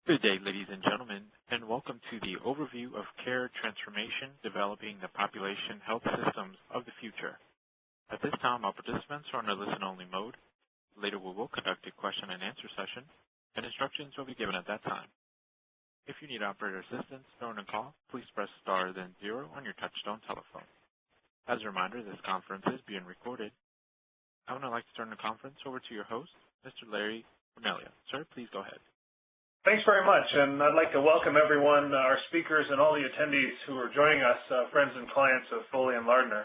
Good day, ladies and gentlemen, and welcome to the overview of care transformation, developing the population health systems of the future. At this time, all participants are in a listen-only mode. Later, we will conduct a question-and-answer session, and instructions will be given at that time. If you need operator assistance during the call, please press star then 0 on your touch-tone telephone. As a reminder, this conference is being recorded. I would now like to turn the conference over to your host, Mr. Larry Vernelia. Sir, please go ahead. Thanks very much, and I'd like to welcome everyone, our speakers and all the attendees who are joining us, friends and clients of Foley and Lardner.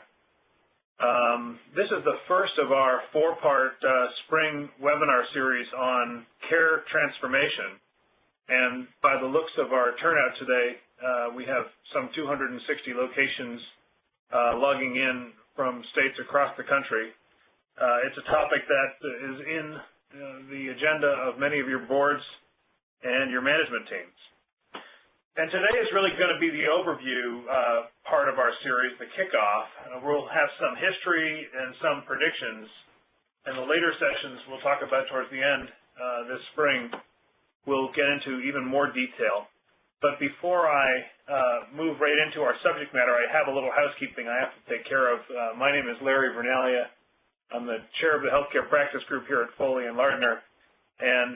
This is the first of our 4-part spring webinar series on care transformation, and by the looks of our turnout today, we have some 260 locations logging in from states across the country. It's a topic that is in the agenda of many of your boards and your management teams. And today is really going to be the overview part of our series, the kickoff. We'll have some history and some predictions. In the later sessions we'll talk about towards the end this spring, we'll get into even more detail. But before I move right into our subject matter, I have a little housekeeping I have to take care of. My name is Larry Vernelia. I'm the chair of the healthcare practice group here at Foley and Lardner. And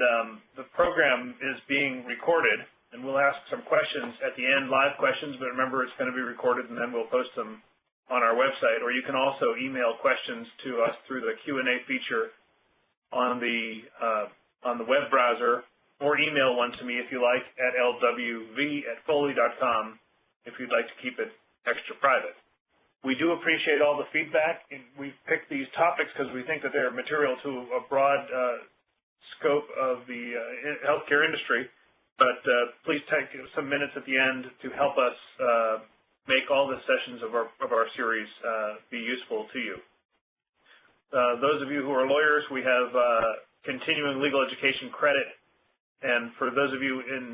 the program is being recorded, and we'll ask some questions at the end, live questions, but remember it's going to be recorded and then we'll post them on our website. Or you can also email questions to us through the Q&A feature on the web browser, or email one to me if you like at lwv@foley.com if you'd like to keep it extra private. We do appreciate all the feedback. We've picked these topics because we think that they're material to a broad scope of the healthcare industry, but please take some minutes at the end to help us make all the sessions of our series be useful to you. Those of you who are lawyers, we have continuing legal education credit, and for those of you in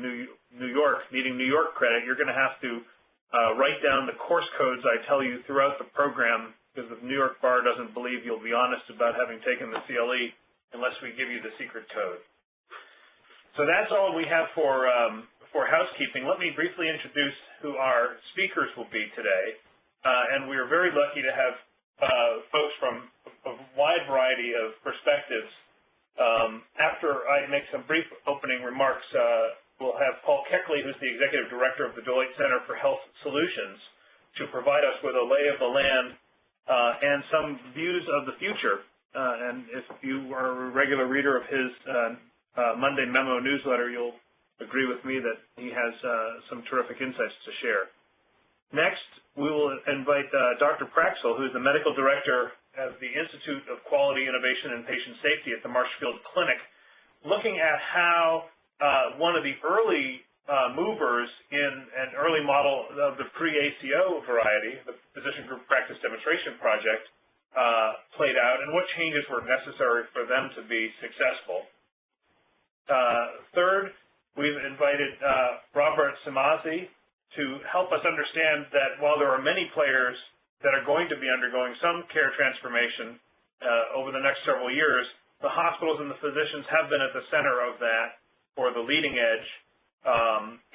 New York needing New York credit, you're going to have to write down the course codes I tell you throughout the program, because the New York bar doesn't believe you'll be honest about having taken the CLE unless we give you the secret code. So that's all we have for housekeeping. Let me briefly introduce who our speakers will be today. And we are very lucky to have folks from a wide variety of perspectives. After I make some brief opening remarks, we'll have Paul Keckley, who's the Executive Director of the Deloitte Center for Health Solutions, to provide us with a lay of the land and some views of the future. And if you are a regular reader of his Monday Memo newsletter, you'll agree with me that he has some terrific insights to share. Next, we will invite Dr. Praxel, who is the Medical Director of the Institute of Quality, Innovation, and Patient Safety at the Marshfield Clinic, looking at how one of the early movers in an early model of the pre-ACO variety, the Physician Group Practice Demonstration Project, played out, and what changes were necessary for them to be successful. Third, we've invited Robert Simazzi to help us understand that while there are many players that are going to be undergoing some care transformation over the next several years, the hospitals and the physicians have been at the center of that, or the leading edge,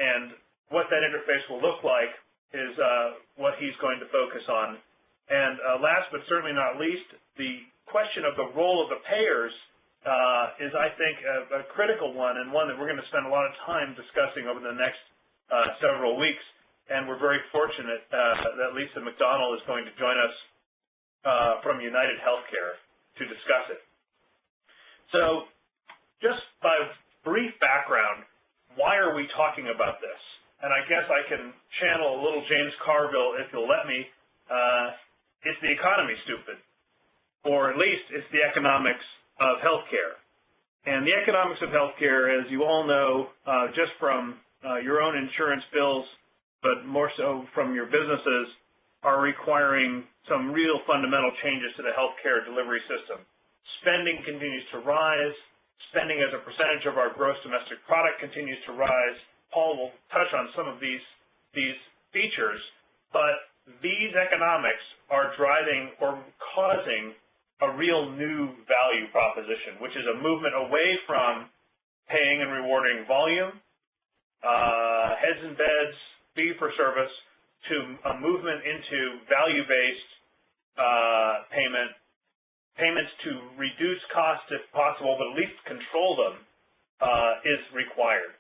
and what that interface will look like is what he's going to focus on. And last but certainly not least, the question of the role of the payers is, I think, a critical one, and one that we're going to spend a lot of time discussing over the next several weeks. And we're very fortunate that Lisa McDonald is going to join us from United Healthcare to discuss it. So just by brief background, why are we talking about this? And I guess I can channel a little James Carville, if you'll let me. It's the economy, stupid, or at least it's the economics of healthcare. And the economics of healthcare, as you all know, just from your own insurance bills, but more so from your businesses, are requiring some real fundamental changes to the healthcare delivery system. Spending continues to rise. Spending as a percentage of our gross domestic product continues to rise. Paul will touch on some of these features, but these economics are driving or causing a real new value proposition, which is a movement away from paying and rewarding volume heads and beds, fee-for-service, to a movement into value-based payments to reduce costs if possible, but at least control them, is required.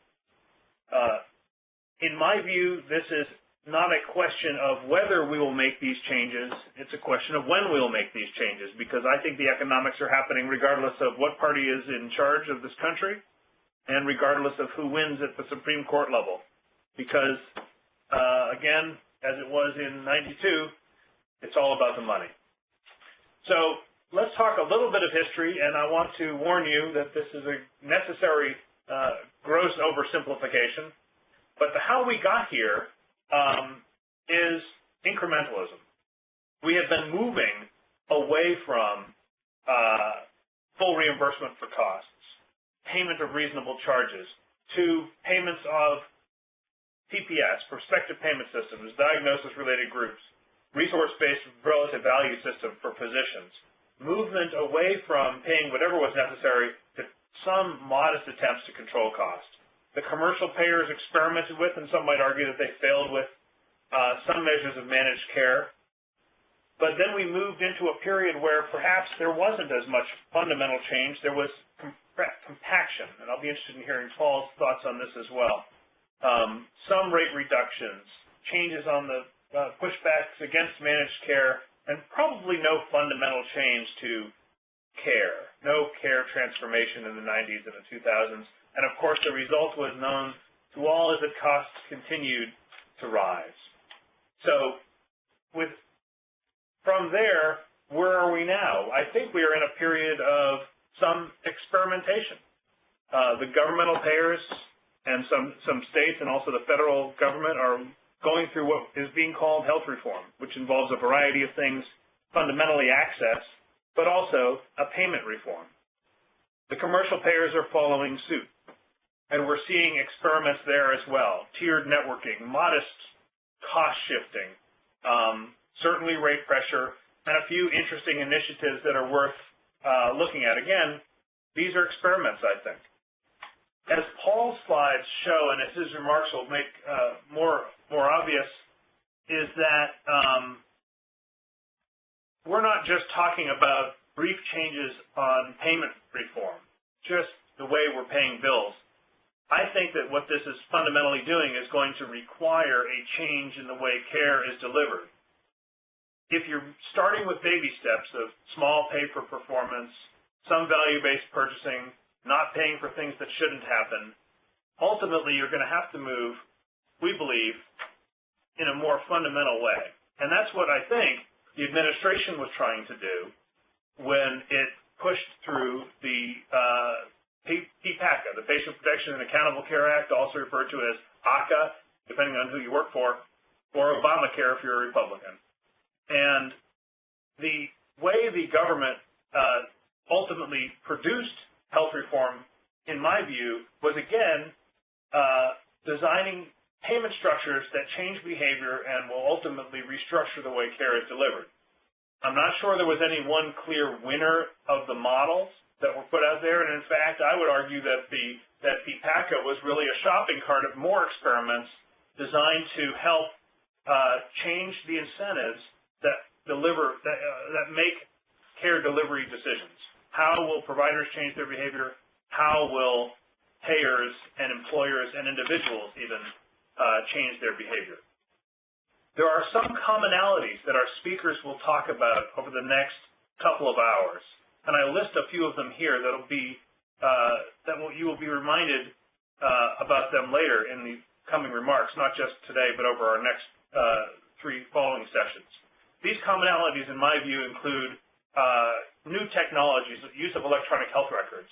In my view, this is not a question of whether we will make these changes. It's a question of when we will make these changes, because I think the economics are happening regardless of what party is in charge of this country and regardless of who wins at the Supreme Court level. Because, again, as it was in '92, it's all about the money. So let's talk a little bit of history, and I want to warn you that this is a necessary gross oversimplification. But the how we got here is incrementalism. We have been moving away from full reimbursement for costs, payment of reasonable charges, to payments of PPS, prospective payment systems, diagnosis-related groups, resource-based relative value system for physicians, movement away from paying whatever was necessary to some modest attempts to control costs. The commercial payers experimented with, and some might argue that they failed with, some measures of managed care. But then we moved into a period where perhaps there wasn't as much fundamental change. There was compaction, and I'll be interested in hearing Paul's thoughts on this as well. Some rate reductions, changes on the pushbacks against managed care, and probably no fundamental change to care, no care transformation in the 90s and the 2000s. And of course, the result was known to all as the costs continued to rise. So from there, where are we now? I think we are in a period of some experimentation. The governmental payers and some states and also the federal government are going through what is being called health reform, which involves a variety of things, fundamentally access, but also a payment reform. The commercial payers are following suit, and we're seeing experiments there as well. Tiered networking, modest cost shifting, certainly rate pressure, and a few interesting initiatives that are worth looking at. Again, these are experiments, I think. As Paul's slides show, and as his remarks will make more obvious, is that we're not just talking about brief changes on payment reform, just the way we're paying bills. I think that what this is fundamentally doing is going to require a change in the way care is delivered. If you're starting with baby steps of small pay for performance, some value-based purchasing, not paying for things that shouldn't happen, ultimately you're going to have to move, we believe, in a more fundamental way. And that's what I think the administration was trying to do when it pushed through the PPACA, the Patient Protection and Accountable Care Act, also referred to as ACA, depending on who you work for, or Obamacare if you're a Republican. And the way the government ultimately produced health reform, in my view, was again designing payment structures that change behavior and will ultimately restructure the way care is delivered. I'm not sure there was any one clear winner of the models that were put out there, and in fact, I would argue that PPACA was really a shopping cart of more experiments designed to help change the incentives that make care delivery decisions. How will providers change their behavior? How will payers and employers and individuals even change their behavior? There are some commonalities that our speakers will talk about over the next couple of hours, and I list a few of them here you will be reminded about them later in the coming remarks, not just today, but over our next 3 following sessions. These commonalities, in my view, include new technologies, use of electronic health records,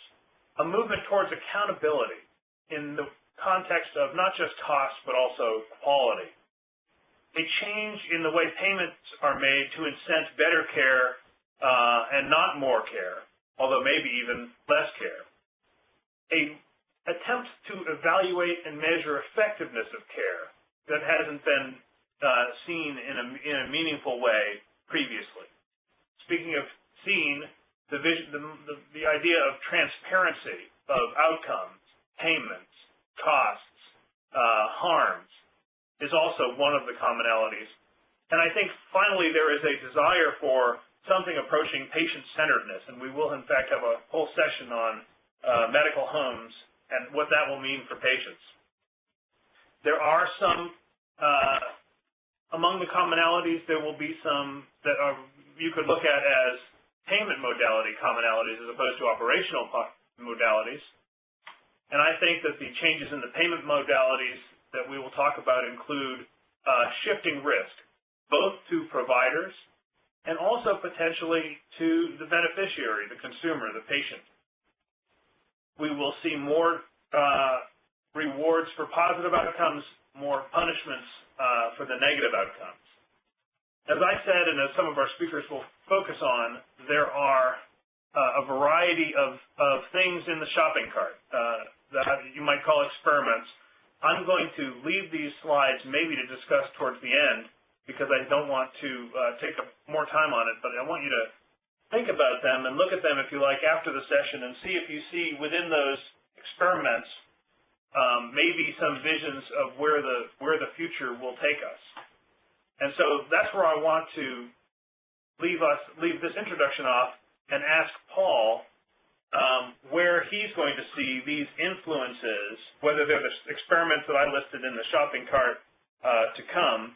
a movement towards accountability in the context of not just cost, but also quality, a change in the way payments are made to incent better care and not more care, although maybe even less care, a attempt to evaluate and measure effectiveness of care that hasn't been seen in a meaningful way previously. Speaking of seen, the idea of transparency of outcomes, payments, costs, harms is also one of the commonalities. And I think finally there is a desire for something approaching patient-centeredness, and we will in fact have a whole session on medical homes and what that will mean for patients. There are some, among the commonalities, there will be some that you could look at as payment modality commonalities as opposed to operational modalities. And I think that the changes in the payment modalities that we will talk about include shifting risk, both to providers and also potentially to the beneficiary, the consumer, the patient. We will see more rewards for positive outcomes, more punishments for the negative outcomes. As I said, and as some of our speakers will focus on, there are a variety of things in the shopping cart that you might call experiments. I'm going to leave these slides maybe to discuss towards the end because I don't want to take up more time on it, but I want you to think about them and look at them, if you like, after the session and see if you see within those experiments maybe some visions of where the future will take us. And so that's where I want to leave this introduction off and ask Paul where he's going to see these influences, whether they're the experiments that I listed in the shopping cart to come,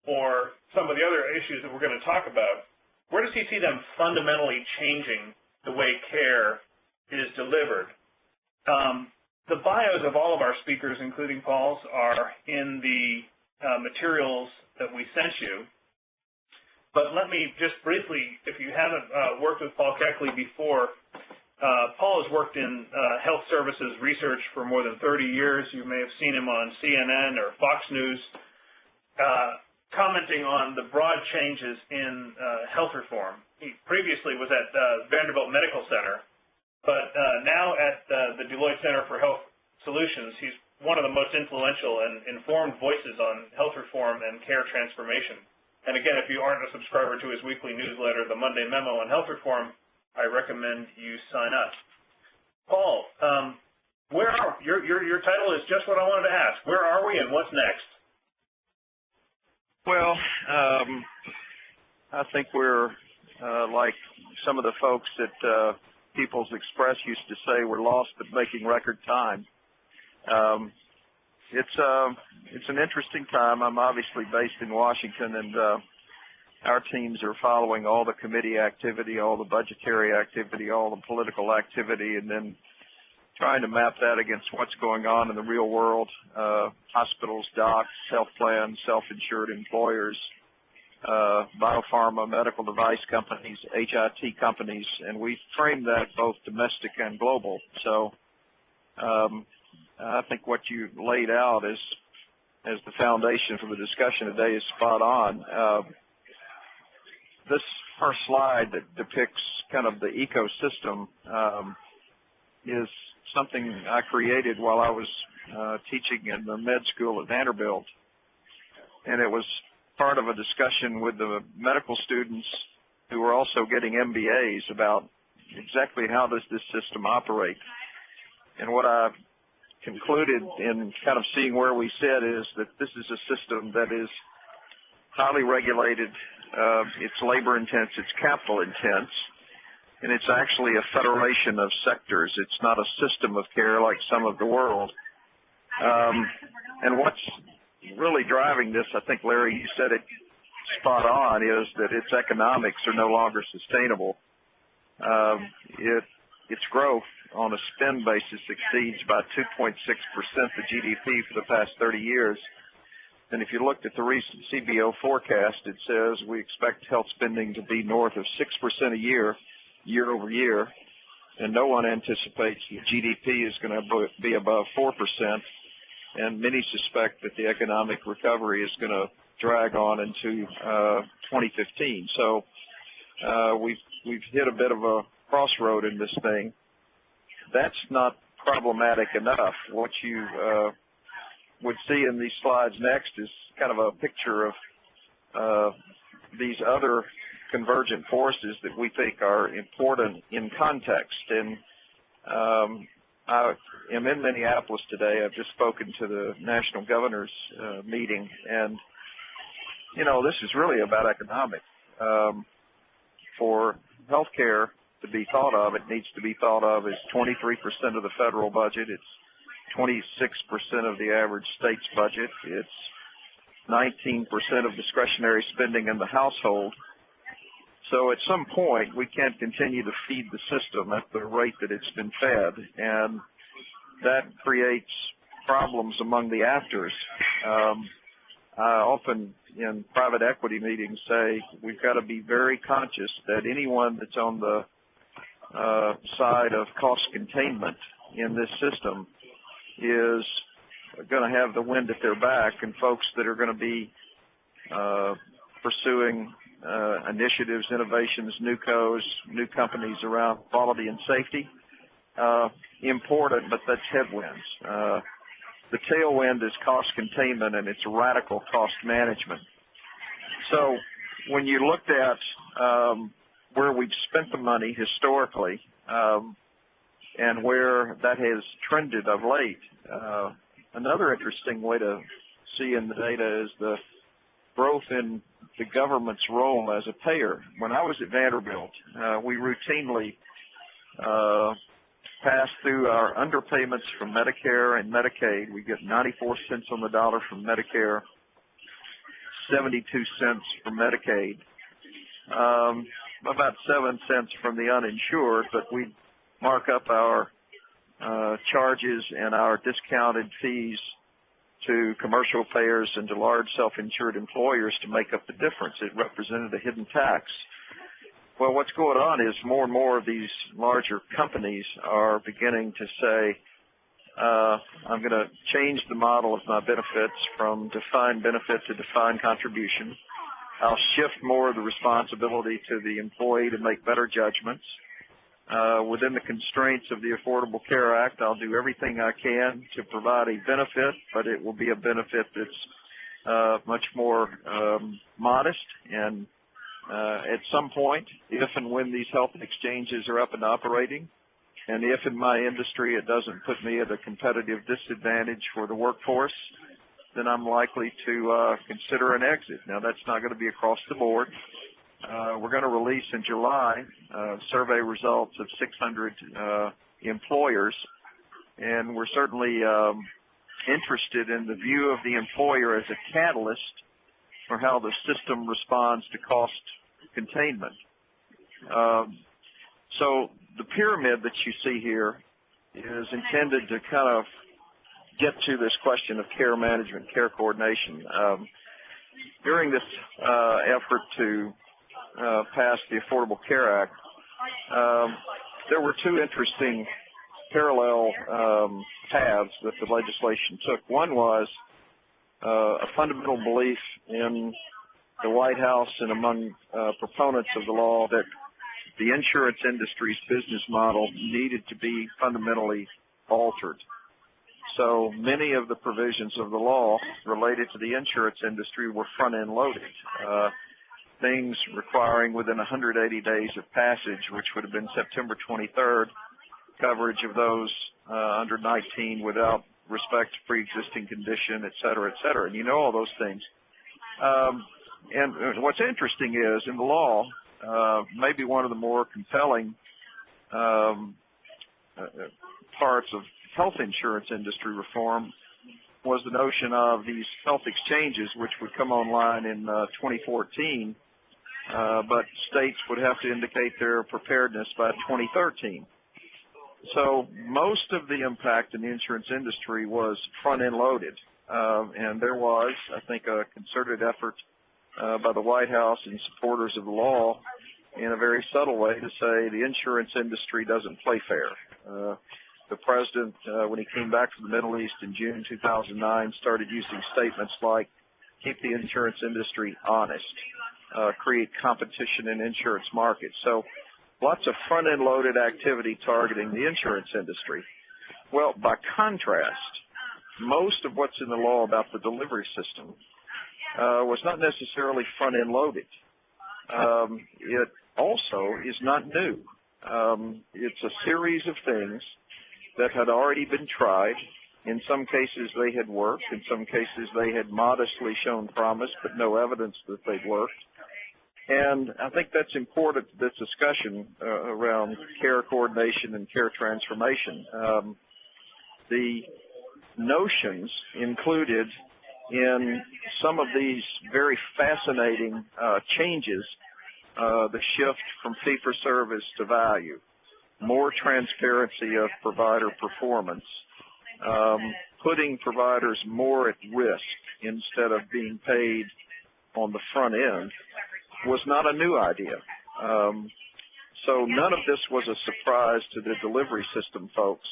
or some of the other issues that we're going to talk about. Where does he see them fundamentally changing the way care is delivered? The bios of all of our speakers, including Paul's, are in the materials that we sent you. But let me just briefly, if you haven't worked with Paul Keckley before, Paul has worked in health services research for more than 30 years. You may have seen him on CNN or Fox News commenting on the broad changes in health reform. He previously was at Vanderbilt Medical Center, but now at the Deloitte Center for Health Solutions, he's one of the most influential and informed voices on health reform and care transformation. And again, if you aren't a subscriber to his weekly newsletter, the Monday Memo on Health Reform, I recommend you sign up. Paul, where are your title is just what I wanted to ask. Where are we and what's next? Well, I think we're like some of the folks that People's Express used to say, we're lost but making record time. It's an interesting time. I'm obviously based in Washington, and our teams are following all the committee activity, all the budgetary activity, all the political activity, and then trying to map that against what's going on in the real world, hospitals, docs, health plans, self-insured employers, biopharma, medical device companies, HIT companies, and we frame that both domestic and global. So I think what you laid out as the foundation for the discussion today is spot on. This first slide that depicts kind of the ecosystem is something I created while I was teaching in the med school at Vanderbilt, and it was part of a discussion with the medical students who were also getting MBAs about exactly how does this system operate. And what I concluded in kind of seeing where we sit is that this is a system that is highly regulated, it's labor intense, it's capital intense, and it's actually a federation of sectors. It's not a system of care like some of the world. And what's really driving this, I think, Larry, you said it spot on, is that its economics are no longer sustainable. Its growth on a spend basis exceeds by 2.6% the GDP for the past 30 years. And if you looked at the recent CBO forecast, it says we expect health spending to be north of 6% a year, year over year, and no one anticipates that GDP is going to be above 4%, and many suspect that the economic recovery is going to drag on into 2015. So we've hit a bit of a crossroad in this thing. That's not problematic enough. What you would see in these slides next is kind of a picture of these other convergent forces that we think are important in context. And I am in Minneapolis today. I've just spoken to the National Governors meeting, and, you know, this is really about economics. For health care to be thought of, it needs to be thought of as 23% of the federal budget. It's 26% of the average state's budget. It's 19% of discretionary spending in the household. So at some point, we can't continue to feed the system at the rate that it's been fed, and that creates problems among the actors. I often in private equity meetings say we've got to be very conscious that anyone that's on the side of cost containment in this system is going to have the wind at their back, and folks that are going to be pursuing initiatives, innovations, new companies around quality and safety, important, but that's headwinds. The tailwind is cost containment, and it's radical cost management. So when you looked at where we've spent the money historically and where that has trended of late, another interesting way to see in the data is the growth in the government's role as a payer. When I was at Vanderbilt, we routinely pass through our underpayments from Medicare and Medicaid. We get 94 cents on the dollar from Medicare, 72 cents from Medicaid, about 7 cents from the uninsured, but we mark up our charges and our discounted fees to commercial payers and to large self-insured employers to make up the difference. It represented a hidden tax. Well, what's going on is more and more of these larger companies are beginning to say, I'm going to change the model of my benefits from defined benefit to defined contribution. I'll shift more of the responsibility to the employee to make better judgments. Within the constraints of the Affordable Care Act, I'll do everything I can to provide a benefit, but it will be a benefit that's much more modest. And at some point, if and when these health exchanges are up and operating, and if in my industry it doesn't put me at a competitive disadvantage for the workforce, then I'm likely to consider an exit. Now, that's not going to be across the board. We're going to release in July survey results of 600 employers, and we're certainly interested in the view of the employer as a catalyst for how the system responds to cost containment. So the pyramid that you see here is intended to kind of get to this question of care management, care coordination. During this effort to pass the Affordable Care Act, there were two interesting parallel paths that the legislation took. One was a fundamental belief in the White House and among proponents of the law that the insurance industry's business model needed to be fundamentally altered. So many of the provisions of the law related to the insurance industry were front-end loaded. Things requiring within 180 days of passage, which would have been September 23rd, coverage of those under 19 without respect to pre-existing condition, et cetera, et cetera. And you know all those things. And what's interesting is, in the law, maybe one of the more compelling parts of health insurance industry reform was the notion of these health exchanges, which would come online in 2014, but states would have to indicate their preparedness by 2013. So most of the impact in the insurance industry was front-end loaded, and there was, I think, a concerted effort by the White House and supporters of the law in a very subtle way to say the insurance industry doesn't play fair. The president, when he came back from the Middle East in June 2009, started using statements like, keep the insurance industry honest, create competition in insurance markets. So lots of front-end loaded activity targeting the insurance industry. Well, by contrast, most of what's in the law about the delivery system was not necessarily front-end loaded. It also is not new. It's a series of things that had already been tried. In some cases they had worked. In some cases they had modestly shown promise, but no evidence that they'd worked. And I think that's important to this discussion around care coordination and care transformation. The notions included in some of these very fascinating changes, the shift from fee-for-service to value, more transparency of provider performance, putting providers more at risk instead of being paid on the front end, was not a new idea. So none of this was a surprise to the delivery system folks.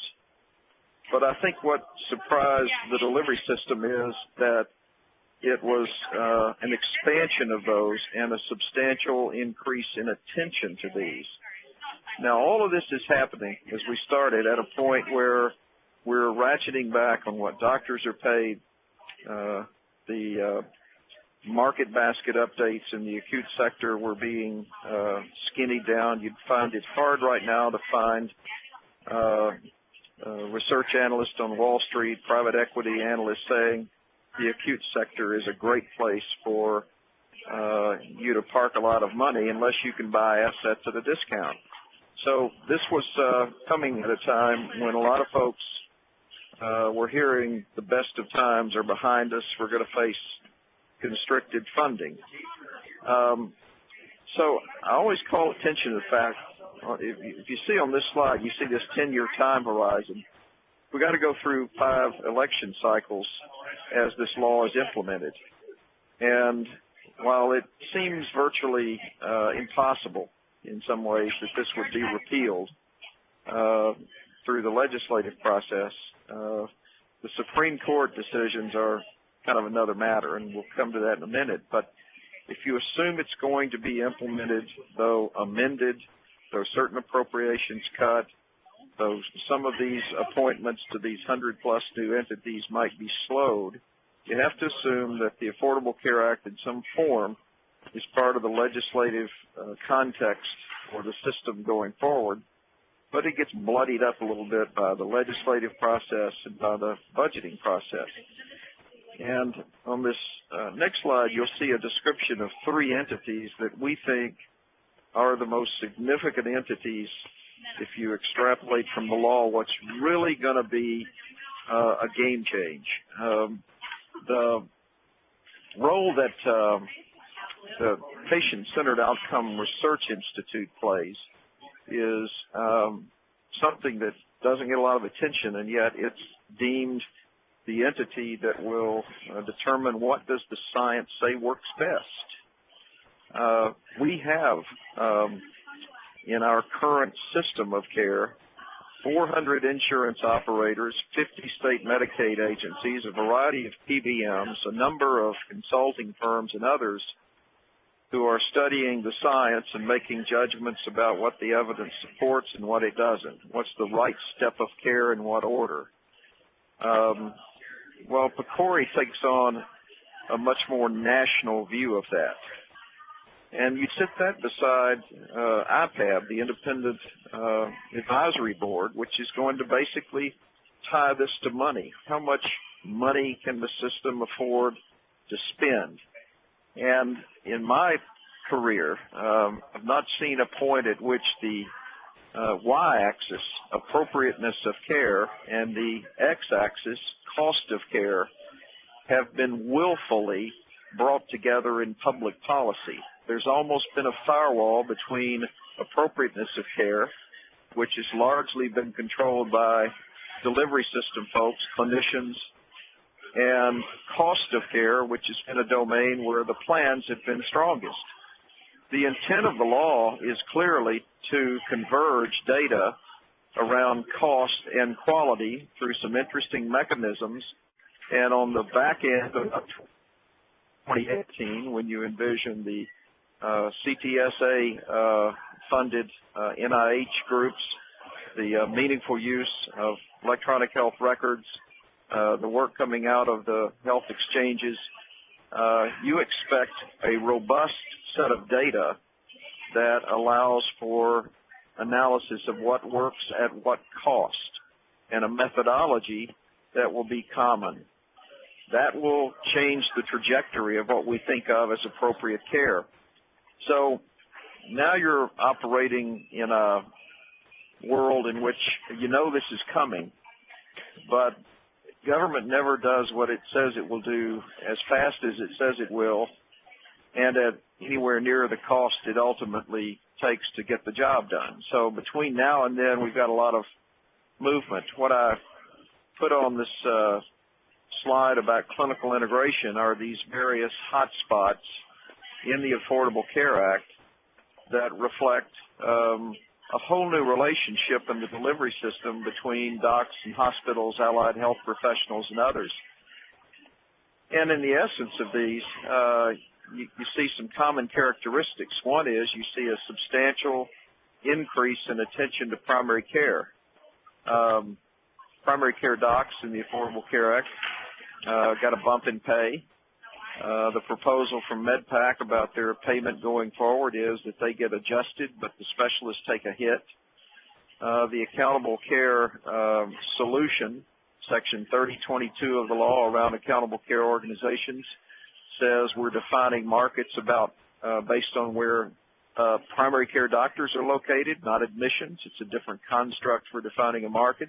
But I think what surprised the delivery system is that it was an expansion of those and a substantial increase in attention to these. Now, all of this is happening as we started at a point where we're ratcheting back on what doctors are paid. The market basket updates in the acute sector were being skinnied down. You'd find it hard right now to find research analysts on Wall Street, private equity analysts saying the acute sector is a great place for you to park a lot of money unless you can buy assets at a discount. So this was coming at a time when a lot of folks were hearing the best of times are behind us. We're going to face constricted funding. So I always call attention to the fact, if you see on this slide, you see this 10-year time horizon. We got to go through 5 election cycles as this law is implemented. And while it seems virtually impossible in some ways that this would be repealed through the legislative process, the Supreme Court decisions are kind of another matter, and we'll come to that in a minute. But if you assume it's going to be implemented, though amended, though certain appropriations cut, though some of these appointments to these 100-plus new entities might be slowed, you have to assume that the Affordable Care Act in some form is part of the legislative context for the system going forward, but it gets bloodied up a little bit by the legislative process and by the budgeting process. And on this next slide, you'll see a description of 3 entities that we think are the most significant entities. If you extrapolate from the law, what's really going to be a game change. The role that the Patient-Centered Outcome Research Institute plays is something that doesn't get a lot of attention, and yet it's deemed the entity that will determine what does the science say works best. We have in our current system of care 400 insurance operators, 50 state Medicaid agencies, a variety of PBMs, a number of consulting firms and others who are studying the science and making judgments about what the evidence supports and what it doesn't, what's the right step of care in what order. Well, PCORI takes on a much more national view of that. And you sit that beside IPAB, the Independent Advisory Board, which is going to basically tie this to money. How much money can the system afford to spend? And in my career, I've not seen a point at which the y-axis, appropriateness of care, and the x-axis, cost of care, have been willfully brought together in public policy. There's almost been a firewall between appropriateness of care, which has largely been controlled by delivery system folks, clinicians, and cost of care, which has been a domain where the plans have been strongest. The intent of the law is clearly to converge data around cost and quality through some interesting mechanisms, and on the back end of 2018, when you envision the CTSA funded NIH groups, the meaningful use of electronic health records, the work coming out of the health exchanges, you expect a robust set of data that allows for analysis of what works at what cost. and a methodology that will be common. That will change the trajectory of what we think of as appropriate care. So now you're operating in a world in which you know this is coming, but government never does what it says it will do as fast as it says it will and at anywhere near the cost it ultimately takes to get the job done. So between now and then, we've got a lot of movement. What I put on this slide about clinical integration are these various hotspots in the Affordable Care Act that reflect a whole new relationship in the delivery system between docs and hospitals, allied health professionals, and others. And in the essence of these, you see some common characteristics. One is you see a substantial increase in attention to primary care. Primary care docs in the Affordable Care Act got a bump in pay. The proposal from MedPAC about their payment going forward is that they get adjusted, but the specialists take a hit. The Accountable Care Solution, Section 3022 of the law around accountable care organizations, says we're defining markets based on where primary care doctors are located, not admissions. It's a different construct for defining a market,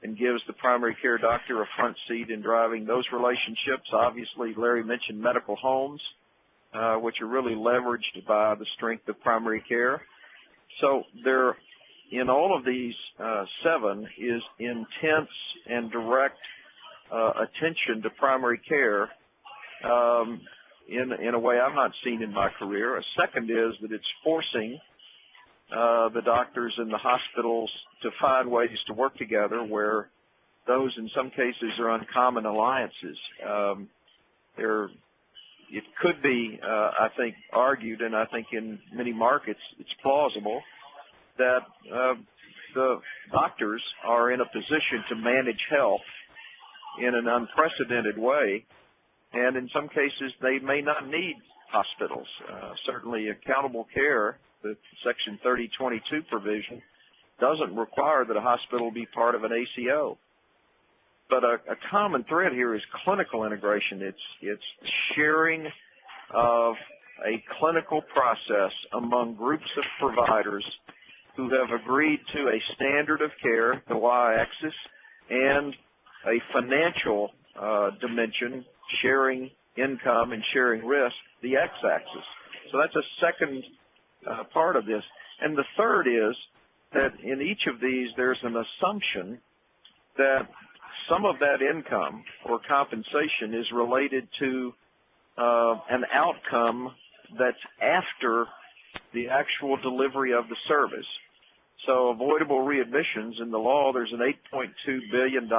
and gives the primary care doctor a front seat in driving those relationships. Obviously, Larry mentioned medical homes, which are really leveraged by the strength of primary care. So there, in all of these 7 is intense and direct attention to primary care in a way I've not seen in my career. A second is that it's forcing the doctors and the hospitals to find ways to work together where those in some cases are uncommon alliances. It could be, I think, argued, and I think in many markets it's plausible, that the doctors are in a position to manage health in an unprecedented way, and in some cases they may not need hospitals. Certainly accountable care, the Section 3022 provision, doesn't require that a hospital be part of an ACO. But a common thread here is clinical integration. It's sharing of a clinical process among groups of providers who have agreed to a standard of care, the y-axis, and a financial dimension, sharing income and sharing risk, the x-axis. So that's a second part of this. And the third is that in each of these there's an assumption that some of that income or compensation is related to an outcome that's after the actual delivery of the service. So avoidable readmissions, in the law there's an $8.2 billion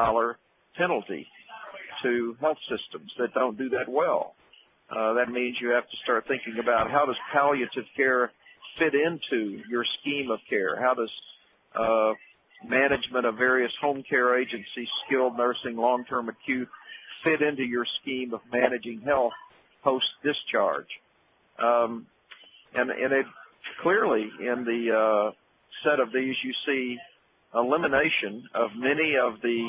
penalty to health systems that don't do that well. That means you have to start thinking about how does palliative care fit into your scheme of care? How does management of various home care agencies, skilled nursing, long-term acute, fit into your scheme of managing health post-discharge? And it clearly, in the set of these, you see elimination of many of the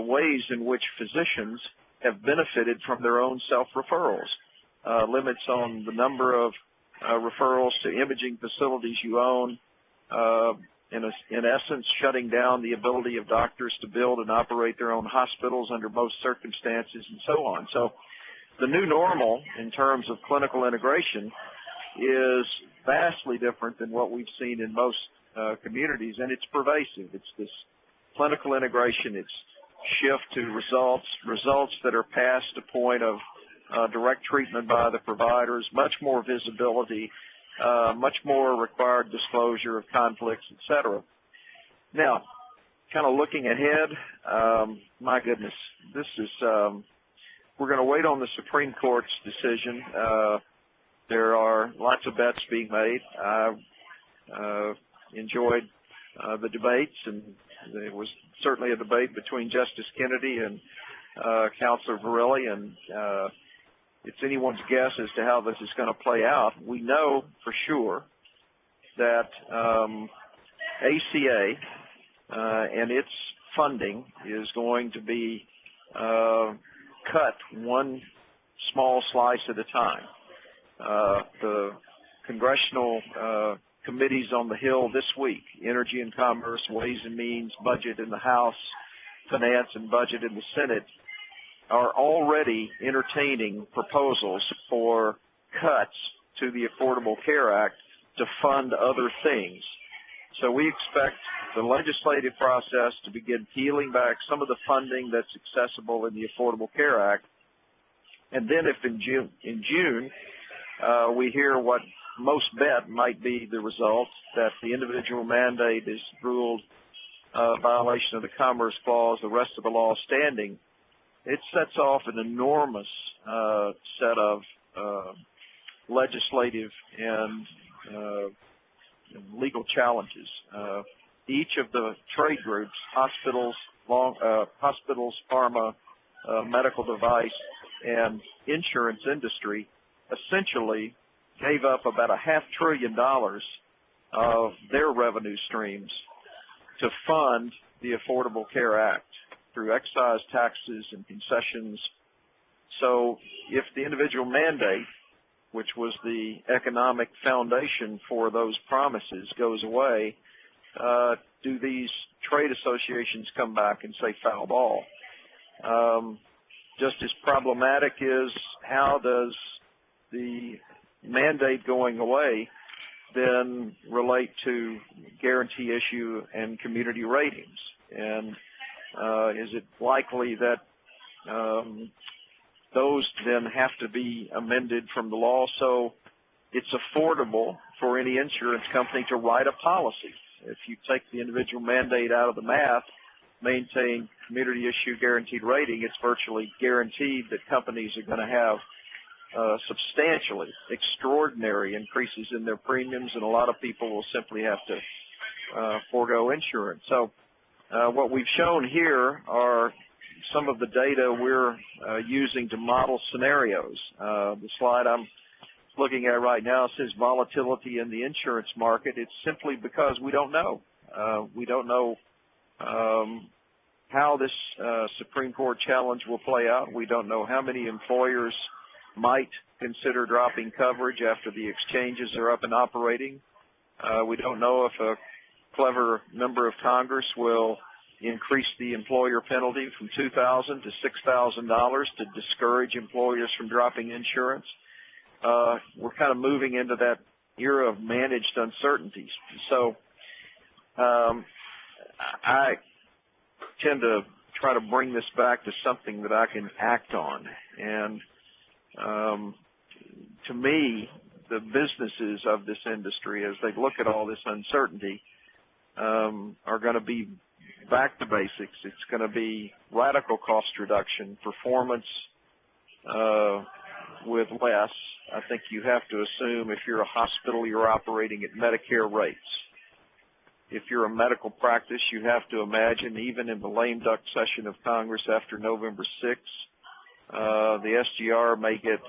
ways in which physicians have benefited from their own self-referrals, limits on the number of referrals to imaging facilities you own, in essence shutting down the ability of doctors to build and operate their own hospitals under most circumstances, and so on. So the new normal in terms of clinical integration is vastly different than what we've seen in most communities, and it's pervasive. It's this clinical integration, it's shift to results that are past a point of direct treatment by the providers, much more visibility, much more required disclosure of conflicts, et cetera. Now, kind of looking ahead, my goodness, this is, we're going to wait on the Supreme Court's decision. There are lots of bets being made. I enjoyed the debates, and there was certainly a debate between Justice Kennedy and Counselor Verrilli, and it's anyone's guess as to how this is going to play out. We know for sure that ACA and its funding is going to be cut one small slice at a time. The congressional committees on the Hill this week, Energy and Commerce, Ways and Means, Budget in the House, Finance and Budget in the Senate, are already entertaining proposals for cuts to the Affordable Care Act to fund other things. So we expect the legislative process to begin peeling back some of the funding that's accessible in the Affordable Care Act. And then if in June we hear what most bet might be the result, that the individual mandate is ruled a violation of the Commerce Clause, the rest of the law standing, it sets off an enormous set of legislative and legal challenges. Each of the trade groups, hospitals, pharma, medical device, and insurance industry, essentially gave up about $500 billion of their revenue streams to fund the Affordable Care Act through excise taxes and concessions. So if the individual mandate, which was the economic foundation for those promises, goes away, do these trade associations come back and say foul ball? Just as problematic is, how does the mandate going away then relate to guarantee issue and community ratings? And is it likely that those then have to be amended from the law so it's affordable for any insurance company to write a policy? If you take the individual mandate out of the math, maintain community issue guaranteed rating, it's virtually guaranteed that companies are going to have substantially extraordinary increases in their premiums, and a lot of people will simply have to forego insurance. So what we've shown here are some of the data we're using to model scenarios. The slide I'm looking at right now says volatility in the insurance market. It's simply because we don't know. We don't know how this Supreme Court challenge will play out. We don't know how many employers might consider dropping coverage after the exchanges are up and operating. We don't know if a clever member of Congress will increase the employer penalty from $2,000 to $6,000 to discourage employers from dropping insurance. We're kind of moving into that era of managed uncertainties. So I tend to try to bring this back to something that I can act on. And to me, the businesses of this industry, as they look at all this uncertainty, are going to be back to basics. It's going to be radical cost reduction, performance with less. I think you have to assume if you're a hospital, you're operating at Medicare rates. If you're a medical practice, you have to imagine, even in the lame duck session of Congress after November 6th, the SGR may get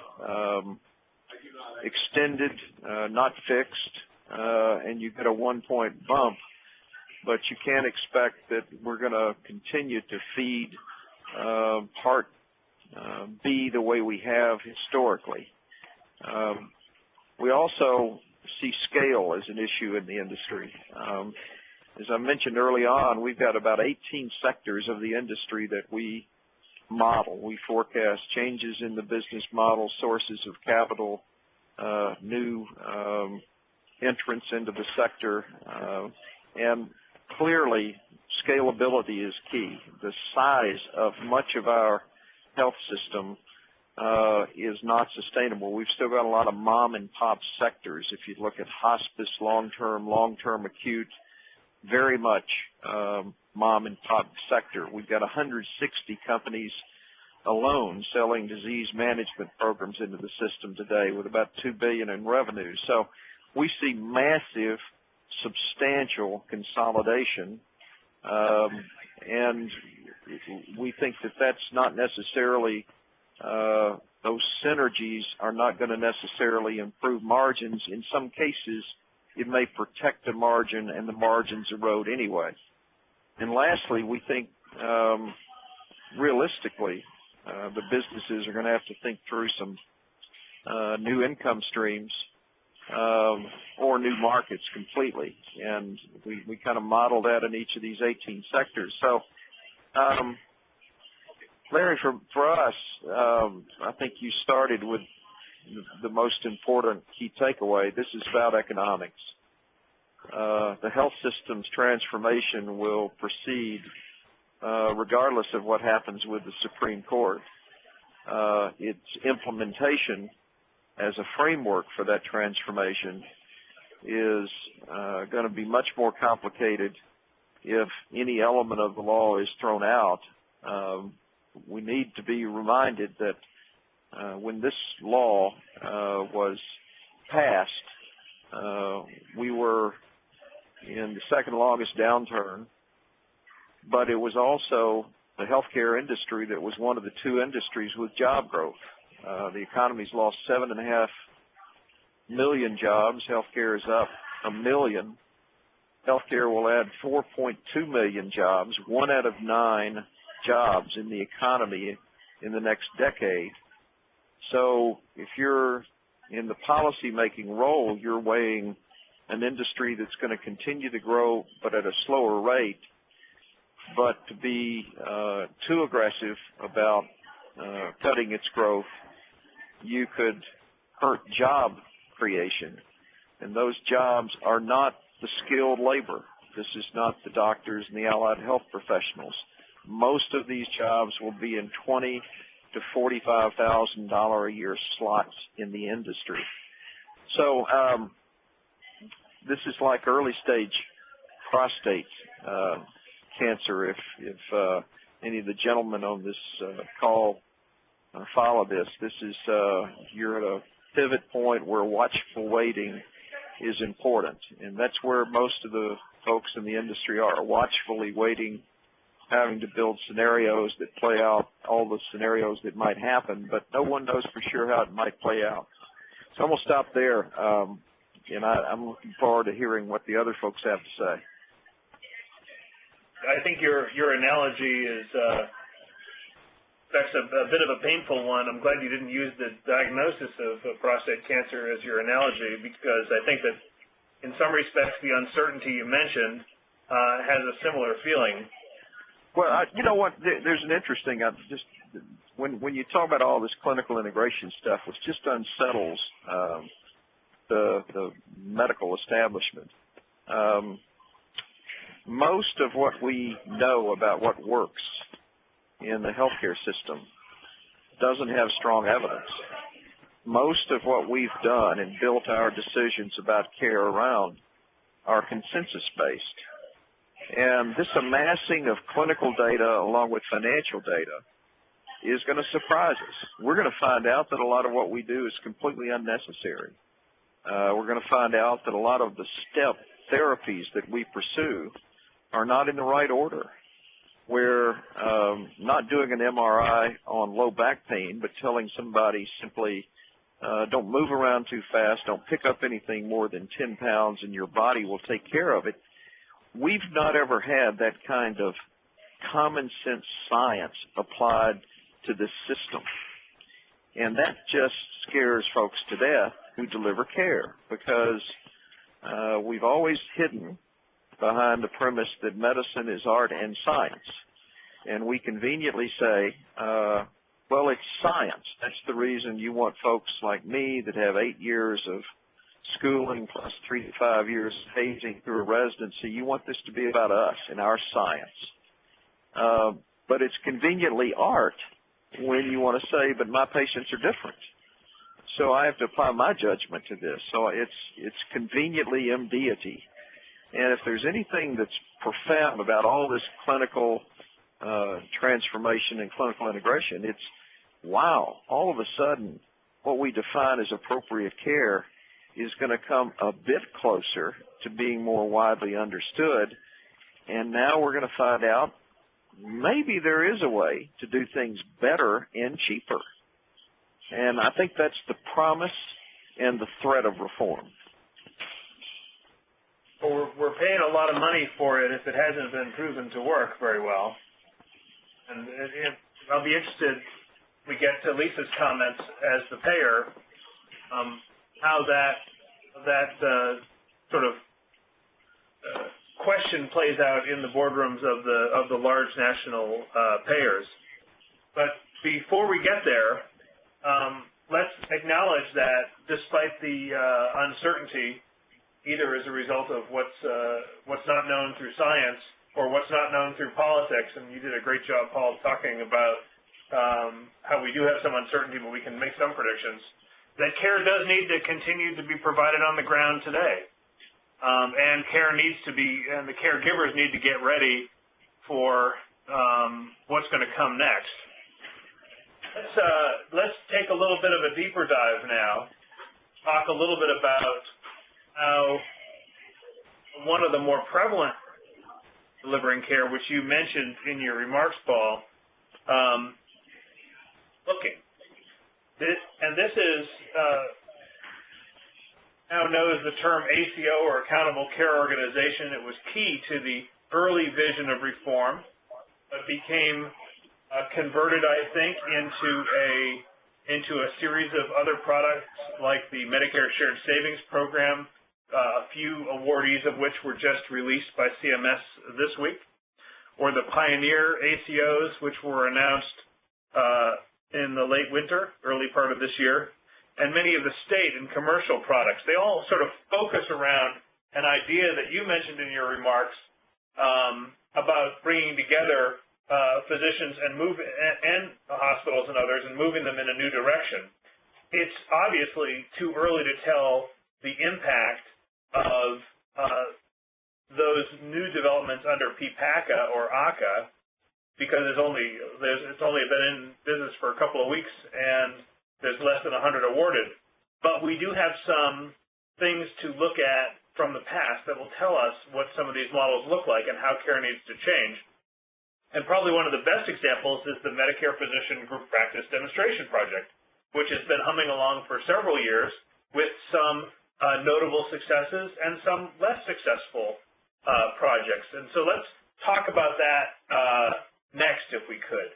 extended, not fixed, and you get a 1-point bump. But you can't expect that we're going to continue to feed Part B the way we have historically. We also see scale as an issue in the industry. As I mentioned early on, we've got about 18 sectors of the industry that we model. We forecast changes in the business model, sources of capital, new entrants into the sector, and clearly scalability is key. The size of much of our health system is not sustainable. We've still got a lot of mom and pop sectors. If you look at hospice, long-term acute, very much mom and pop sector. We've got 160 companies alone selling disease management programs into the system today with about $2 billion in revenue. So we see massive, substantial consolidation, and we think that that's not necessarily those synergies are not going to necessarily improve margins. In some cases, it may protect the margin, and the margins erode anyway. And lastly, we think realistically, the businesses are going to have to think through some new income streams or new markets completely. And we kind of model that in each of these 18 sectors. So, Larry, for us, I think you started with the most important key takeaway. This is about economics. The health system's transformation will proceed regardless of what happens with the Supreme Court. Its implementation as a framework for that transformation is going to be much more complicated if any element of the law is thrown out. We need to be reminded that when this law was passed, we were in the second longest downturn, but it was also the healthcare industry that was one of the two industries with job growth. The economy's lost 7.5 million jobs. Healthcare is up 1 million. Healthcare will add 4.2 million jobs, 1 out of 9 jobs in the economy in the next decade. So if you're in the policy-making role, you're weighing an industry that's going to continue to grow but at a slower rate. But to be too aggressive about cutting its growth, you could hurt job creation. And those jobs are not the skilled labor. This is not the doctors and the allied health professionals. Most of these jobs will be in $20,000 to $45,000 a year slots in the industry. So this is like early stage prostate cancer. If any of the gentlemen on this call follow this, this is you're at a pivot point where watchful waiting is important, and that's where most of the folks in the industry are, watchfully waiting, having to build scenarios that play out all the scenarios that might happen, but no one knows for sure how it might play out. So I'm going to stop there, and I'm looking forward to hearing what the other folks have to say. I think your analogy is that's a bit of a painful one. I'm glad you didn't use the diagnosis of prostate cancer as your analogy, because I think that in some respects the uncertainty you mentioned has a similar feeling. Well, you know what? There's an interesting. When you talk about all this clinical integration stuff, which just unsettles the medical establishment. Most of what we know about what works in the healthcare system doesn't have strong evidence. Most of what we've done and built our decisions about care around are consensus-based. And this amassing of clinical data along with financial data is going to surprise us. We're going to find out that a lot of what we do is completely unnecessary. We're going to find out that a lot of the step therapies that we pursue are not in the right order. We're not doing an MRI on low back pain, but telling somebody simply, don't move around too fast, don't pick up anything more than 10 pounds, and your body will take care of it. We've not ever had that kind of common sense science applied to this system. And that just scares folks to death who deliver care, because we've always hidden behind the premise that medicine is art and science. And we conveniently say, well, it's science. That's the reason you want folks like me that have 8 years of schooling plus 3 to 5 years hazing through a residency. You want this to be about us and our science. But it's conveniently art when you want to say, but my patients are different. So I have to apply my judgment to this. So it's conveniently MD-ity. And if there's anything that's profound about all this clinical transformation and clinical integration, it's, wow, all of a sudden what we define as appropriate care is going to come a bit closer to being more widely understood. And now we're going to find out maybe there is a way to do things better and cheaper. And I think that's the promise and the threat of reform. Well, we're paying a lot of money for it if it hasn't been proven to work very well. And I'll be interested, we get to Lisa's comments as the payer, how that sort of question plays out in the boardrooms of the large national payers. But before we get there, let's acknowledge that despite the uncertainty, either as a result of what's not known through science or what's not known through politics, and you did a great job, Paul, talking about how we do have some uncertainty, but we can make some predictions, that care does need to continue to be provided on the ground today. And care needs to be, and the caregivers need to get ready for what's going to come next. Let's take a little bit of a deeper dive now, talk a little bit about how one of the more prevalent delivering care, which you mentioned in your remarks, Paul, looking. And this is now known as the term ACO, or Accountable Care Organization. It was key to the early vision of reform, but became converted, I think, into a series of other products like the Medicare Shared Savings Program, a few awardees of which were just released by CMS this week, or the Pioneer ACOs, which were announced in the late winter, early part of this year, and many of the state and commercial products. They all sort of focus around an idea that you mentioned in your remarks about bringing together physicians and hospitals and others and moving them in a new direction. It's obviously too early to tell the impact of those new developments under PPACA or ACA, because it's only been in business for a couple of weeks and there's less than 100 awarded. But we do have some things to look at from the past that will tell us what some of these models look like and how care needs to change. And probably one of the best examples is the Medicare Physician Group Practice Demonstration Project, which has been humming along for several years with some notable successes and some less successful projects. And so let's talk about that next, if we could.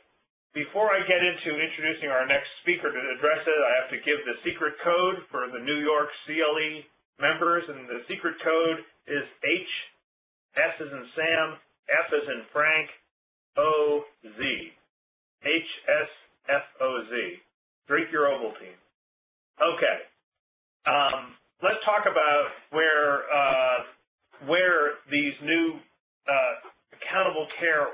Before I get into introducing our next speaker to address it, I have to give the secret code for the New York CLE members, and the secret code is H, S as in Sam, F as in Frank, O, Z. HSFOZ. Drink your Ovaltine. Okay. Let's talk about where these new accountable care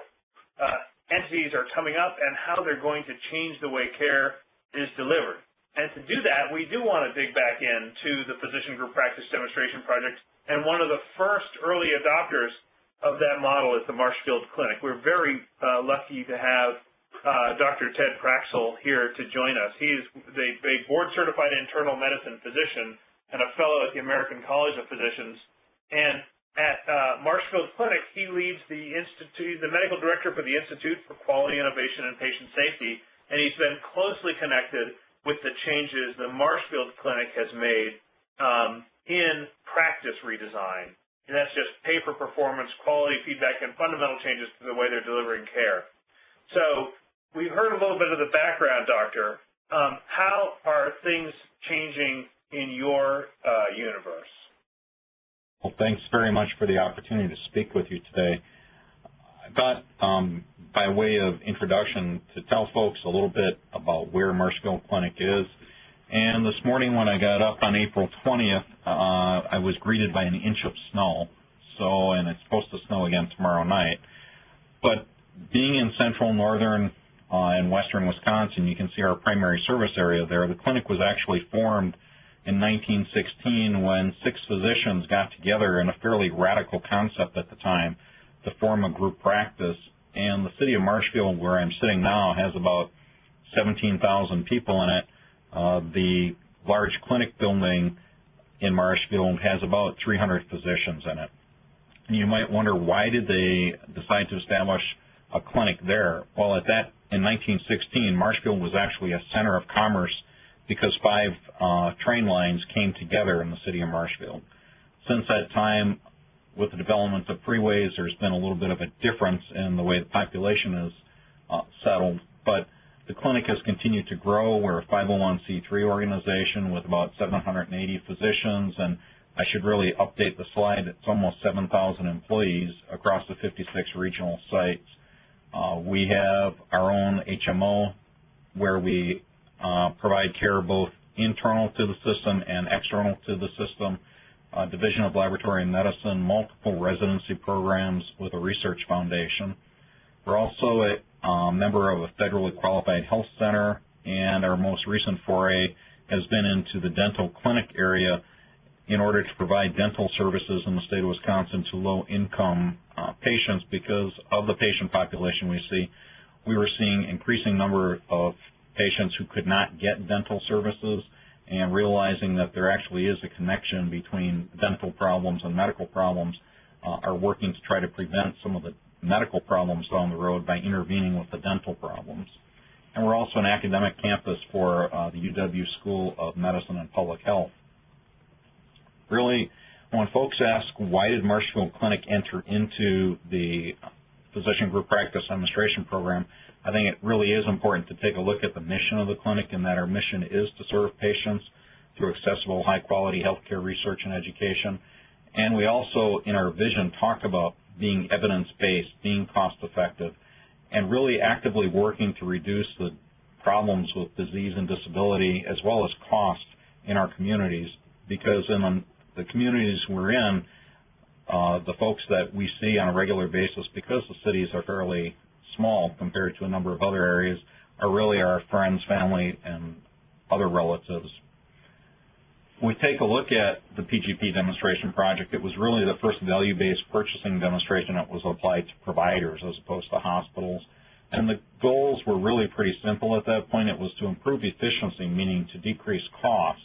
entities are coming up and how they're going to change the way care is delivered. And to do that, we do want to dig back into the Physician Group Practice Demonstration Project, and one of the first early adopters of that model is the Marshfield Clinic. We're very lucky to have Dr. Ted Praxel here to join us. He is a board-certified internal medicine physician and a fellow at the American College of Physicians. And at Marshfield Clinic, he leads the institute, the medical director for the Institute for Quality Innovation and Patient Safety, and he's been closely connected with the changes the Marshfield Clinic has made in practice redesign. And that's just pay for performance, quality feedback, and fundamental changes to the way they're delivering care. So we heard a little bit of the background, Doctor. How are things changing in your universe? Well, thanks very much for the opportunity to speak with you today. I thought, by way of introduction, to tell folks a little bit about where Marshfield Clinic is. And this morning when I got up on April 20th, I was greeted by an inch of snow. And it's supposed to snow again tomorrow night. But being in central, northern, and western Wisconsin, you can see our primary service area there. The clinic was actually formed in 1916 when 6 physicians got together in a fairly radical concept at the time to form a group practice. And the city of Marshfield, where I'm sitting now, has about 17,000 people in it. The large clinic building in Marshfield has about 300 physicians in it. And you might wonder, why did they decide to establish a clinic there? Well, in 1916, Marshfield was actually a center of commerce because 5 train lines came together in the city of Marshfield. Since that time, with the development of freeways, there's been a little bit of a difference in the way the population is settled. But the clinic has continued to grow. We're a 501c3 organization with about 780 physicians, and I should really update the slide. It's almost 7,000 employees across the 56 regional sites. We have our own HMO where we provide care both internal to the system and external to the system, Division of Laboratory Medicine, multiple residency programs with a research foundation. We're also a member of a federally qualified health center, and our most recent foray has been into the dental clinic area in order to provide dental services in the state of Wisconsin to low-income patients. Because of the patient population we see, we were seeing increasing number of patients who could not get dental services, and realizing that there actually is a connection between dental problems and medical problems, are working to try to prevent some of the medical problems down the road by intervening with the dental problems. And we're also an academic campus for the UW School of Medicine and Public Health. Really, when folks ask why did Marshfield Clinic enter into the Physician Group Practice Demonstration Program, I think it really is important to take a look at the mission of the clinic, and that our mission is to serve patients through accessible, high-quality healthcare research and education. And we also, in our vision, talk about being evidence-based, being cost-effective, and really actively working to reduce the problems with disease and disability as well as cost in our communities. Because in the communities we're in, the folks that we see on a regular basis, because the cities are fairly small compared to a number of other areas, are really our friends, family, and other relatives. We take a look at the PGP demonstration project. It was really the first value-based purchasing demonstration that was applied to providers as opposed to hospitals. And the goals were really pretty simple at that point. It was to improve efficiency, meaning to decrease costs.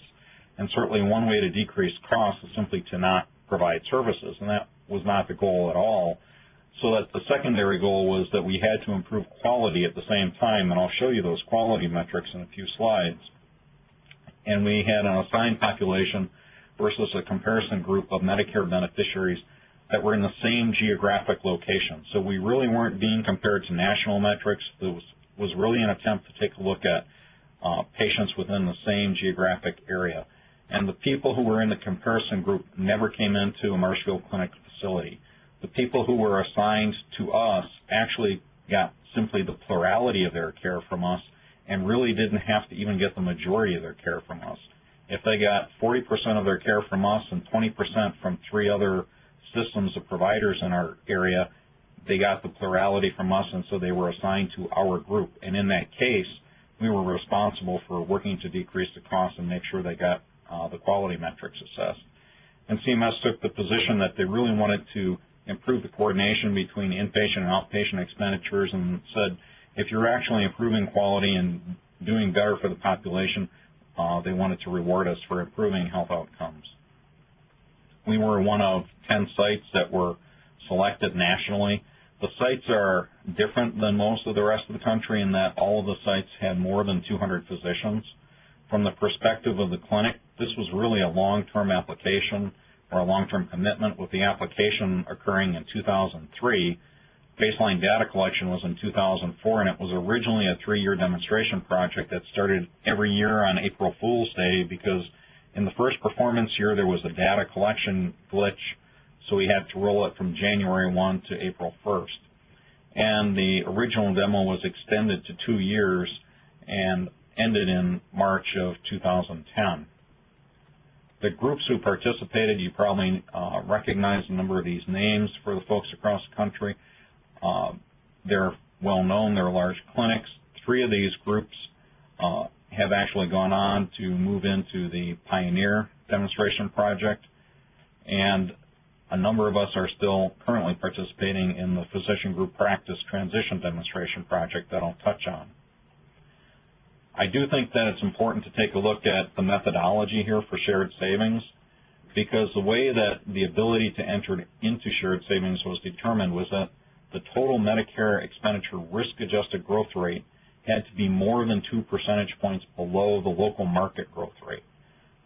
And certainly one way to decrease costs is simply to not provide services, and that was not the goal at all. So that the secondary goal was that we had to improve quality at the same time, and I'll show you those quality metrics in a few slides. And we had an assigned population versus a comparison group of Medicare beneficiaries that were in the same geographic location. So we really weren't being compared to national metrics. It was really an attempt to take a look at patients within the same geographic area. And the people who were in the comparison group never came into a Marshfield Clinic facility. The people who were assigned to us actually got simply the plurality of their care from us and really didn't have to even get the majority of their care from us. If they got 40% of their care from us and 20% from 3 other systems of providers in our area, they got the plurality from us, and so they were assigned to our group. And in that case, we were responsible for working to decrease the cost and make sure they got the quality metrics assessed. And CMS took the position that they really wanted to improve the coordination between inpatient and outpatient expenditures, and said if you're actually improving quality and doing better for the population, they wanted to reward us for improving health outcomes. We were one of 10 sites that were selected nationally. The sites are different than most of the rest of the country in that all of the sites had more than 200 physicians. From the perspective of the clinic, this was really a long-term application or a long-term commitment, with the application occurring in 2003. Baseline data collection was in 2004, and it was originally a 3-year demonstration project that started every year on April Fool's Day, because in the first performance year there was a data collection glitch, so we had to roll it from January 1 to April 1st. And the original demo was extended to 2 years and ended in March of 2010. The groups who participated, you probably recognize a number of these names for the folks across the country. They're well known, they're large clinics. 3 of these groups have actually gone on to move into the Pioneer demonstration project, and a number of us are still currently participating in the Physician Group Practice Transition Demonstration Project that I'll touch on. I do think that it's important to take a look at the methodology here for shared savings, because the way that the ability to enter into shared savings was determined was that the total Medicare expenditure risk-adjusted growth rate had to be more than 2 percentage points below the local market growth rate.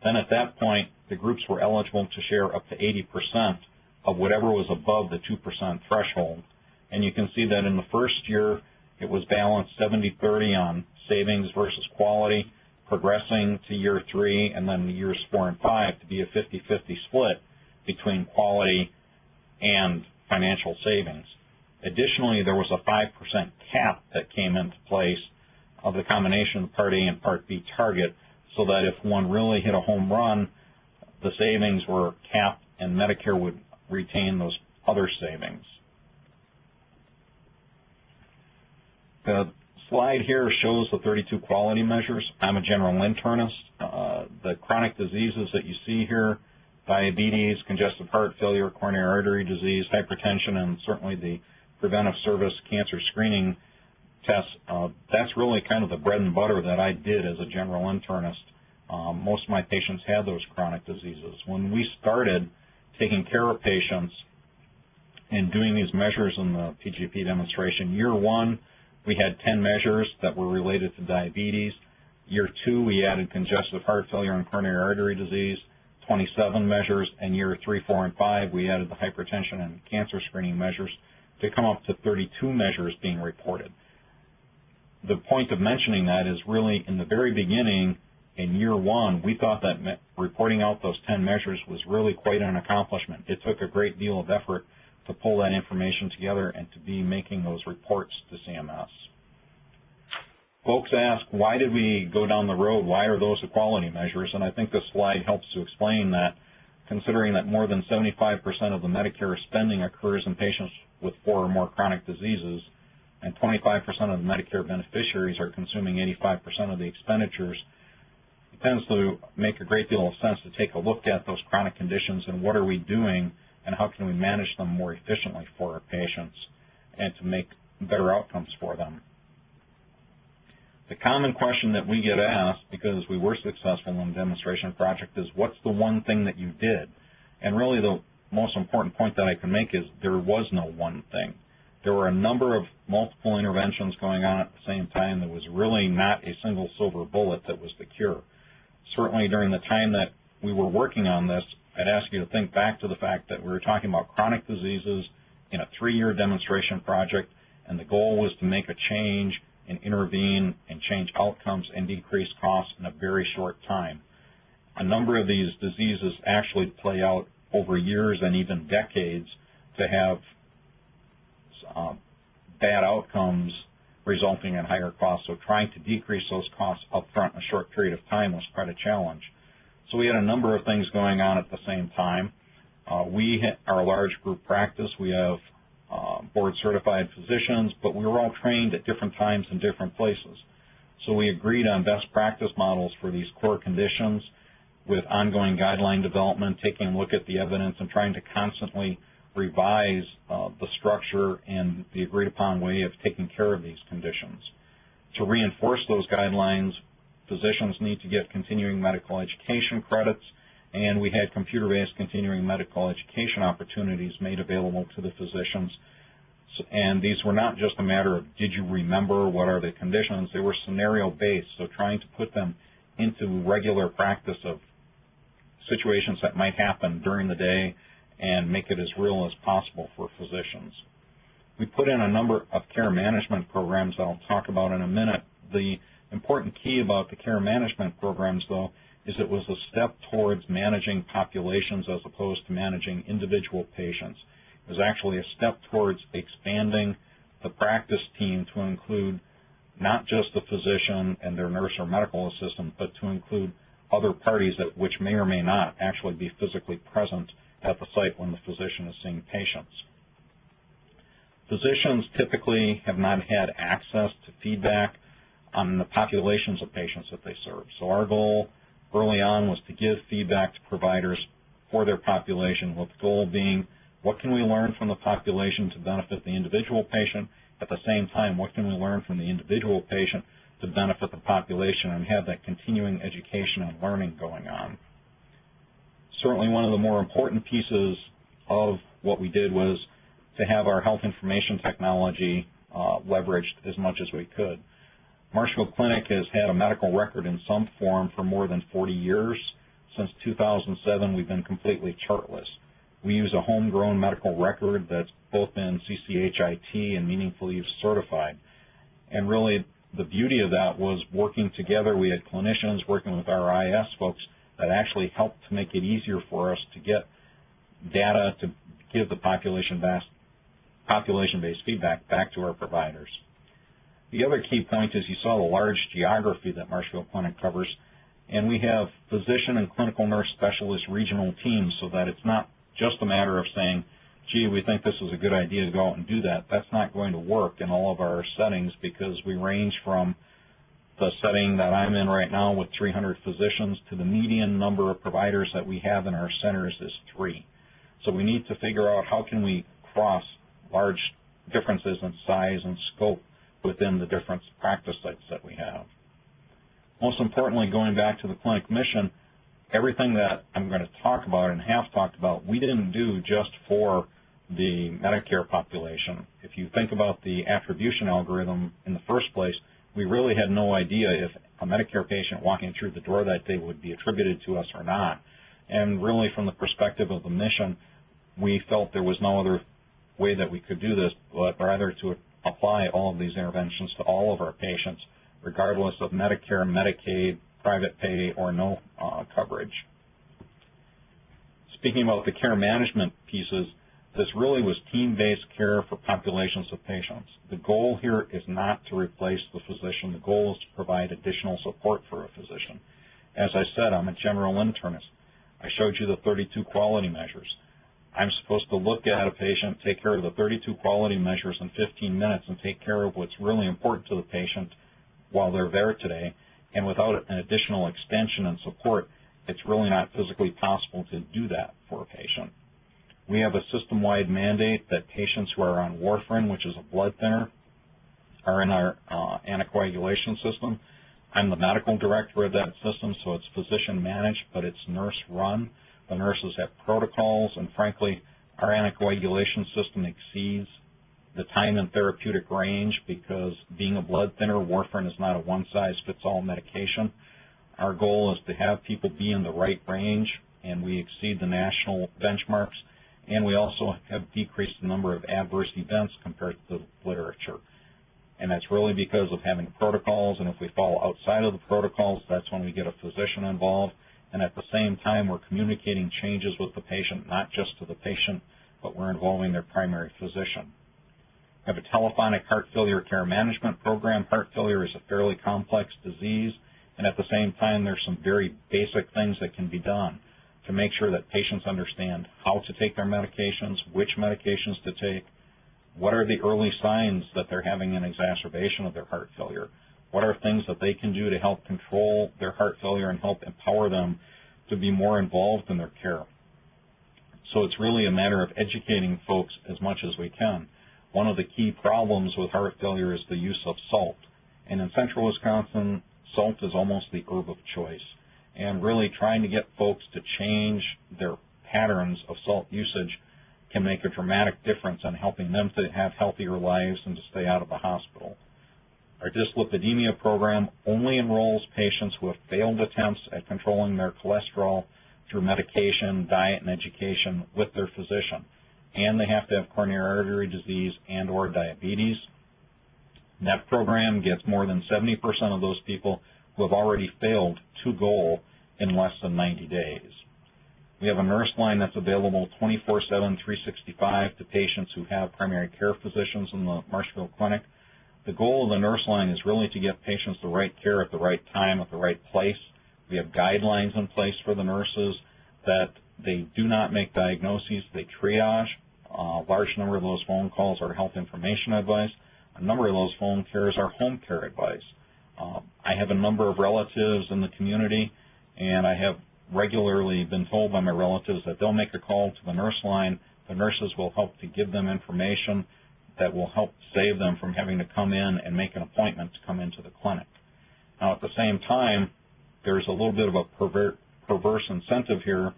Then at that point, the groups were eligible to share up to 80% of whatever was above the 2% threshold. And you can see that in the first year, It was balanced 70-30 on savings versus quality, progressing to year 3 and then years 4 and 5 to be a 50-50 split between quality and financial savings. Additionally, there was a 5% cap that came into place of the combination of Part A and Part B target, so that if one really hit a home run, the savings were capped and Medicare would retain those other savings. The slide here shows the 32 quality measures. I'm a general internist. The chronic diseases that you see here, diabetes, congestive heart failure, coronary artery disease, hypertension, and certainly the preventive service cancer screening tests, that's really kind of the bread and butter that I did as a general internist. Most of my patients had those chronic diseases. When we started taking care of patients and doing these measures in the PGP demonstration, year 1, we had 10 measures that were related to diabetes. Year 2, we added congestive heart failure and coronary artery disease, 27 measures, and year 3, 4, and 5, we added the hypertension and cancer screening measures to come up to 32 measures being reported. The point of mentioning that is really in the very beginning, in year 1, we thought that reporting out those 10 measures was really quite an accomplishment. It took a great deal of effort to pull that information together and to be making those reports to CMS. Folks ask, why did we go down the road? Why are those the quality measures? And I think this slide helps to explain that, considering that more than 75% of the Medicare spending occurs in patients with 4 or more chronic diseases, and 25% of the Medicare beneficiaries are consuming 85% of the expenditures, it tends to make a great deal of sense to take a look at those chronic conditions and what are we doing and how can we manage them more efficiently for our patients and to make better outcomes for them. The common question that we get asked, because we were successful in the demonstration project, is what's the one thing that you did? And really the most important point that I can make is there was no one thing. There were a number of multiple interventions going on at the same time. There was really not a single silver bullet that was the cure. Certainly during the time that we were working on this, I'd ask you to think back to the fact that we were talking about chronic diseases in a 3-year demonstration project, and the goal was to make a change and intervene and change outcomes and decrease costs in a very short time. A number of these diseases actually play out over years and even decades to have bad outcomes resulting in higher costs. So trying to decrease those costs up front in a short period of time was quite a challenge. So we had a number of things going on at the same time. We are a large group practice. We have board-certified physicians, but we were all trained at different times in different places. So we agreed on best practice models for these core conditions with ongoing guideline development, taking a look at the evidence and trying to constantly revise the structure and the agreed-upon way of taking care of these conditions. To reinforce those guidelines, physicians need to get continuing medical education credits, and we had computer-based continuing medical education opportunities made available to the physicians. And these were not just a matter of did you remember what are the conditions, they were scenario-based, so trying to put them into regular practice of situations that might happen during the day and make it as real as possible for physicians. We put in a number of care management programs that I'll talk about in a minute. The important key about the care management programs, though, is it was a step towards managing populations as opposed to managing individual patients. It was actually a step towards expanding the practice team to include not just the physician and their nurse or medical assistant, but to include other parties that which may or may not actually be physically present at the site when the physician is seeing patients. Physicians typically have not had access to feedback on the populations of patients that they serve. So our goal early on was to give feedback to providers for their population, with the goal being what can we learn from the population to benefit the individual patient, at the same time what can we learn from the individual patient to benefit the population and have that continuing education and learning going on. Certainly one of the more important pieces of what we did was to have our health information technology leveraged as much as we could. Marshfield Clinic has had a medical record in some form for more than 40 years. Since 2007, we've been completely chartless. We use a homegrown medical record that's both been CCHIT and Meaningful Use certified. And really, the beauty of that was working together. We had clinicians working with our IS folks that actually helped to make it easier for us to get data to give the population-based feedback back to our providers. The other key point is you saw the large geography that Marshfield Clinic covers, and we have physician and clinical nurse specialist regional teams so that it's not just a matter of saying, gee, we think this is a good idea to go out and do that. That's not going to work in all of our settings because we range from the setting that I'm in right now with 300 physicians to the median number of providers that we have in our centers is 3. So we need to figure out how can we cross large differences in size and scope within the different practice sites that we have. Most importantly, going back to the clinic mission, everything that I'm going to talk about and have talked about, we didn't do just for the Medicare population. If you think about the attribution algorithm in the first place, we really had no idea if a Medicare patient walking through the door that day would be attributed to us or not. And really from the perspective of the mission, we felt there was no other way that we could do this, but rather to apply all of these interventions to all of our patients, regardless of Medicare, Medicaid, private pay, or no coverage. Speaking about the care management pieces, this really was team-based care for populations of patients. The goal here is not to replace the physician. The goal is to provide additional support for a physician. As I said, I'm a general internist. I showed you the 32 quality measures. I'm supposed to look at a patient, take care of the 32 quality measures in 15 minutes, and take care of what's really important to the patient while they're there today. And without an additional extension and support, it's really not physically possible to do that for a patient. We have a system-wide mandate that patients who are on warfarin, which is a blood thinner, are in our anticoagulation system. I'm the medical director of that system, so it's physician-managed, but it's nurse-run. The nurses have protocols, and frankly, our anticoagulation system exceeds the time and therapeutic range because being a blood thinner, warfarin is not a one-size-fits-all medication. Our goal is to have people be in the right range, and we exceed the national benchmarks, and we also have decreased the number of adverse events compared to the literature. And that's really because of having protocols, and if we fall outside of the protocols, that's when we get a physician involved. And at the same time, we're communicating changes with the patient, not just to the patient, but we're involving their primary physician. We have a telephonic heart failure care management program. Heart failure is a fairly complex disease, and at the same time, there's some very basic things that can be done to make sure that patients understand how to take their medications, which medications to take, what are the early signs that they're having an exacerbation of their heart failure, what are things that they can do to help control their heart failure and help empower them to be more involved in their care. So it's really a matter of educating folks as much as we can. One of the key problems with heart failure is the use of salt. And in central Wisconsin, salt is almost the herb of choice. And really trying to get folks to change their patterns of salt usage can make a dramatic difference in helping them to have healthier lives and to stay out of the hospital. Our dyslipidemia program only enrolls patients who have failed attempts at controlling their cholesterol through medication, diet, and education with their physician. And they have to have coronary artery disease and or diabetes. That program gets more than 70% of those people who have already failed to goal in less than 90 days. We have a nurse line that's available 24/7, 365 to patients who have primary care physicians in the Marshfield Clinic. The goal of the nurse line is really to get patients the right care at the right time, at the right place. We have guidelines in place for the nurses that they do not make diagnoses, they triage. A large number of those phone calls are health information advice. A number of those phone cares are home care advice. I have a number of relatives in the community, and I have regularly been told by my relatives that they'll make a call to the nurse line. The nurses will help to give them information that will help save them from having to come in and make an appointment to come into the clinic. Now, at the same time, there's a little bit of a perverse incentive here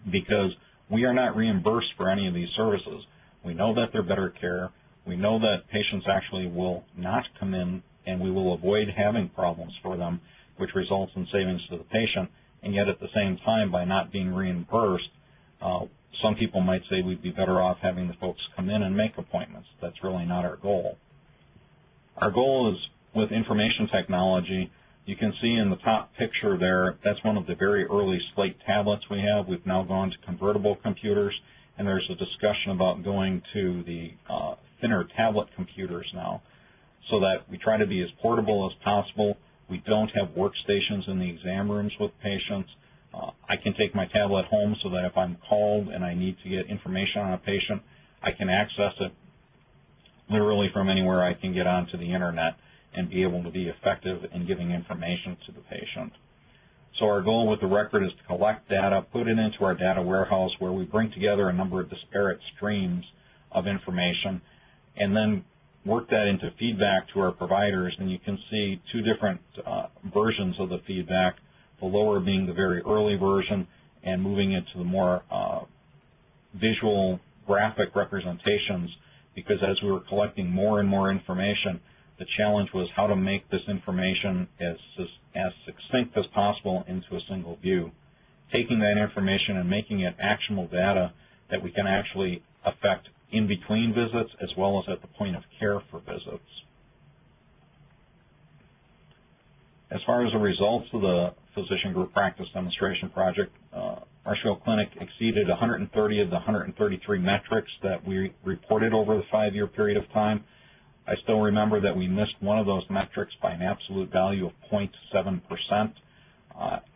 because we are not reimbursed for any of these services. We know that they're better care. We know that patients actually will not come in, and we will avoid having problems for them, which results in savings to the patient. And yet at the same time, by not being reimbursed, some people might say we'd be better off having the folks come in and make appointments. That's really not our goal. Our goal is, with information technology, you can see in the top picture there, that's one of the very early slate tablets we have. We've now gone to convertible computers, and there's a discussion about going to the thinner tablet computers now, so that we try to be as portable as possible. We don't have workstations in the exam rooms with patients. I can take my tablet home so that if I'm called and I need to get information on a patient, I can access it literally from anywhere I can get onto the internet and be able to be effective in giving information to the patient. So our goal with the record is to collect data, put it into our data warehouse where we bring together a number of disparate streams of information, and then work that into feedback to our providers. And you can see two different versions of the feedback, the lower being the very early version and moving into the more visual graphic representations, because as we were collecting more and more information, the challenge was how to make this information as succinct as possible into a single view, taking that information and making it actionable data that we can actually affect in between visits as well as at the point of care for visits. As far as the results of the physician group practice demonstration project, Marshfield Clinic exceeded 130 of the 133 metrics that we reported over the 5-year period of time. I still remember that we missed one of those metrics by an absolute value of 0.7%,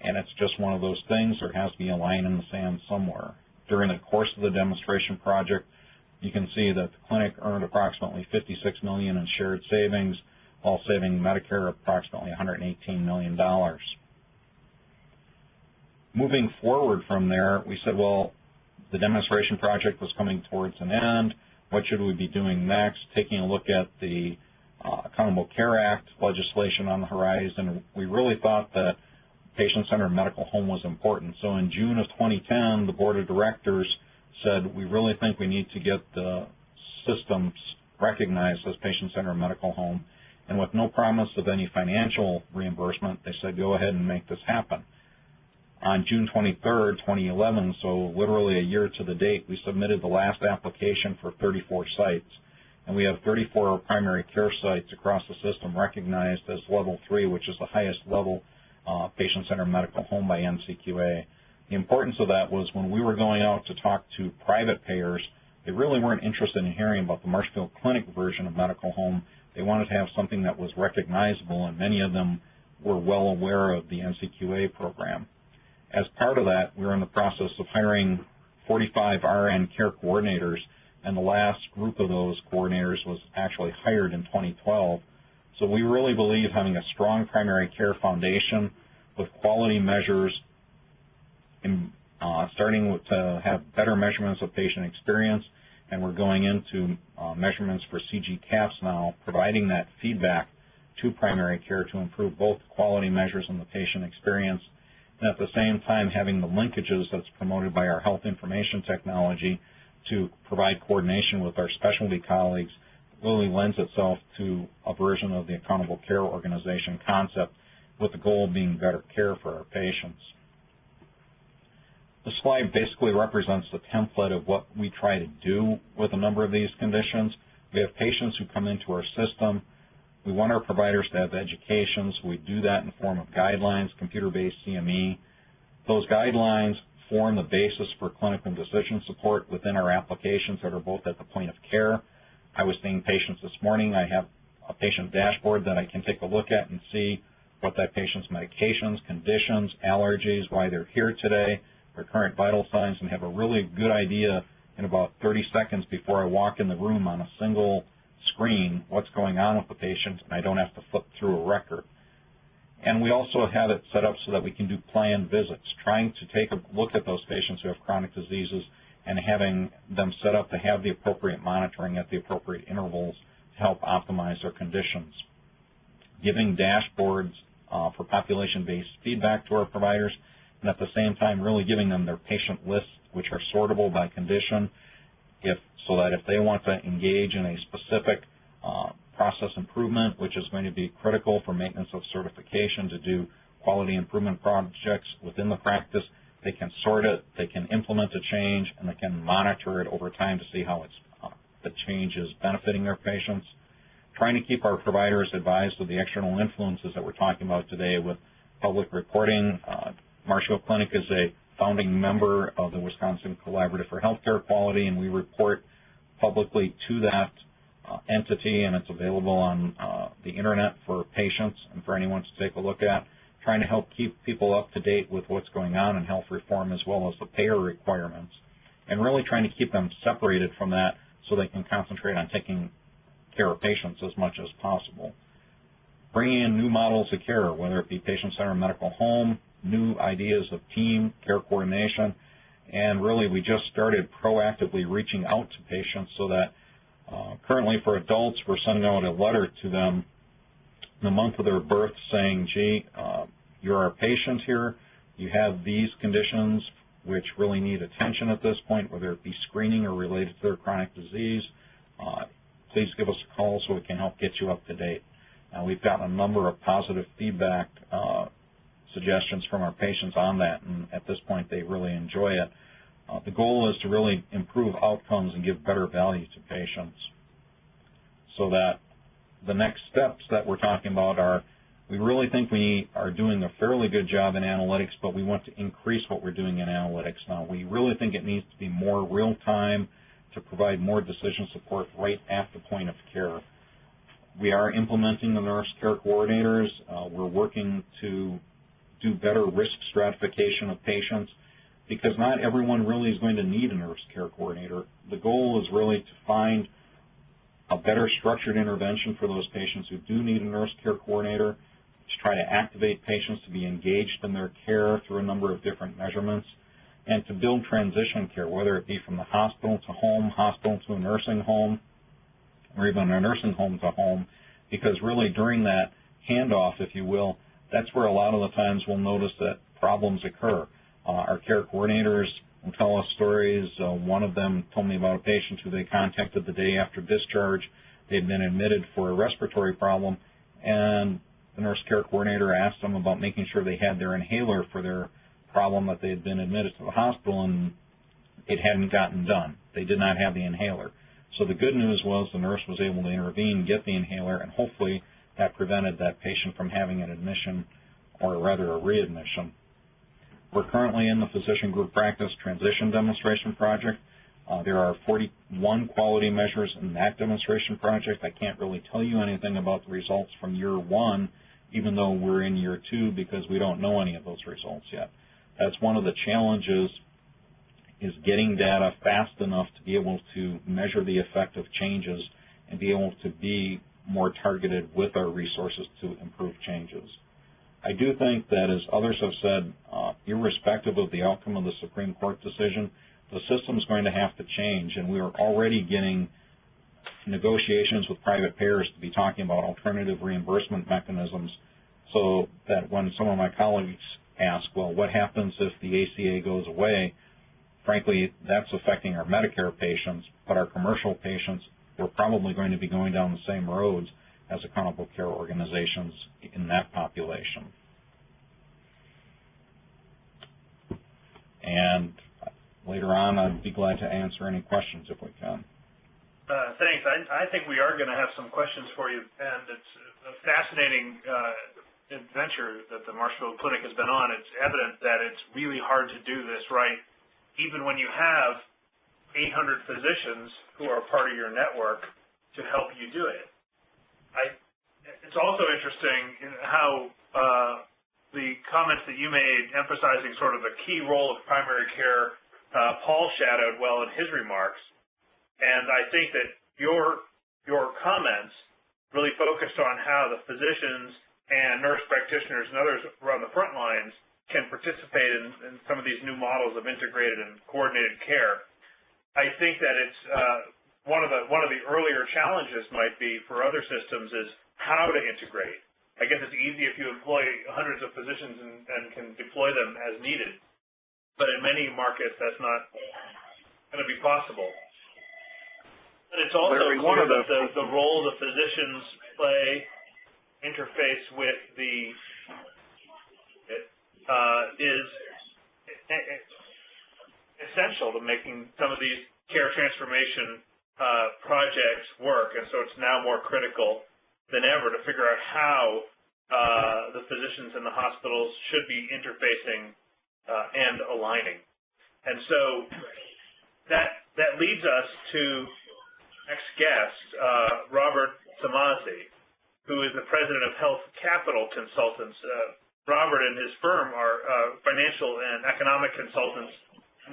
and it's just one of those things. There has to be a line in the sand somewhere. During the course of the demonstration project, you can see that the clinic earned approximately $56 million in shared savings, while saving Medicare approximately $118 million. Moving forward from there, we said, well, the demonstration project was coming towards an end. What should we be doing next? Taking a look at the Accountable Care Act legislation on the horizon, we really thought that patient-centered medical home was important. So in June of 2010, the board of directors said, we really think we need to get the systems recognized as patient-centered medical home. And with no promise of any financial reimbursement, they said, go ahead and make this happen. On June 23rd, 2011, so literally a year to the date, we submitted the last application for 34 sites. And we have 34 primary care sites across the system recognized as Level 3, which is the highest level patient-centered medical home by NCQA. The importance of that was when we were going out to talk to private payers, they really weren't interested in hearing about the Marshfield Clinic version of medical home. They wanted to have something that was recognizable, and many of them were well aware of the NCQA program. As part of that, we're in the process of hiring 45 RN care coordinators, and the last group of those coordinators was actually hired in 2012. So we really believe having a strong primary care foundation with quality measures, starting to have better measurements of patient experience, and we're going into measurements for CG CAPS now, providing that feedback to primary care to improve both quality measures and the patient experience, and at the same time having the linkages that's promoted by our health information technology to provide coordination with our specialty colleagues really lends itself to a version of the accountable care organization concept, with the goal being better care for our patients. The slide basically represents the template of what we try to do with a number of these conditions. We have patients who come into our system. We want our providers to have education, so we do that in the form of guidelines, computer-based CME. Those guidelines form the basis for clinical decision support within our applications that are both at the point of care. I was seeing patients this morning. I have a patient dashboard that I can take a look at and see what that patient's medications, conditions, allergies, why they're here today, their current vital signs, and have a really good idea in about 30 seconds before I walk in the room on a single screen what's going on with the patient, and I don't have to flip through a record. And we also have it set up so that we can do planned visits, trying to take a look at those patients who have chronic diseases and having them set up to have the appropriate monitoring at the appropriate intervals to help optimize their conditions. Giving dashboards for population-based feedback to our providers, and at the same time really giving them their patient lists, which are sortable by condition, so that if they want to engage in a specific process improvement, which is going to be critical for maintenance of certification to do quality improvement projects within the practice, they can sort it, they can implement a change, and they can monitor it over time to see how the change is benefiting their patients. trying to keep our providers advised of the external influences that we're talking about today with public reporting. Marshfield Clinic is a founding member of the Wisconsin Collaborative for Healthcare Quality, and we report publicly to that entity, and it's available on the internet for patients and for anyone to take a look at, trying to help keep people up to date with what's going on in health reform as well as the payer requirements, and really trying to keep them separated from that so they can concentrate on taking care of patients as much as possible. Bringing in new models of care, whether it be patient-centered medical home, new ideas of team care coordination, and really we just started proactively reaching out to patients so that currently for adults we're sending out a letter to them in the month of their birth saying, gee, you're our patient here, you have these conditions which really need attention at this point, whether it be screening or related to their chronic disease. Please give us a call so we can help get you up to date. We've gotten a number of positive feedback suggestions from our patients on that, and at this point they really enjoy it. The goal is to really improve outcomes and give better value to patients so that the next steps that we're talking about are, we really think we are doing a fairly good job in analytics, but we want to increase what we're doing in analytics now. We really think it needs to be more real-time to provide more decision support right at the point of care. We are implementing the nurse care coordinators. We're working to do better risk stratification of patients because not everyone really is going to need a nurse care coordinator. The goal is really to find a better structured intervention for those patients who do need a nurse care coordinator, to try to activate patients to be engaged in their care through a number of different measurements, and to build transition care, whether it be from the hospital to home, hospital to a nursing home, or even a nursing home to home, because really during that handoff, if you will, that's where a lot of the times we'll notice that problems occur. Our care coordinators will tell us stories. One of them told me about a patient who they contacted the day after discharge. They'd been admitted for a respiratory problem, and the nurse care coordinator asked them about making sure they had their inhaler for their problem that they had been admitted to the hospital, and it hadn't gotten done. They did not have the inhaler. So the good news was the nurse was able to intervene, get the inhaler, and hopefully that prevented that patient from having an admission, or rather a readmission. We're currently in the physician group practice transition demonstration project. There are 41 quality measures in that demonstration project. I can't really tell you anything about the results from year one, even though we're in year two, because we don't know any of those results yet. That's one of the challenges, is getting data fast enough to be able to measure the effect of changes and be able to be more targeted with our resources to improve changes. I do think that, as others have said, irrespective of the outcome of the Supreme Court decision, the system is going to have to change, and we are already getting negotiations with private payers to be talking about alternative reimbursement mechanisms, so that when some of my colleagues ask, well, what happens if the ACA goes away, frankly, that's affecting our Medicare patients, but our commercial patients, we're probably going to be going down the same roads as accountable care organizations in that population. And later on, I'd be glad to answer any questions if we can. Thanks. I think we are going to have some questions for you, and it's a fascinating adventure that the Marshfield Clinic has been on. It's evident that it's really hard to do this right, even when you have 800 physicians who are part of your network to help you do it. It's also interesting how the comments that you made emphasizing sort of the key role of primary care, Paul shadowed well in his remarks. And I think that your comments really focused on how the physicians and nurse practitioners and others who are on the front lines can participate in some of these new models of integrated and coordinated care. I think that it's one of the earlier challenges might be for other systems is how to integrate. I guess it's easy if you employ hundreds of physicians and can deploy them as needed, but in many markets that's not going to be possible. But it's also clear that the role the physicians play, interface with the is essential to making some of these care transformation projects work, and so it's now more critical than ever to figure out how the physicians and the hospitals should be interfacing and aligning. And so that leads us to next guest, Robert Tomasi, who is the president of Health Capital Consultants. Robert and his firm are financial and economic consultants.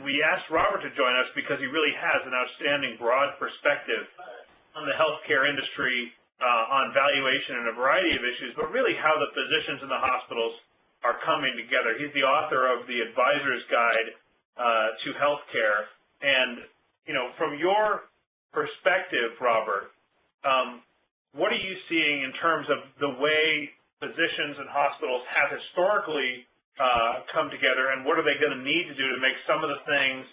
We asked Robert to join us because he really has an outstanding broad perspective on the healthcare industry, on valuation and a variety of issues, but really how the physicians and the hospitals are coming together. He's the author of the Advisor's Guide to Healthcare. And, you know, from your perspective, Robert, what are you seeing in terms of the way physicians and hospitals have historically come together, and what are they going to need to do to make some of the things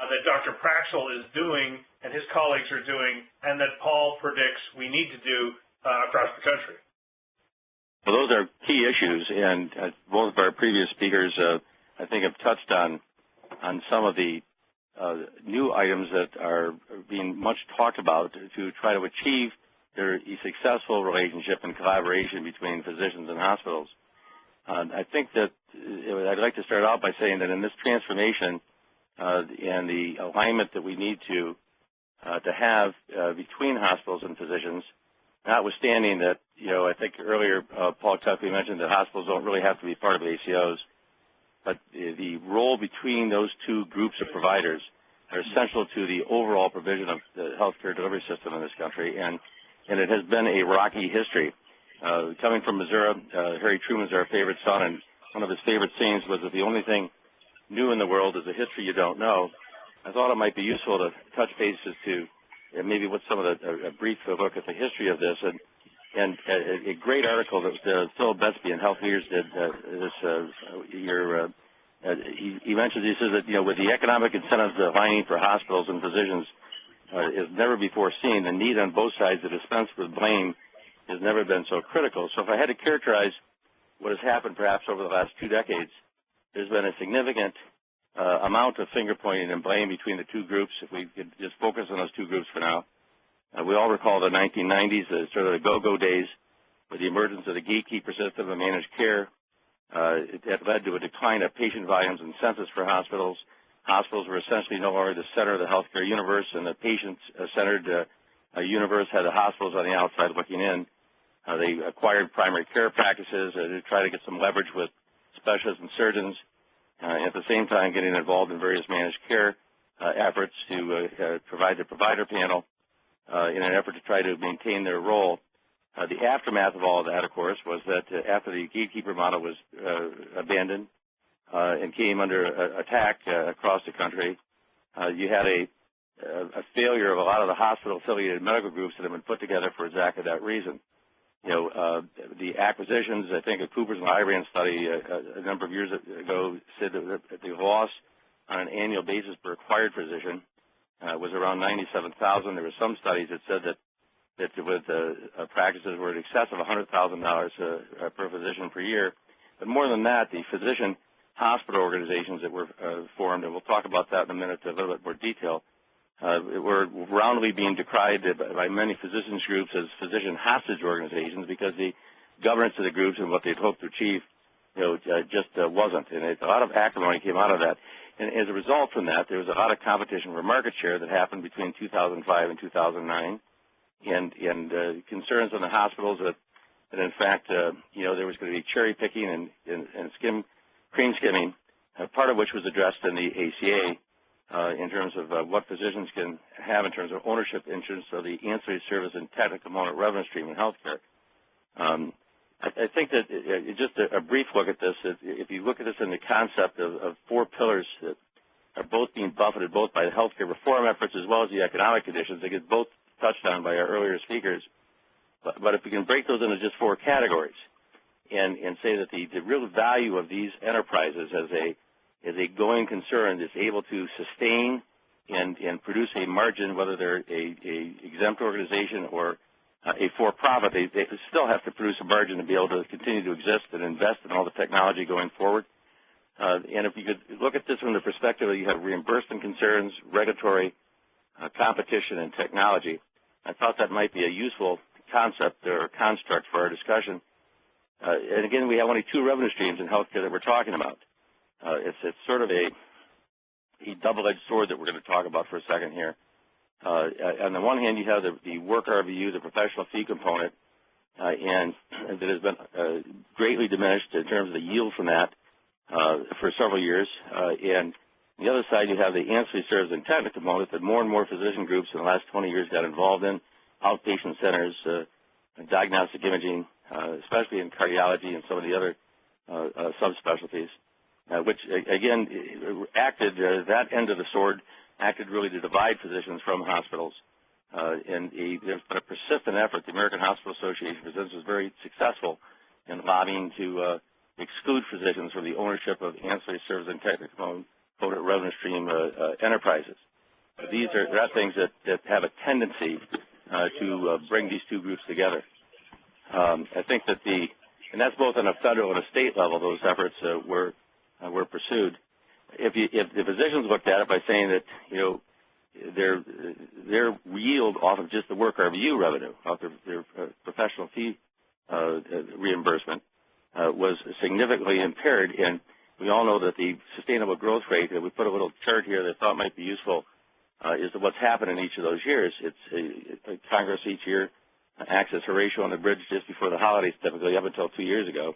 that Dr. Praxel is doing and his colleagues are doing, and that Paul predicts we need to do across the country? Well, those are key issues, and both of our previous speakers, I think, have touched on some of the new items that are being much talked about to try to achieve a successful relationship and collaboration between physicians and hospitals. I think that I'd like to start out by saying that in this transformation and the alignment that we need to have between hospitals and physicians, notwithstanding that, you know, I think earlier Paul Tuffy mentioned that hospitals don't really have to be part of ACOs, but the role between those two groups of providers are essential to the overall provision of the healthcare delivery system in this country, and it has been a rocky history. Coming from Missouri, Harry Truman's our favorite son, and one of his favorite sayings was that the only thing new in the world is a history you don't know. I thought it might be useful to touch bases to maybe with some of a brief look at the history of this, and a great article that Phil Betsby and Health Leaders did this year. He mentions, he says that, you know, with the economic incentives aligning for hospitals and physicians is never before seen, the need on both sides to dispense with blame has never been so critical. So if I had to characterize what has happened perhaps over the last 2 decades, there's been a significant amount of finger-pointing and blame between the two groups. If we could just focus on those two groups for now. We all recall the 1990s, sort of the go-go days, with the emergence of the gatekeeper system of managed care. It led to a decline of patient volumes and census for hospitals. Hospitals were essentially no longer the center of the healthcare universe, and the patient-centered universe had the hospitals on the outside looking in. They acquired primary care practices to try to get some leverage with specialists and surgeons, at the same time getting involved in various managed care efforts to provide the provider panel in an effort to try to maintain their role. The aftermath of all of that, of course, was that after the gatekeeper model was abandoned and came under attack across the country, you had a failure of a lot of the hospital-affiliated medical groups that have been put together for exactly that reason. You know, the acquisitions, I think, a Cooper's and Iran study a number of years ago said that the loss on an annual basis per acquired physician was around 97,000. There were some studies that said that with practices were in excess of $100,000 per physician per year. But more than that, the physician hospital organizations that were formed, and we'll talk about that in a minute in a little bit more detail, were roundly being decried by many physicians groups as physician hostage organizations because the governance of the groups and what they'd hoped to achieve, you know, just wasn't. And a lot of acrimony came out of that. And as a result from that, there was a lot of competition for market share that happened between 2005 and 2009, and concerns on the hospitals that in fact, you know, there was going to be cherry picking and cream skimming, part of which was addressed in the ACA. In terms of what physicians can have in terms of ownership interest of the ancillary service and technical component revenue stream in healthcare. I think that just a brief look at this, if you look at this in the concept of 4 pillars that are both being buffeted both by the healthcare reform efforts as well as the economic conditions, they get both touched on by our earlier speakers. But if we can break those into just 4 categories and say that the real value of these enterprises as a going concern is able to sustain and produce a margin, whether they're a exempt organization or a for-profit, they still have to produce a margin to be able to continue to exist and invest in all the technology going forward. And if you could look at this from the perspective that you have reimbursement concerns, regulatory, competition, and technology, I thought that might be a useful concept or construct for our discussion. And again, we have only two revenue streams in healthcare that we're talking about. It's sort of a double-edged sword that we're going to talk about for a second here. On the one hand, you have the work RVU, the professional fee component, and that has been greatly diminished in terms of the yield from that for several years. And on the other side, you have the ancillary services and technical component that more and more physician groups in the last 20 years got involved in, outpatient centers, diagnostic imaging, especially in cardiology and some of the other subspecialties, which, again, acted, that end of the sword acted really to divide physicians from hospitals. And there's been a persistent effort. The American Hospital Association, for instance, was very successful in lobbying to exclude physicians from the ownership of ancillary services and technical component revenue stream enterprises. These are things that have a tendency to bring these two groups together. I think that and that's both on a federal and a state level, those efforts were pursued. If the physicians looked at it by saying that, you know, their yield off of just the work RVU revenue, off their professional fee reimbursement, was significantly impaired, and we all know that the sustainable growth rate, we put a little chart here that I thought might be useful, is what's happened in each of those years. It's Congress each year acts as Horatio on the bridge just before the holidays, typically up until 2 years ago,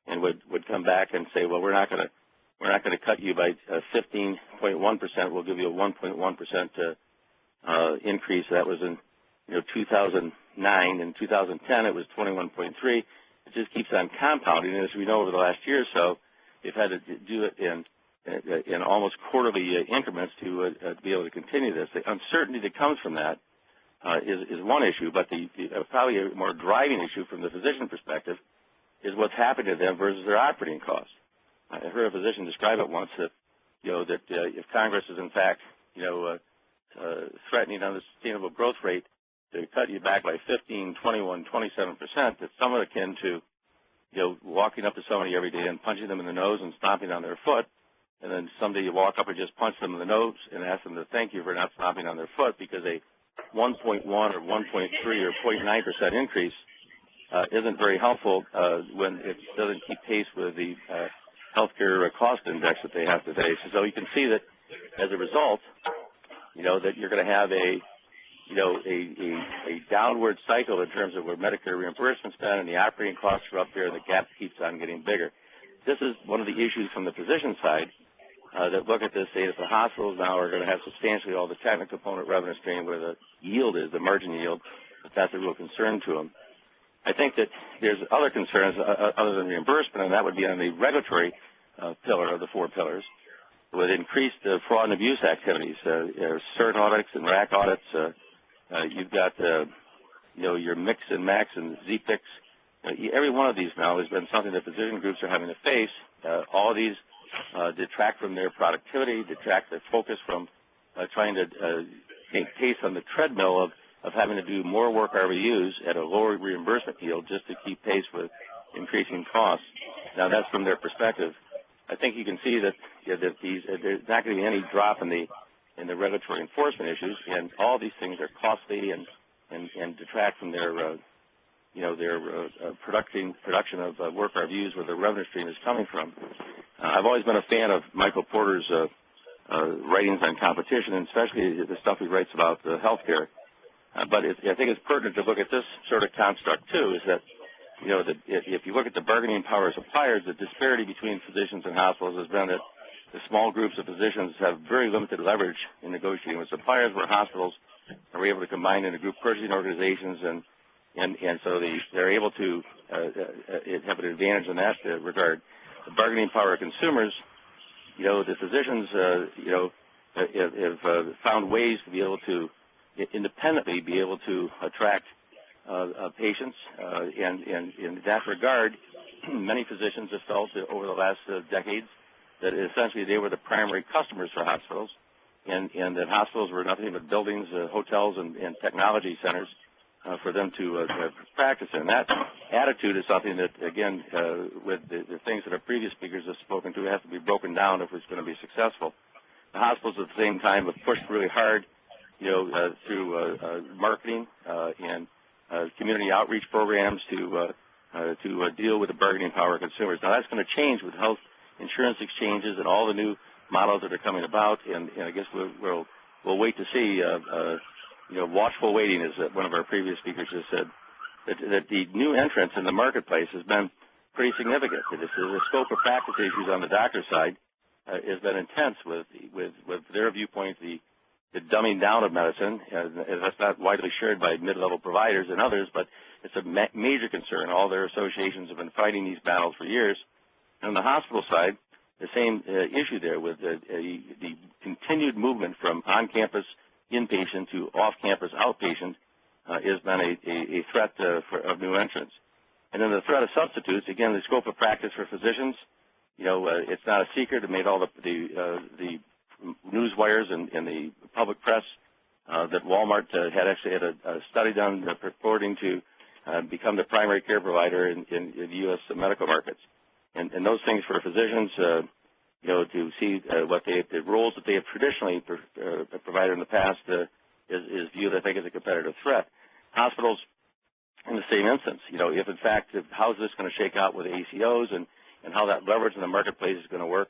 and would come back and say, well, we're not going to cut you by 15.1%. We'll give you a 1.1% increase. That was in 2009. In 2010, it was 21.3. It just keeps on compounding. And as we know, over the last year or so, they've had to do it in almost quarterly increments to be able to continue this. The uncertainty that comes from that is one issue, but probably a more driving issue from the physician perspective is what's happened to them versus their operating costs. I heard a physician describe it once that, if Congress is in fact, threatening on the sustainable growth rate to cut you back by 15, 21, 27%, that's somewhat akin to, walking up to somebody every day and punching them in the nose and stomping on their foot, and then someday you walk up and just punch them in the nose and ask them to thank you for not stomping on their foot because a 1.1 or 1.3 or 0.9% increase isn't very helpful when it doesn't keep pace with the healthcare cost index that they have today. So you can see that as a result, that you're going to have a downward cycle in terms of where Medicare reimbursement spend and the operating costs are up there, and the gap keeps on getting bigger. This is one of the issues from the physician side that look at this, say that the hospitals now are going to have substantially all the technical component revenue stream where the yield is, the margin yield, but that's a real concern to them. I think that there's other concerns other than reimbursement, and that would be on the regulatory pillar of the four pillars, with increased fraud and abuse activities, CERT audits and RAC audits. You've got, your mix and max and ZPICs. Every one of these now has been something that physician groups are having to face. All of these detract from their productivity, detract their focus from trying to make pace on the treadmill of having to do more work RVUs at a lower reimbursement yield just to keep pace with increasing costs. Now, that's from their perspective. I think you can see that there's not going to be any drop in the regulatory enforcement issues, and all these things are costly and detract from their production of work RVUs where the revenue stream is coming from. I've always been a fan of Michael Porter's writings on competition, and especially the stuff he writes about healthcare. But I think it's pertinent to look at this sort of construct too. Is that if you look at the bargaining power of suppliers, the disparity between physicians and hospitals has been that the small groups of physicians have very limited leverage in negotiating with suppliers, where hospitals are able to combine into group purchasing organizations, and so they're able to have an advantage in that regard. The bargaining power of consumers, the physicians, have found ways to be able to independently be able to attract patients, and in that regard, many physicians have felt that over the last decades that essentially they were the primary customers for hospitals, and that hospitals were nothing but buildings, hotels, and technology centers for them to practice in. That attitude is something that, again, with the things that our previous speakers have spoken to, has to be broken down if it's going to be successful. The hospitals at the same time have pushed really hard, through marketing and community outreach programs to deal with the bargaining power of consumers. Now that's going to change with health insurance exchanges and all the new models that are coming about, and I guess we'll wait to see. Watchful waiting, as one of our previous speakers just said, that the new entrance in the marketplace has been pretty significant. The scope of practice issues on the doctor side has been intense with their viewpoint, the dumbing down of medicine, and that's not widely shared by mid-level providers and others, but it's a major concern. All their associations have been fighting these battles for years. And on the hospital side, the same issue there with the continued movement from on-campus inpatient to off-campus outpatient has been a threat of new entrants. And then the threat of substitutes, again, the scope of practice for physicians, it's not a secret. It made all the news wires and the public press that Walmart had actually had a study done purporting to become the primary care provider in the U.S. medical markets. And those things for physicians, to see the roles that they have traditionally provided in the past is viewed, I think, as a competitive threat. Hospitals, in the same instance, if in fact, how is this going to shake out with ACOs and how that leverage in the marketplace is going to work,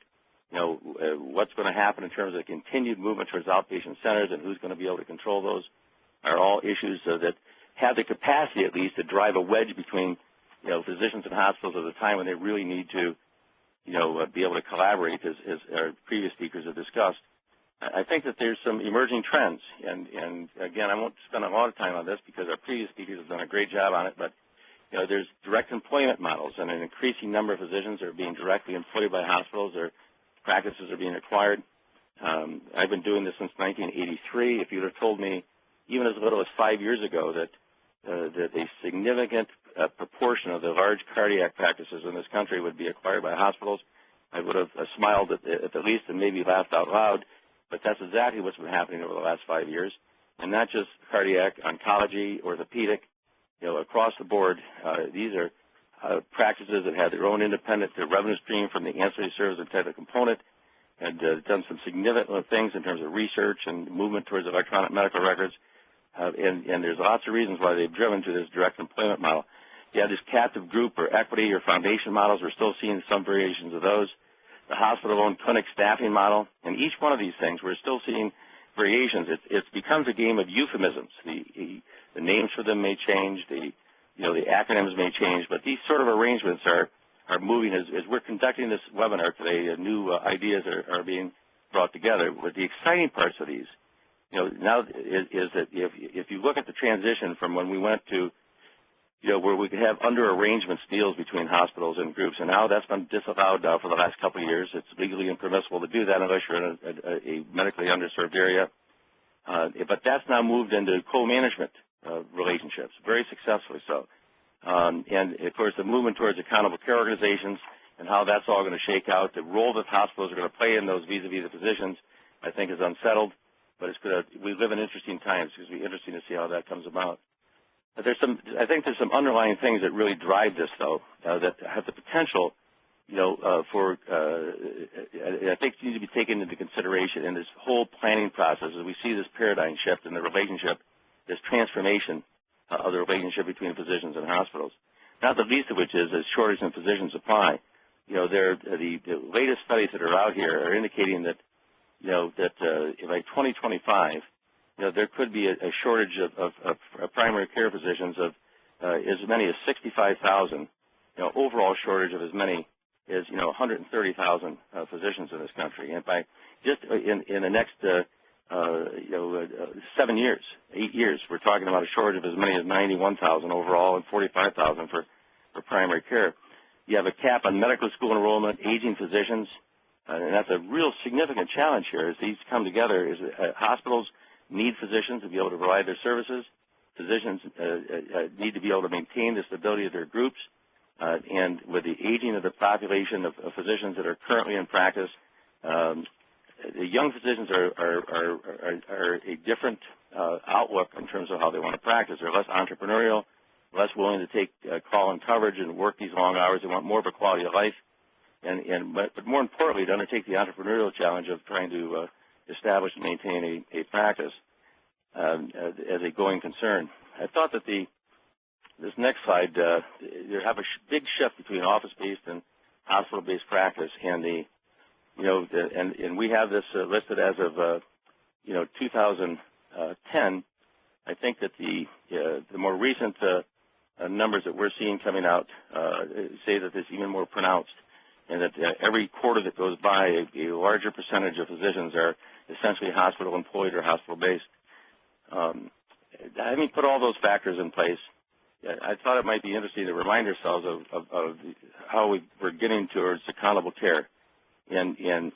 what's going to happen in terms of the continued movement towards outpatient centers and who's going to be able to control those are all issues that have the capacity, at least, to drive a wedge between, physicians and hospitals at a time when they really need to, be able to collaborate, as our previous speakers have discussed. I think that there's some emerging trends, and again, I won't spend a lot of time on this because our previous speakers have done a great job on it, but there's direct employment models, and an increasing number of physicians are being directly employed by hospitals. Their practices are being acquired. I've been doing this since 1983. If you'd have told me even as little as 5 years ago that a significant proportion of the large cardiac practices in this country would be acquired by hospitals, I would have smiled at the least and maybe laughed out loud. But that's exactly what's been happening over the last 5 years, and not just cardiac, oncology, orthopedic, across the board. These are practices that have their own independent revenue stream from the ancillary service and technical component, and done some significant things in terms of research and movement towards electronic medical records. And there's lots of reasons why they've driven to this direct employment model. You have this captive group or equity or foundation models. We're still seeing some variations of those. The hospital-owned clinic staffing model, and each one of these things, we're still seeing variations. It becomes a game of euphemisms. The names for them may change, the acronyms may change, but these sort of arrangements are moving. As we're conducting this webinar today, new ideas are being brought together. But the exciting parts of these, now is that if you look at the transition from when we went to where we could have under arrangements deals between hospitals and groups, and now that's been disallowed now for the last couple of years. It's legally impermissible to do that unless you're in a medically underserved area. But that's now moved into co-management relationships, very successfully so. And, of course, the movement towards accountable care organizations and how that's all going to shake out, the role that hospitals are going to play in those vis-a-vis the physicians, I think is unsettled. But we live in interesting times. It's going to be interesting to see how that comes about. But I think there's some underlying things that really drive this, though, that have the potential, I think need to be taken into consideration in this whole planning process as we see this paradigm shift in the relationship, this transformation of the relationship between physicians and hospitals. Not the least of which is a shortage in physician supply. The latest studies that are out here are indicating that, by 2025, there could be a shortage of primary care physicians of as many as 65,000, overall shortage of as many as, 130,000 physicians in this country. And by just in the next, 7 years, 8 years, we're talking about a shortage of as many as 91,000 overall and 45,000 for primary care. You have a cap on medical school enrollment, aging physicians, and that's a real significant challenge here as these come together. Is hospitals need physicians to be able to provide their services. Physicians need to be able to maintain the stability of their groups. And with the aging of the population of physicians that are currently in practice, the young physicians are a different outlook in terms of how they want to practice. They're less entrepreneurial, less willing to take call and coverage and work these long hours. They want more of a quality of life. But more importantly, to undertake the entrepreneurial challenge of trying to establish and maintain a practice as a going concern. I thought that the this next slide, you have a big shift between office-based and hospital-based practice, and and we have this listed as of 2010. I think that the more recent numbers that we're seeing coming out say that it's even more pronounced, and that every quarter that goes by, a larger percentage of physicians are essentially hospital employed or hospital based. Having put all those factors in place, I thought it might be interesting to remind ourselves of how we're getting towards accountable care. And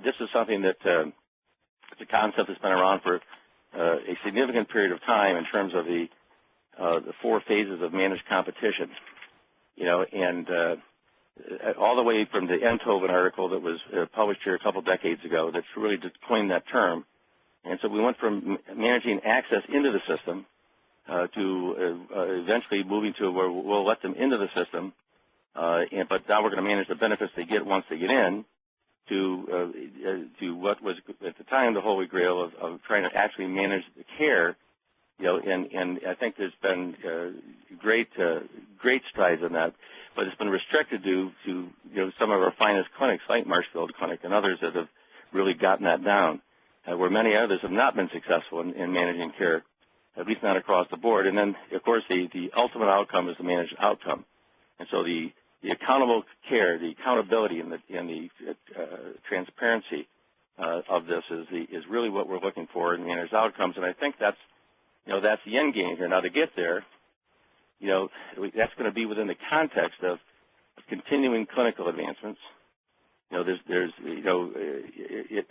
this is something that it's a concept that's been around for a significant period of time in terms of the 4 phases of managed competition. And all the way from the Enthoven article that was published here a couple decades ago that's really just coined that term. And so we went from managing access into the system to eventually moving to where we'll let them into the system, but now we're going to manage the benefits they get once they get in, to what was at the time the holy grail of trying to actually manage the care. And I think there's been great strides in that, but it's been restricted to some of our finest clinics like Marshfield Clinic and others that have really gotten that down, where many others have not been successful in managing care, at least not across the board. And then, of course, the ultimate outcome is the managed outcome. And so the accountable care, the accountability, and the transparency of this is really what we're looking for in managed outcomes. And I think that's the end game here. Now, to get there, that's going to be within the context of continuing clinical advancements. There's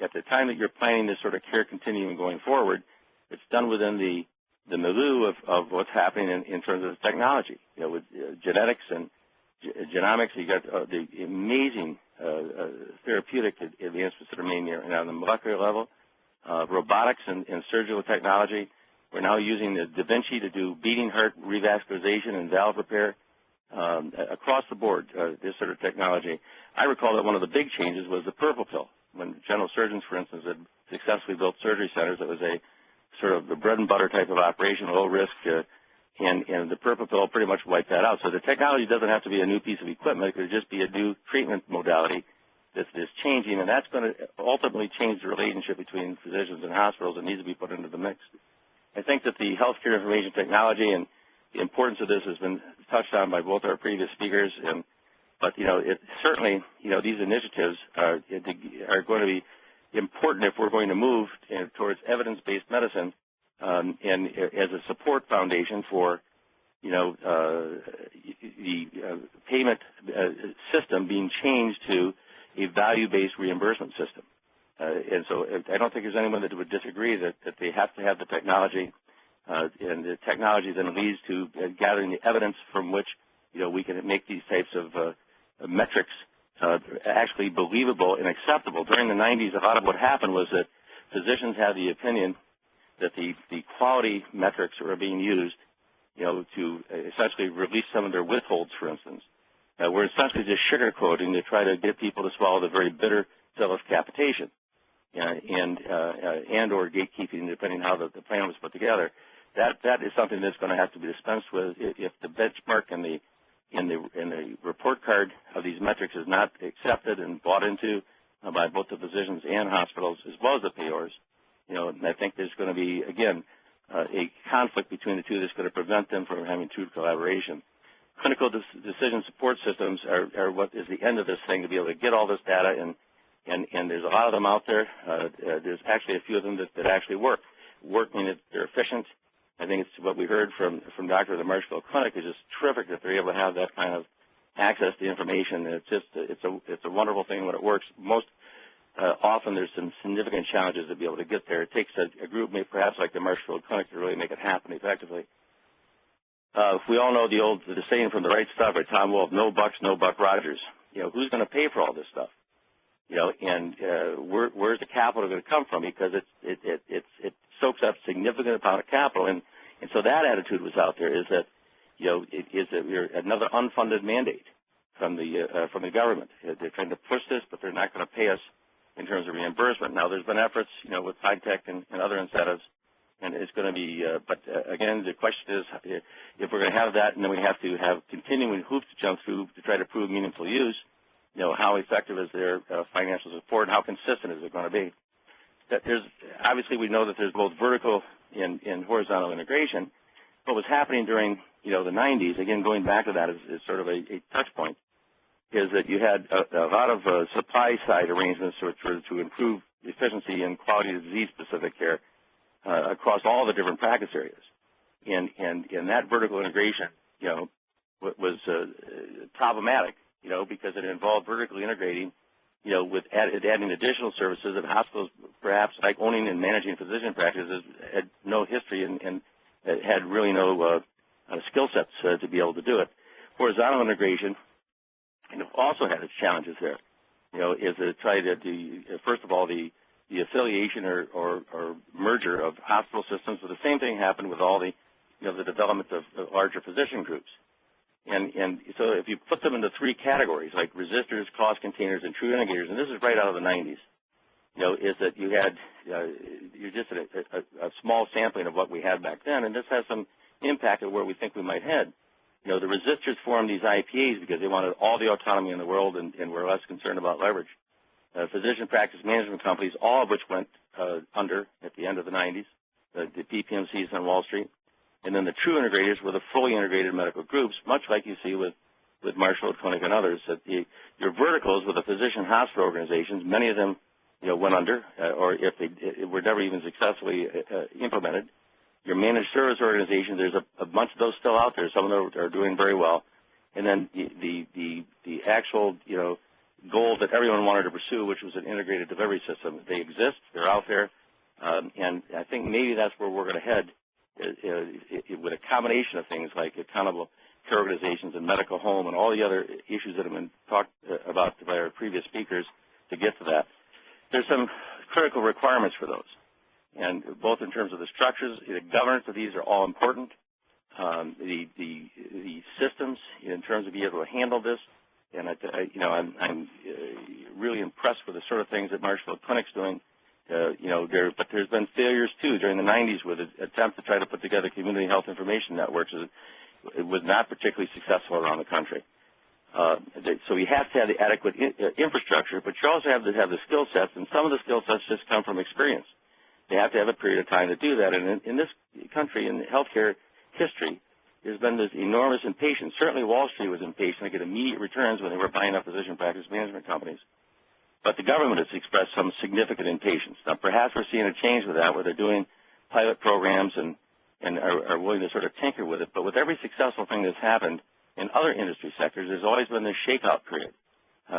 at the time that you're planning this sort of care continuum going forward, it's done within the milieu of what's happening in terms of technology. With genetics and genomics, you got the amazing therapeutic advancements that are made on the molecular level, robotics and surgical technology. We're now using the Da Vinci to do beating heart revascularization and valve repair across the board, this sort of technology. I recall that one of the big changes was the purple pill. When general surgeons, for instance, had successfully built surgery centers, it was a sort of the bread and butter type of operation, low risk, and the purple pill pretty much wiped that out. So the technology doesn't have to be a new piece of equipment. It could just be a new treatment modality that's changing, and that's going to ultimately change the relationship between physicians and hospitals and needs to be put into the mix. I think that the healthcare information technology and the importance of this has been touched on by both our previous speakers, but it certainly these initiatives are going to be important if we're going to move towards evidence-based medicine and as a support foundation for the payment system being changed to a value-based reimbursement system. And so I don't think there's anyone that would disagree that they have to have the technology, and the technology then leads to gathering the evidence from which we can make these types of metrics actually believable and acceptable. During the 90s, a lot of what happened was that physicians had the opinion that the quality metrics that were being used, to essentially release some of their withholds, for instance, were essentially just sugarcoating to try to get people to swallow the very bitter pill of capitation and or gatekeeping, depending on how the plan was put together. That is something that's going to have to be dispensed with if the benchmark and the report card of these metrics is not accepted and bought into by both the physicians and hospitals as well as the payors. And I think there's going to be, again, a conflict between the two that's going to prevent them from having true collaboration. Clinical decision support systems are what is the end of this thing, to be able to get all this data, and there's a lot of them out there. There's actually a few of them that actually work. Meaning that they're efficient. I think it's what we heard from Dr. at the Marshfield Clinic is just terrific that they're able to have that kind of access to information. It's a wonderful thing when it works. Most often there's some significant challenges to be able to get there. It takes a group perhaps like the Marshfield Clinic to really make it happen effectively. We all know the saying from The Right Stuff by Tom Wolfe, no bucks, no Buck Rogers. Who's going to pay for all this stuff? And where's the capital going to come from? Because it soaks up significant amount of capital, and so that attitude was out there is that we're another unfunded mandate from the government. They're trying to push this, but they're not going to pay us in terms of reimbursement. Now, there's been efforts, with high tech and other incentives And it's going to be, again, the question is, if we're going to have that, and then we have to have continuing hoops to jump through to try to prove meaningful use, how effective is their financial support, and how consistent is it going to be? That obviously we know that there's both vertical and horizontal integration. What was happening during, the 90s, again, going back to that is sort of a touch point, is that you had a lot of supply side arrangements to improve efficiency and quality of disease-specific care across all the different practice areas. And that vertical integration, was problematic, because it involved vertically integrating, with adding additional services that hospitals, perhaps like owning and managing physician practices, had no history and had really no skill sets to be able to do it. Horizontal integration also had its challenges there, is to try to do, first of all, the affiliation or merger of hospital systems. So the same thing happened with all the, the development of larger physician groups. And so if you put them into three categories, like resistors, cost containers, and true integrators, and this is right out of the 90s, is that you had, you're just a small sampling of what we had back then, and this has some impact of where we think we might head. The resistors formed these IPAs because they wanted all the autonomy in the world and were less concerned about leverage. Physician practice management companies, all of which went under at the end of the 90s, the PPMCs on Wall Street. And then the true integrators were the fully integrated medical groups, much like you see with Marshfield Clinic and others. That your verticals with the physician hospital organizations, many of them went under, or if they were never even successfully implemented. Your managed service organizations, there's a bunch of those still out there. Some of them are doing very well. And then the actual goal that everyone wanted to pursue, which was an integrated delivery system. They exist. They're out there. And I think maybe that's where we're going to head, with a combination of things like accountable care organizations and medical home and all the other issues that have been talked about by our previous speakers to get to that. There's some critical requirements for those, and both in terms of the structures, the governance of these are all important. The systems in terms of being able to handle this, and I'm really impressed with the sort of things that Marshfield Clinic's doing. But there's been failures too during the 90s with attempts to try to put together community health information networks. It was not particularly successful around the country. So you have to have the adequate infrastructure, but you also have to have the skill sets, and some of the skill sets just come from experience. They have to have a period of time to do that. And in this country, in healthcare history, there's been this enormous impatience. Certainly Wall Street was impatient to get immediate returns when they were buying up physician practice management companies. But the government has expressed some significant impatience. Now, perhaps we're seeing a change with that, where they're doing pilot programs and are willing to sort of tinker with it. But with every successful thing that's happened in other industry sectors, there's always been this shakeout period.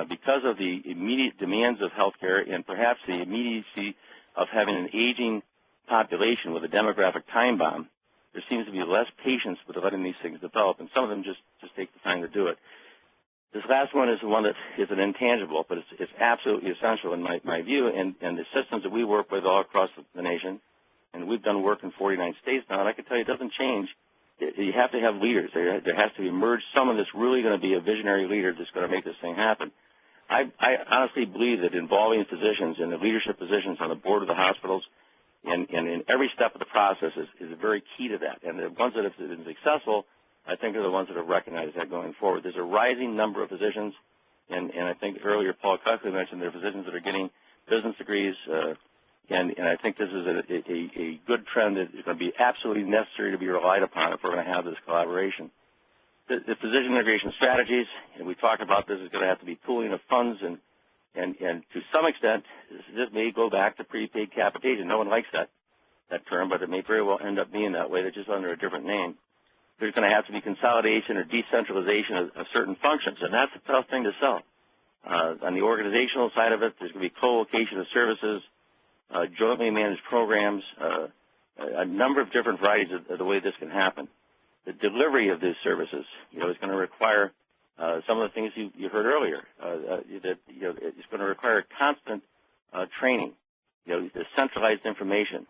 Because of the immediate demands of healthcare and perhaps the immediacy of having an aging population with a demographic time bomb, there seems to be less patience with letting these things develop, and some of them just take the time to do it. This last one is the one that is an intangible, but it's absolutely essential in my view, and the systems that we work with all across the nation, and we've done work in 49 states now, and I can tell you it doesn't change. You have to have leaders. There has to emerge someone that's really going to be a visionary leader that's going to make this thing happen. I honestly believe that involving physicians in the leadership positions on the board of the hospitals and in every step of the process is very key to that. And the ones that have been successful, I think, are the ones that have recognized that going forward. There's a rising number of physicians, and I think earlier Paul Cuckley mentioned there are physicians that are getting business degrees, and I think this is a good trend that is going to be absolutely necessary to be relied upon if we're going to have this collaboration. The physician integration strategies, and we talked about this, is going to have to be pooling of funds, and to some extent, this may go back to prepaid capitation. No one likes that term, but it may very well end up being that way. They're just under a different name. There's going to have to be consolidation or decentralization of certain functions, and that's a tough thing to sell. On the organizational side of it, there's going to be co-location of services, jointly managed programs, a number of different varieties of the way this can happen. The delivery of these services, is going to require some of the things you heard earlier. It's going to require constant training, the centralized information,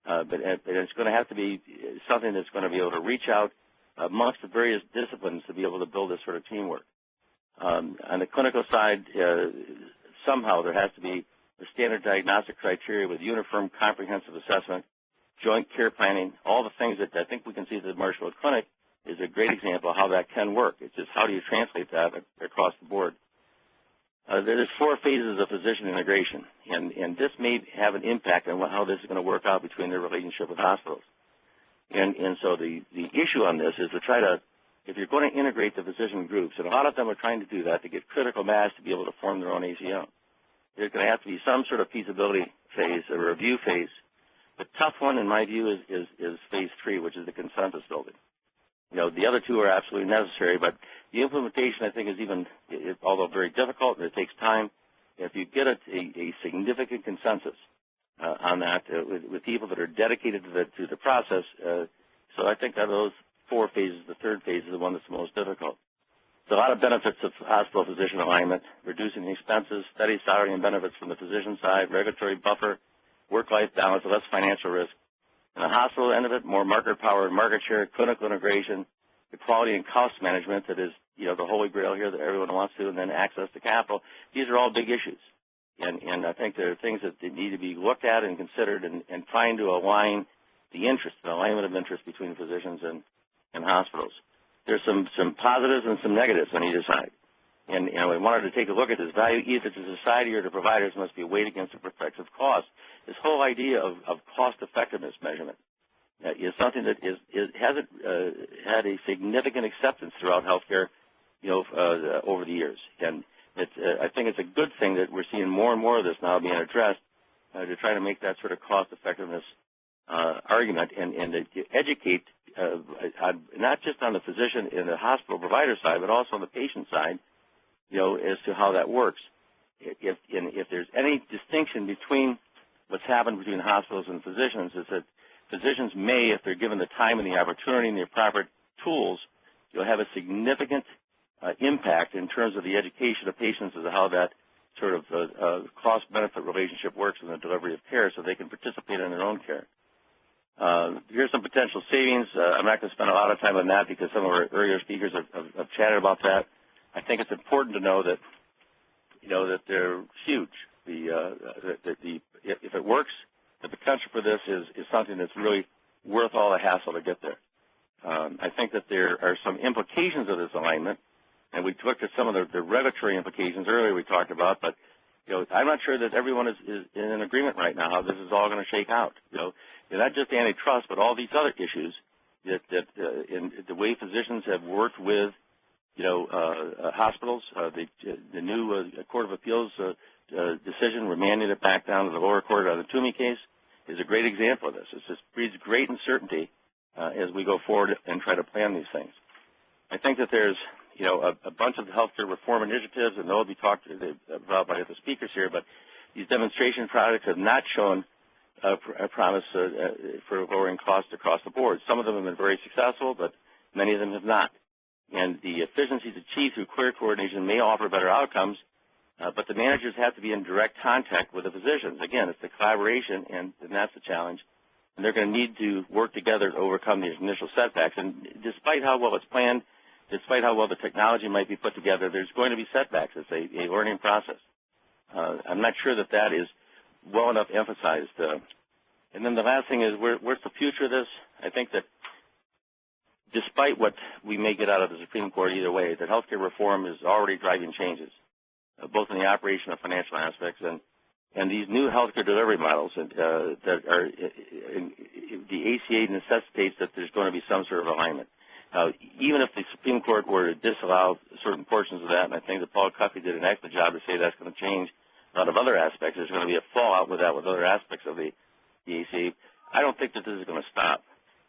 but it's going to have to be something that's going to be able to reach out amongst the various disciplines to be able to build this sort of teamwork. On the clinical side, somehow there has to be a standard diagnostic criteria with uniform comprehensive assessment joint care planning, all the things that I think we can see at the Marshfield Clinic is a great example of how that can work. It's just how do you translate that across the board. There's 4 phases of physician integration, and this may have an impact on how this is going to work out between their relationship with hospitals. And so the issue on this is to try to, if you're going to integrate the physician groups, and a lot of them are trying to do that to get critical mass to be able to form their own ACO, there's going to have to be some sort of feasibility phase, a review phase. The tough one, in my view, is phase 3, which is the consensus building. You know, the other 2 are absolutely necessary, but the implementation, I think, is even, although very difficult and it takes time, if you get a significant consensus on that with people that are dedicated to the process, so I think out of those 4 phases, the 3rd phase is the one that's the most difficult. There's a lot of benefits of hospital-physician alignment, reducing the expenses, steady salary and benefits from the physician side, regulatory buffer, work-life balance, less financial risk. On the hospital end of it, more market power and market share, clinical integration, the quality and cost management that is, you know, the holy grail here that everyone wants to, and then access to capital. These are all big issues. And I think there are things that need to be looked at and considered and trying to align the interest, the alignment of interest between physicians and hospitals. There's some positives and some negatives on either side. And we wanted to take a look at this value either to society or to providers must be weighed against the prospective cost. This whole idea of cost effectiveness measurement is something that hasn't had a significant acceptance throughout healthcare, you know, over the years. And I think it's a good thing that we're seeing more and more of this now being addressed to try to make that sort of cost effectiveness argument and to educate not just on the physician and the hospital provider side, but also on the patient side, you know, as to how that works. If there's any distinction between what's happened between hospitals and physicians, is that physicians may, if they're given the time and the opportunity and the proper tools, you'll have a significant impact in terms of the education of patients as to how that sort of cost-benefit relationship works in the delivery of care so they can participate in their own care. Here's some potential savings. I'm not going to spend a lot of time on that because some of our earlier speakers have chatted about that. I think it's important to know that, you know, that they're huge. If it works, the potential for this is something that's really worth all the hassle to get there. I think that there are some implications of this alignment, and we looked at some of the regulatory implications earlier we talked about, but, you know, I'm not sure that everyone is in an agreement right now how this is all going to shake out. You know, not just antitrust, but all these other issues that in the way physicians have worked with, you know, hospitals. The new Court of Appeals decision remanding it back down to the lower court on the Toomey case is a great example of this. It just breeds great uncertainty as we go forward and try to plan these things. I think that there's, you know, a bunch of healthcare reform initiatives, and they'll be talked about by the speakers here, but these demonstration projects have not shown a promise for lowering costs across the board. Some of them have been very successful, but many of them have not. And the efficiencies achieved through care coordination may offer better outcomes, but the managers have to be in direct contact with the physicians. Again, it's the collaboration, and that's the challenge. And they're going to need to work together to overcome these initial setbacks. And despite how well it's planned, despite how well the technology might be put together, there's going to be setbacks. It's a learning process. I'm not sure that is well enough emphasized. And then the last thing is, where's the future of this? I think that despite what we may get out of the Supreme Court either way, that healthcare reform is already driving changes, both in the operation and financial aspects, and these new healthcare delivery models that are, the ACA necessitates that there's going to be some sort of alignment. Now, even if the Supreme Court were to disallow certain portions of that, and I think that Paul Cuffey did an excellent job to say that's going to change a lot of other aspects, there's going to be a fallout with that with other aspects of the ACA. I don't think that this is going to stop.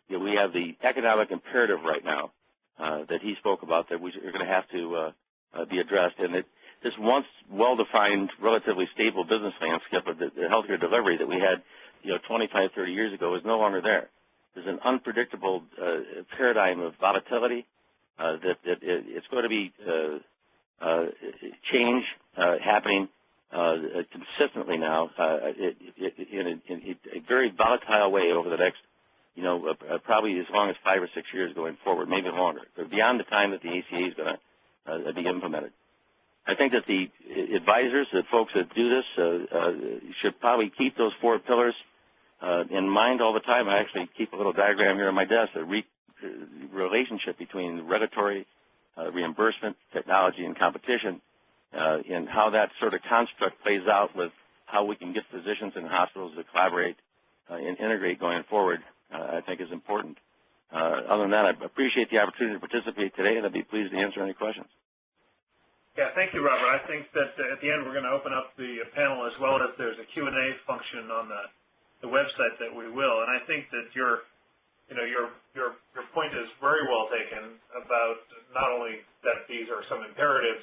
You know, we have the economic imperative right now that he spoke about that we're going to have to be addressed, and that this once well-defined, relatively stable business landscape of the healthcare delivery that we had, you know, 25, 30 years ago is no longer there. There's an unpredictable paradigm of volatility that it's going to be change happening consistently now in a very volatile way over the next, you know, probably as long as 5 or 6 years going forward, maybe longer, but beyond the time that the ACA is going to be implemented. I think that the advisors, the folks that do this, should probably keep those 4 pillars in mind all the time. I actually keep a little diagram here on my desk, the relationship between regulatory, reimbursement, technology, and competition, and how that sort of construct plays out with how we can get physicians and hospitals to collaborate and integrate going forward, I think is important. Other than that, I appreciate the opportunity to participate today, and I'd be pleased to answer any questions. Yeah, thank you, Robert. I think that at the end we're going to open up the panel as well as there's a Q&A function on the website that we will. And I think that your point is very well taken about not only that these are some imperatives,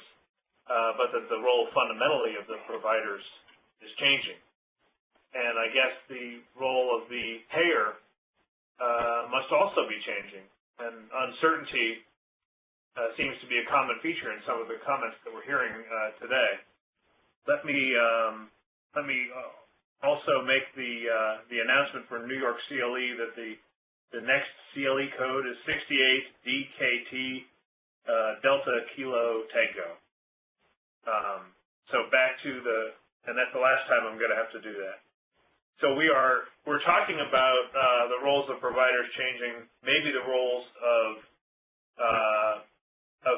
but that the role fundamentally of the providers is changing. And I guess the role of the payer must also be changing. And uncertainty seems to be a common feature in some of the comments that we're hearing today. Let me also make the announcement for New York CLE that the next CLE code is 68DKT Delta Kilo Tango. So back to and that's the last time I'm going to have to do that. So we're talking about the roles of providers changing, maybe the roles of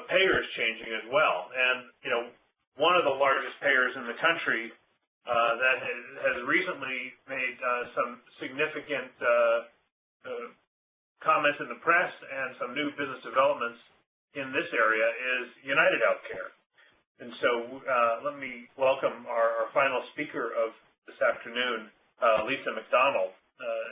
payers changing as well. And one of the largest payers in the country that has recently made some significant comments in the press and some new business developments in this area is United Healthcare. And so let me welcome our final speaker of this afternoon, Lisa McDonald,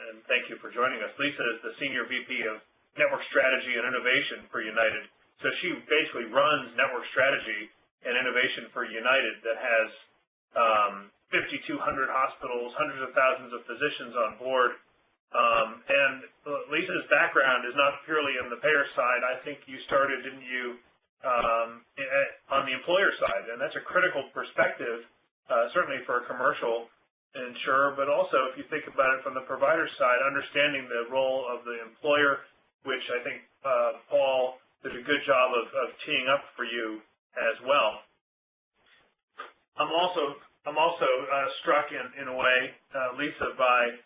and thank you for joining us. Lisa is the Senior VP of Network Strategy and Innovation for United. So she basically runs network strategy and innovation for United that has 5,200 hospitals, hundreds of thousands of physicians on board. And Lisa's background is not purely on the payer side. I think you started, didn't you, on the employer side, and that's a critical perspective, certainly for a commercial insurer, but also if you think about it from the provider side, understanding the role of the employer, which I think Paul did a good job of teeing up for you as well. I'm also struck in a way, Lisa, by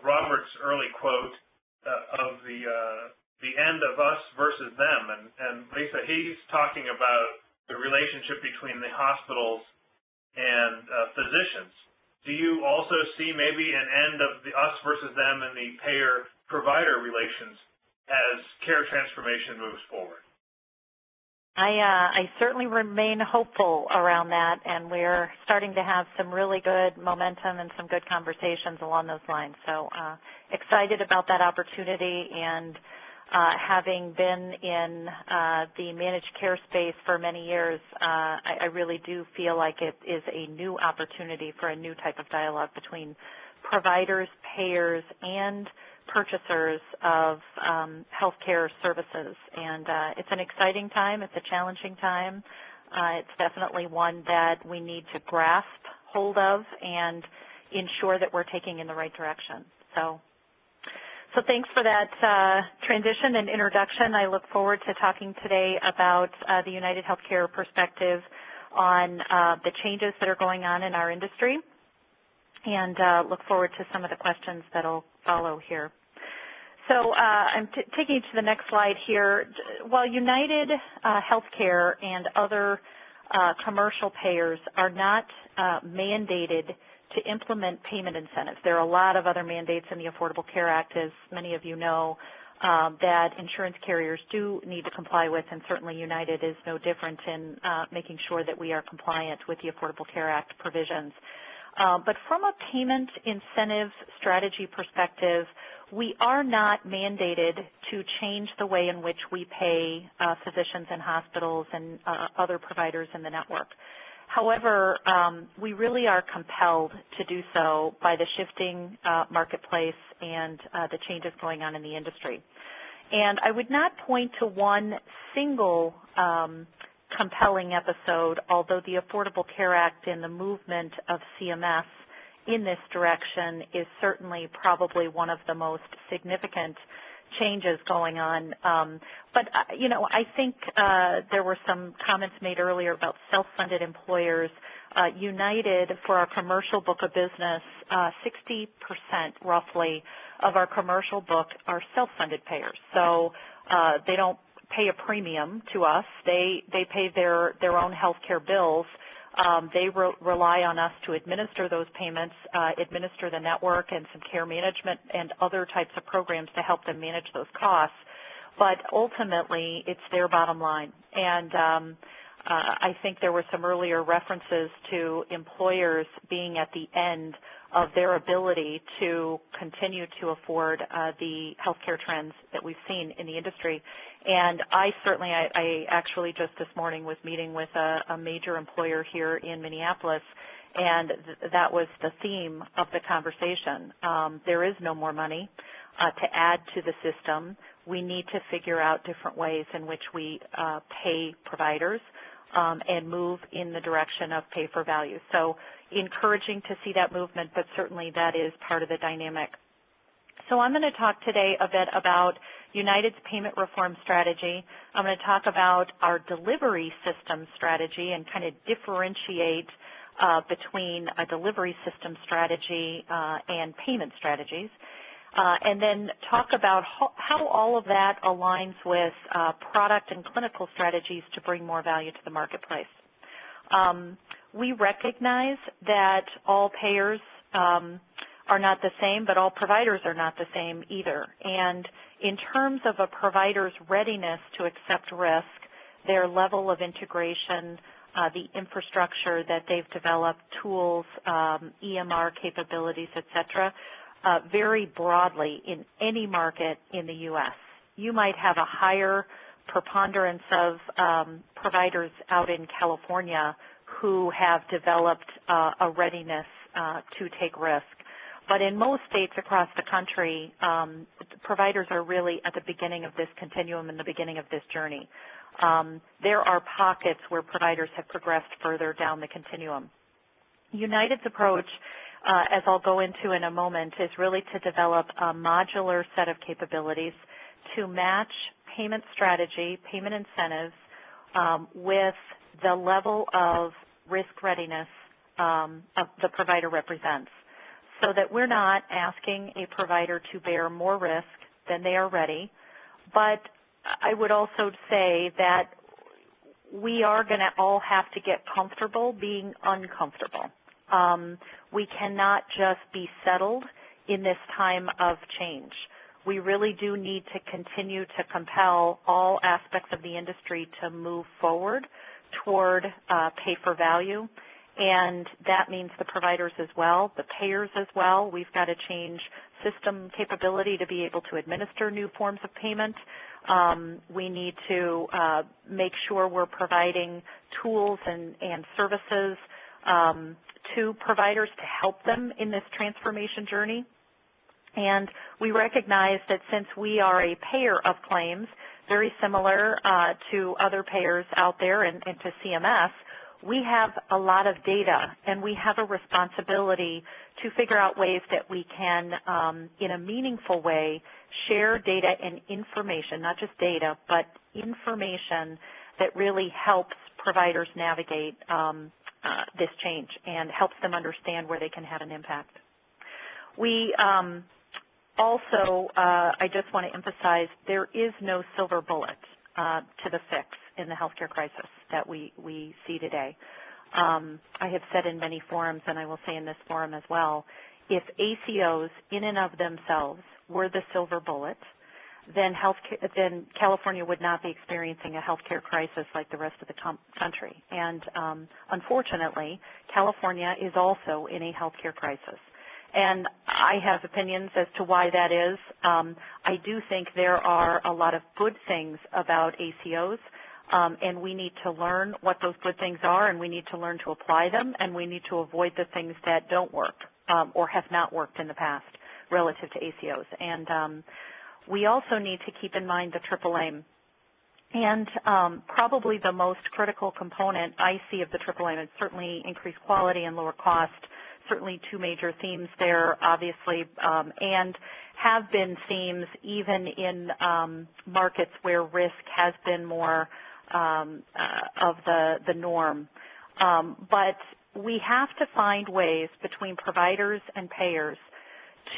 Robert's early quote of the end of us versus them, and Lisa, he's talking about the relationship between the hospitals and physicians. Do you also see maybe an end of the us versus them and the payer-provider relations as care transformation moves forward? I certainly remain hopeful around that, and we're starting to have some really good momentum and some good conversations along those lines. So excited about that opportunity, and having been in the managed care space for many years, I really do feel like it is a new opportunity for a new type of dialogue between providers, payers, and purchasers of healthcare services. And it's an exciting time. It's a challenging time. It's definitely one that we need to grasp hold of and ensure that we're taking in the right direction. So thanks for that transition and introduction. I look forward to talking today about the United Healthcare perspective on the changes that are going on in our industry, and look forward to some of the questions that will follow here. So I'm taking you to the next slide here. While United Healthcare and other commercial payers are not mandated to implement payment incentives, there are a lot of other mandates in the Affordable Care Act, as many of you know, that insurance carriers do need to comply with, and certainly United is no different in making sure that we are compliant with the Affordable Care Act provisions. But from a payment incentive strategy perspective, we are not mandated to change the way in which we pay physicians and hospitals and other providers in the network. However, we really are compelled to do so by the shifting marketplace and the changes going on in the industry. And I would not point to one single compelling episode, although the Affordable Care Act and the movement of CMS in this direction is certainly probably one of the most significant changes going on. But I think there were some comments made earlier about self-funded employers. United, for our commercial book of business, 60% roughly of our commercial book are self-funded payers. So they don't pay a premium to us. They pay their own health care bills. They rely on us to administer those payments, administer the network and some care management and other types of programs to help them manage those costs. But ultimately, it's their bottom line. And I think there were some earlier references to employers being at the end of their ability to continue to afford the healthcare trends that we've seen in the industry. And I actually just this morning was meeting with a major employer here in Minneapolis, and that was the theme of the conversation. There is no more money to add to the system. We need to figure out different ways in which we pay providers and move in the direction of pay for value. So encouraging to see that movement, but certainly that is part of the dynamic. So I'm going to talk today a bit about United's payment reform strategy. I'm going to talk about our delivery system strategy and kind of differentiate between a delivery system strategy and payment strategies. And then talk about how all of that aligns with product and clinical strategies to bring more value to the marketplace. We recognize that all payers are not the same, but all providers are not the same either. And in terms of a provider's readiness to accept risk, their level of integration, the infrastructure that they've developed, tools, EMR capabilities, et cetera, vary broadly in any market in the U.S. You might have a higher preponderance of providers out in California who have developed a readiness to take risk. But in most states across the country, providers are really at the beginning of this continuum and the beginning of this journey. There are pockets where providers have progressed further down the continuum. United's approach, as I'll go into in a moment, is really to develop a modular set of capabilities to match payment strategy, payment incentives, with the level of risk readiness of the provider represents, so that we're not asking a provider to bear more risk than they are ready. But I would also say that we are going to all have to get comfortable being uncomfortable. We cannot just be settled in this time of change. We really do need to continue to compel all aspects of the industry to move forward toward pay for value. And that means the providers as well, the payers as well. We've got to change system capability to be able to administer new forms of payment. We need to make sure we're providing tools and services to providers to help them in this transformation journey. And we recognize that since we are a payer of claims, very similar to other payers out there and to CMS, we have a lot of data, and we have a responsibility to figure out ways that we can, in a meaningful way, share data and information, not just data, but information that really helps providers navigate this change and helps them understand where they can have an impact. We also, I just want to emphasize, there is no silver bullet to the fix in the healthcare crisis that we see today. I have said in many forums, and I will say in this forum as well, if ACOs in and of themselves were the silver bullet, then California would not be experiencing a healthcare crisis like the rest of the country. And unfortunately, California is also in a healthcare crisis. And I have opinions as to why that is. I do think there are a lot of good things about ACOs, and we need to learn what those good things are, and we need to learn to apply them, and we need to avoid the things that don't work or have not worked in the past relative to ACOs. And we also need to keep in mind the triple aim. And probably the most critical component I see of the triple aim is certainly increased quality and lower cost certainly two major themes there, obviously, and have been themes even in markets where risk has been more of the norm. But we have to find ways between providers and payers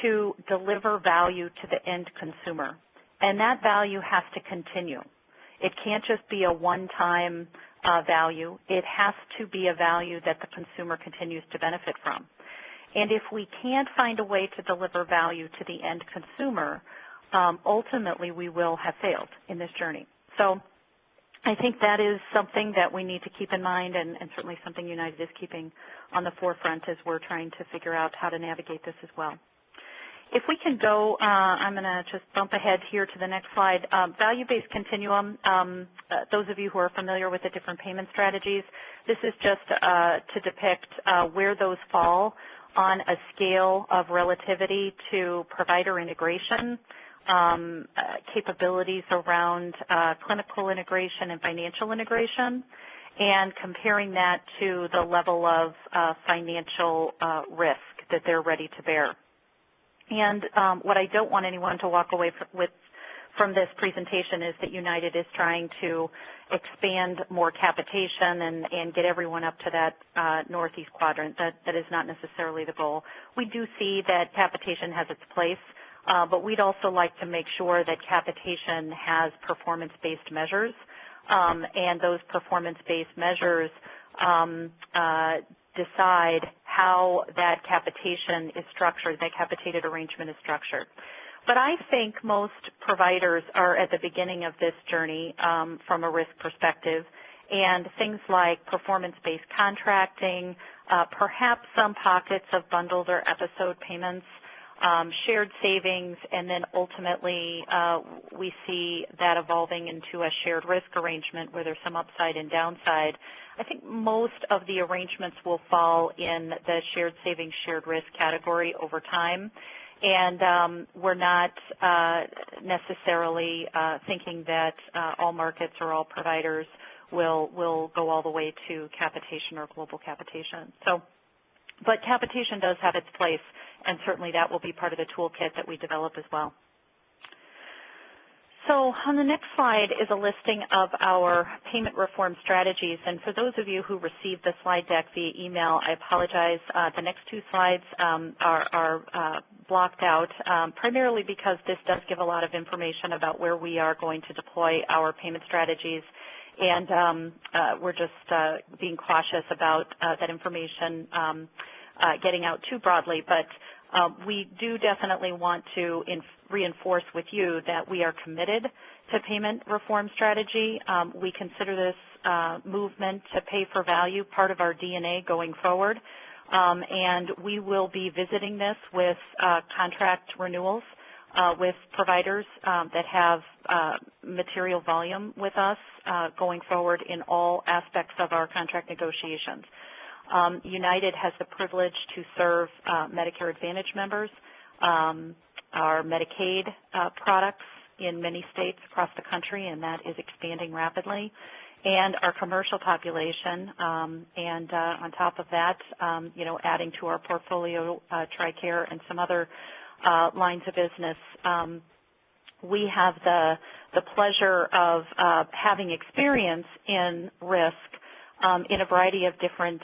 to deliver value to the end consumer. And that value has to continue. It can't just be a one-time value. It has to be a value that the consumer continues to benefit from. And if we can't find a way to deliver value to the end consumer, ultimately we will have failed in this journey. So I think that is something that we need to keep in mind, and certainly something United is keeping on the forefront as we're trying to figure out how to navigate this as well. If we can go, I'm going to just bump ahead here to the next slide. Value-based continuum, those of you who are familiar with the different payment strategies, this is just to depict where those fall on a scale of relativity to provider integration, capabilities around clinical integration and financial integration, and comparing that to the level of financial risk that they're ready to bear. And what I don't want anyone to walk away from this presentation is that United is trying to expand more capitation and get everyone up to that northeast quadrant. That is not necessarily the goal. We do see that capitation has its place, but we'd also like to make sure that capitation has performance-based measures, and those performance-based measures decide how that capitation is structured, that capitated arrangement is structured. But I think most providers are at the beginning of this journey from a risk perspective, and things like performance-based contracting, perhaps some pockets of bundled or episode payments, shared savings, and then ultimately we see that evolving into a shared risk arrangement where there's some upside and downside. I think most of the arrangements will fall in the shared savings, shared risk category over time. And we're not necessarily thinking that all markets or all providers will go all the way to capitation or global capitation. So, but capitation does have its place, and certainly that will be part of the toolkit that we develop as well. So on the next slide is a listing of our payment reform strategies. And for those of you who received the slide deck via email, I apologize. The next two slides are blocked out, primarily because this does give a lot of information about where we are going to deploy our payment strategies. And we're just being cautious about that information getting out too broadly. But we do definitely want to reinforce with you that we are committed to payment reform strategy. We consider this movement to pay for value part of our DNA going forward. And we will be visiting this with contract renewals with providers that have material volume with us going forward in all aspects of our contract negotiations. United has the privilege to serve Medicare Advantage members, our Medicaid products in many states across the country, and that is expanding rapidly, and our commercial population, and on top of that, adding to our portfolio TRICARE and some other lines of business. We have the pleasure of having experience in risk in a variety of different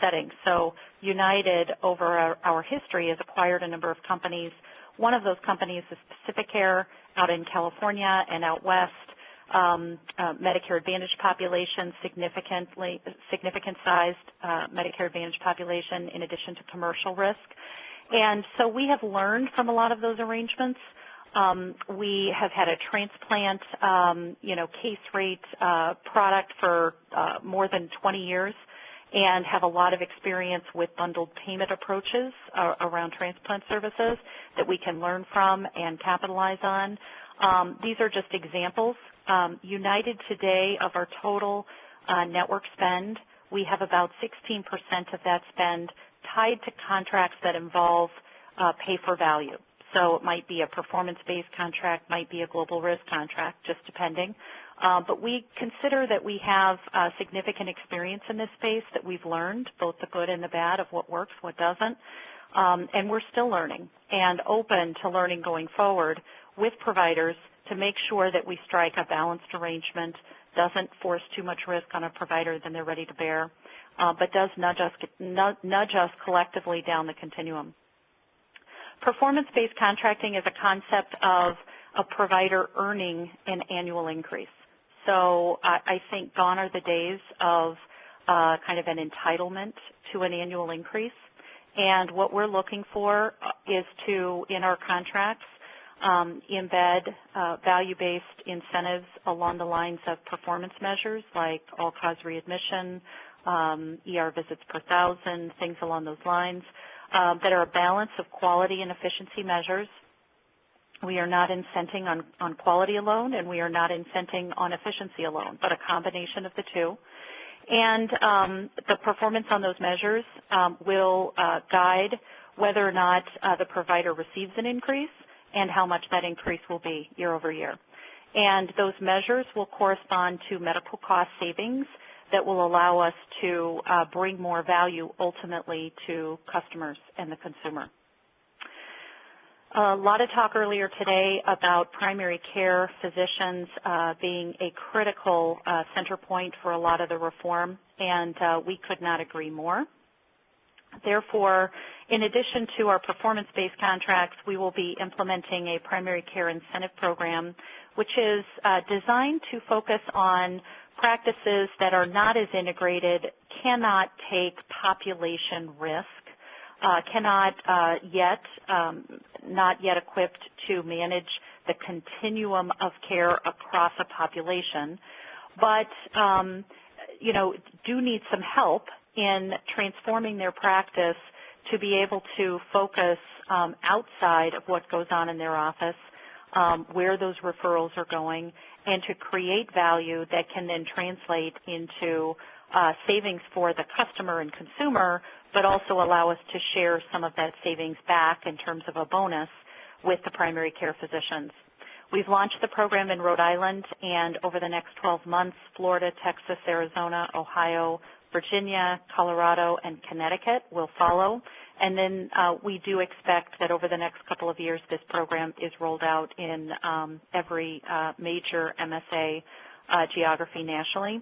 settings. So United, over our history, has acquired a number of companies. One of those companies is Pacificare out in California and out west. Medicare Advantage population, significant sized Medicare Advantage population in addition to commercial risk. And so we have learned from a lot of those arrangements. We have had a transplant, case rate product for more than 20 years and have a lot of experience with bundled payment approaches around transplant services that we can learn from and capitalize on. These are just examples. United today, of our total network spend, we have about 16% of that spend tied to contracts that involve pay for value. So it might be a performance-based contract, might be a global risk contract, just depending. But we consider that we have significant experience in this space, that we've learned both the good and the bad of what works, what doesn't, and we're still learning and open to learning going forward with providers to make sure that we strike a balanced arrangement, doesn't force too much risk on a provider than they're ready to bear, but does nudge us collectively down the continuum. Performance-based contracting is a concept of a provider earning an annual increase. So I think gone are the days of kind of an entitlement to an annual increase. And what we're looking for is to, in our contracts, embed value-based incentives along the lines of performance measures like all-cause readmission, ER visits per thousand, things along those lines, that are a balance of quality and efficiency measures. We are not incenting on quality alone, and we are not incenting on efficiency alone, but a combination of the two. And the performance on those measures will guide whether or not the provider receives an increase and how much that increase will be year over year. And those measures will correspond to medical cost savings that will allow us to bring more value ultimately to customers and the consumer. A lot of talk earlier today about primary care physicians being a critical center point for a lot of the reform, and we could not agree more. Therefore, in addition to our performance-based contracts, we will be implementing a primary care incentive program, which is designed to focus on practices that are not as integrated, cannot take population risk, not yet equipped to manage the continuum of care across a population, but do need some help in transforming their practice to be able to focus outside of what goes on in their office, where those referrals are going, and to create value that can then translate into savings for the customer and consumer, but also allow us to share some of that savings back in terms of a bonus with the primary care physicians. We've launched the program in Rhode Island, and over the next 12 months, Florida, Texas, Arizona, Ohio, Virginia, Colorado, and Connecticut will follow. And then we do expect that over the next couple of years, this program is rolled out in every major MSA geography nationally.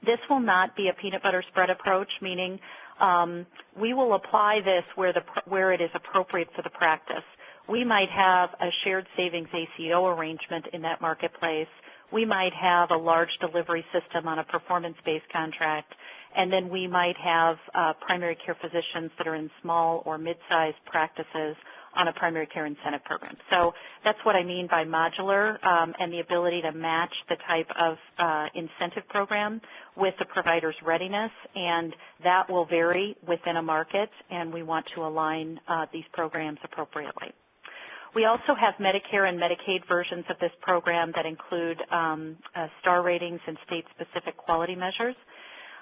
This will not be a peanut butter spread approach, meaning we will apply this where it is appropriate for the practice. We might have a shared savings ACO arrangement in that marketplace. We might have a large delivery system on a performance-based contract, and then we might have primary care physicians that are in small or mid-sized practices on a primary care incentive program. So that's what I mean by modular and the ability to match the type of incentive program with the provider's readiness, and that will vary within a market, and we want to align these programs appropriately. We also have Medicare and Medicaid versions of this program that include star ratings and state-specific quality measures.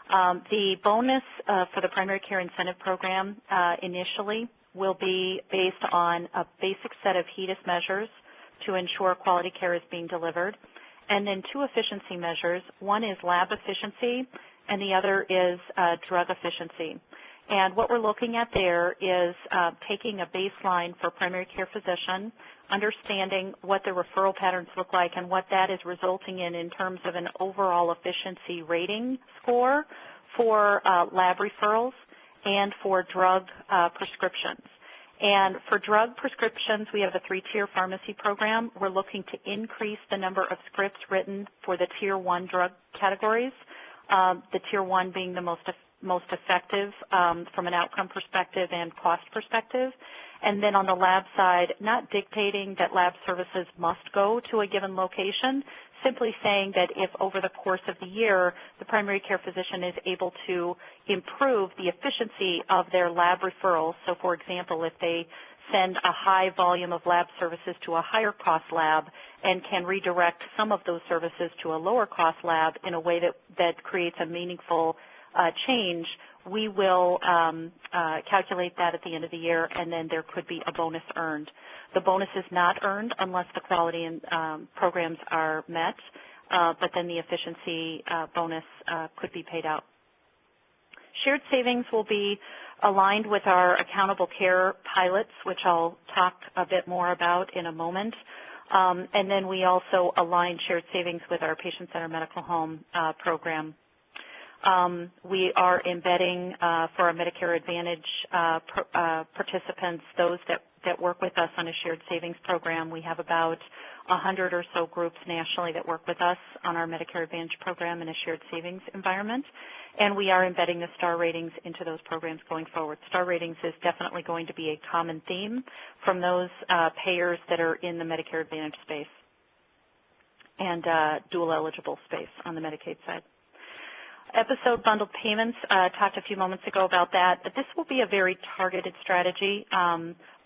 The bonus for the primary care incentive program initially will be based on a basic set of HEDIS measures to ensure quality care is being delivered, and then two efficiency measures. One is lab efficiency, and the other is drug efficiency. And what we're looking at there is taking a baseline for primary care physician, understanding what the referral patterns look like and what that is resulting in terms of an overall efficiency rating score for lab referrals and for drug prescriptions. And for drug prescriptions, we have a 3-tier pharmacy program. We're looking to increase the number of scripts written for the Tier 1 drug categories, the Tier 1 being the most effective from an outcome perspective and cost perspective. And then on the lab side, not dictating that lab services must go to a given location, simply saying that if over the course of the year the primary care physician is able to improve the efficiency of their lab referrals, so for example, if they send a high volume of lab services to a higher cost lab and can redirect some of those services to a lower cost lab in a way that creates a meaningful change, we will calculate that at the end of the year, and then there could be a bonus earned. The bonus is not earned unless the quality and programs are met, but then the efficiency bonus could be paid out. Shared savings will be aligned with our accountable care pilots, which I'll talk a bit more about in a moment. And then we also align shared savings with our patient-centered medical home program. We are embedding for our Medicare Advantage participants, those that work with us on a shared savings program. We have about 100 or so groups nationally that work with us on our Medicare Advantage program in a shared savings environment. And we are embedding the star ratings into those programs going forward. Star ratings is definitely going to be a common theme from those payers that are in the Medicare Advantage space and dual eligible space on the Medicaid side. Episode bundled payments, talked a few moments ago about that, but this will be a very targeted strategy.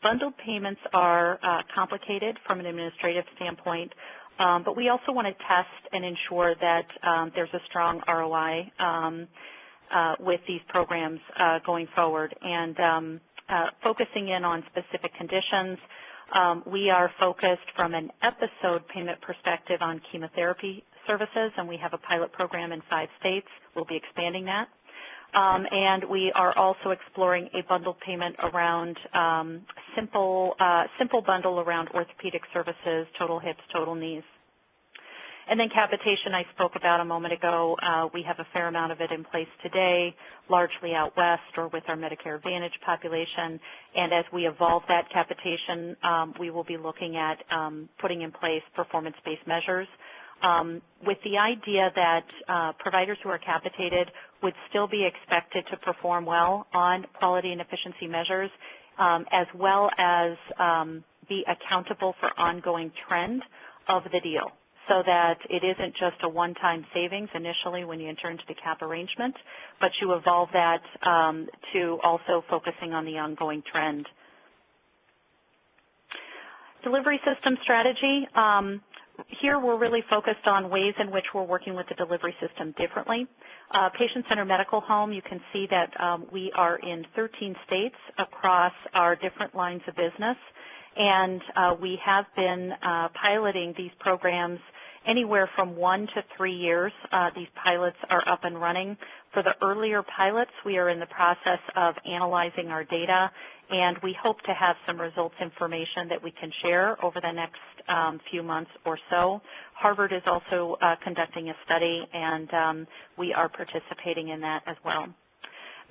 Bundled payments are complicated from an administrative standpoint, but we also want to test and ensure that there's a strong ROI with these programs going forward. And focusing in on specific conditions, we are focused from an episode payment perspective on chemotherapy services, and we have a pilot program in 5 states. We'll be expanding that. And we are also exploring a bundled payment around simple bundle around orthopedic services, total hips, total knees. And then capitation I spoke about a moment ago. We have a fair amount of it in place today, largely out west or with our Medicare Advantage population. And as we evolve that capitation, we will be looking at putting in place performance-based measures with the idea that providers who are capitated would still be expected to perform well on quality and efficiency measures, as well as be accountable for ongoing trend of the deal, so that it isn't just a one-time savings initially when you enter into the cap arrangement, but you evolve that to also focusing on the ongoing trend. Delivery system strategy. Here we're really focused on ways in which we're working with the delivery system differently. Patient-centered medical home, you can see that we are in 13 states across our different lines of business, and we have been piloting these programs anywhere from 1 to 3 years. These pilots are up and running. For the earlier pilots, we are in the process of analyzing our data, and we hope to have some results information that we can share over the next few months or so. Harvard is also conducting a study, and we are participating in that as well.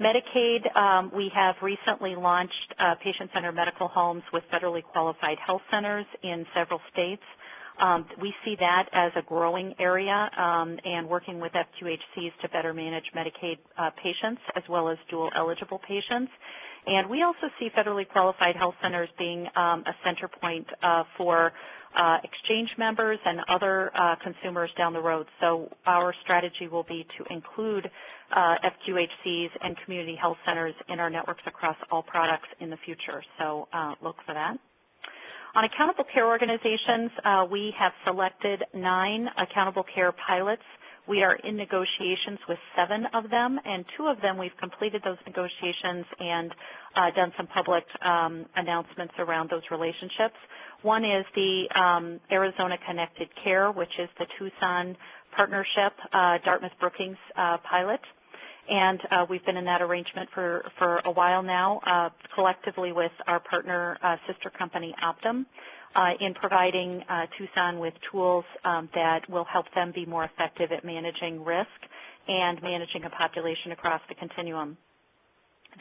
Medicaid, we have recently launched patient-centered medical homes with federally qualified health centers in several states. We see that as a growing area and working with FQHCs to better manage Medicaid patients as well as dual eligible patients. And we also see federally qualified health centers being a center point for exchange members and other consumers down the road. So our strategy will be to include FQHCs and community health centers in our networks across all products in the future. So look for that. On accountable care organizations, we have selected 9 accountable care pilots. We are in negotiations with 7 of them, and 2 of them we've completed those negotiations and done some public announcements around those relationships. One is the Arizona Connected Care, which is the Tucson partnership, Dartmouth Brookings pilot. And we've been in that arrangement for a while now, collectively with our partner sister company Optum, in providing Tucson with tools that will help them be more effective at managing risk and managing a population across the continuum.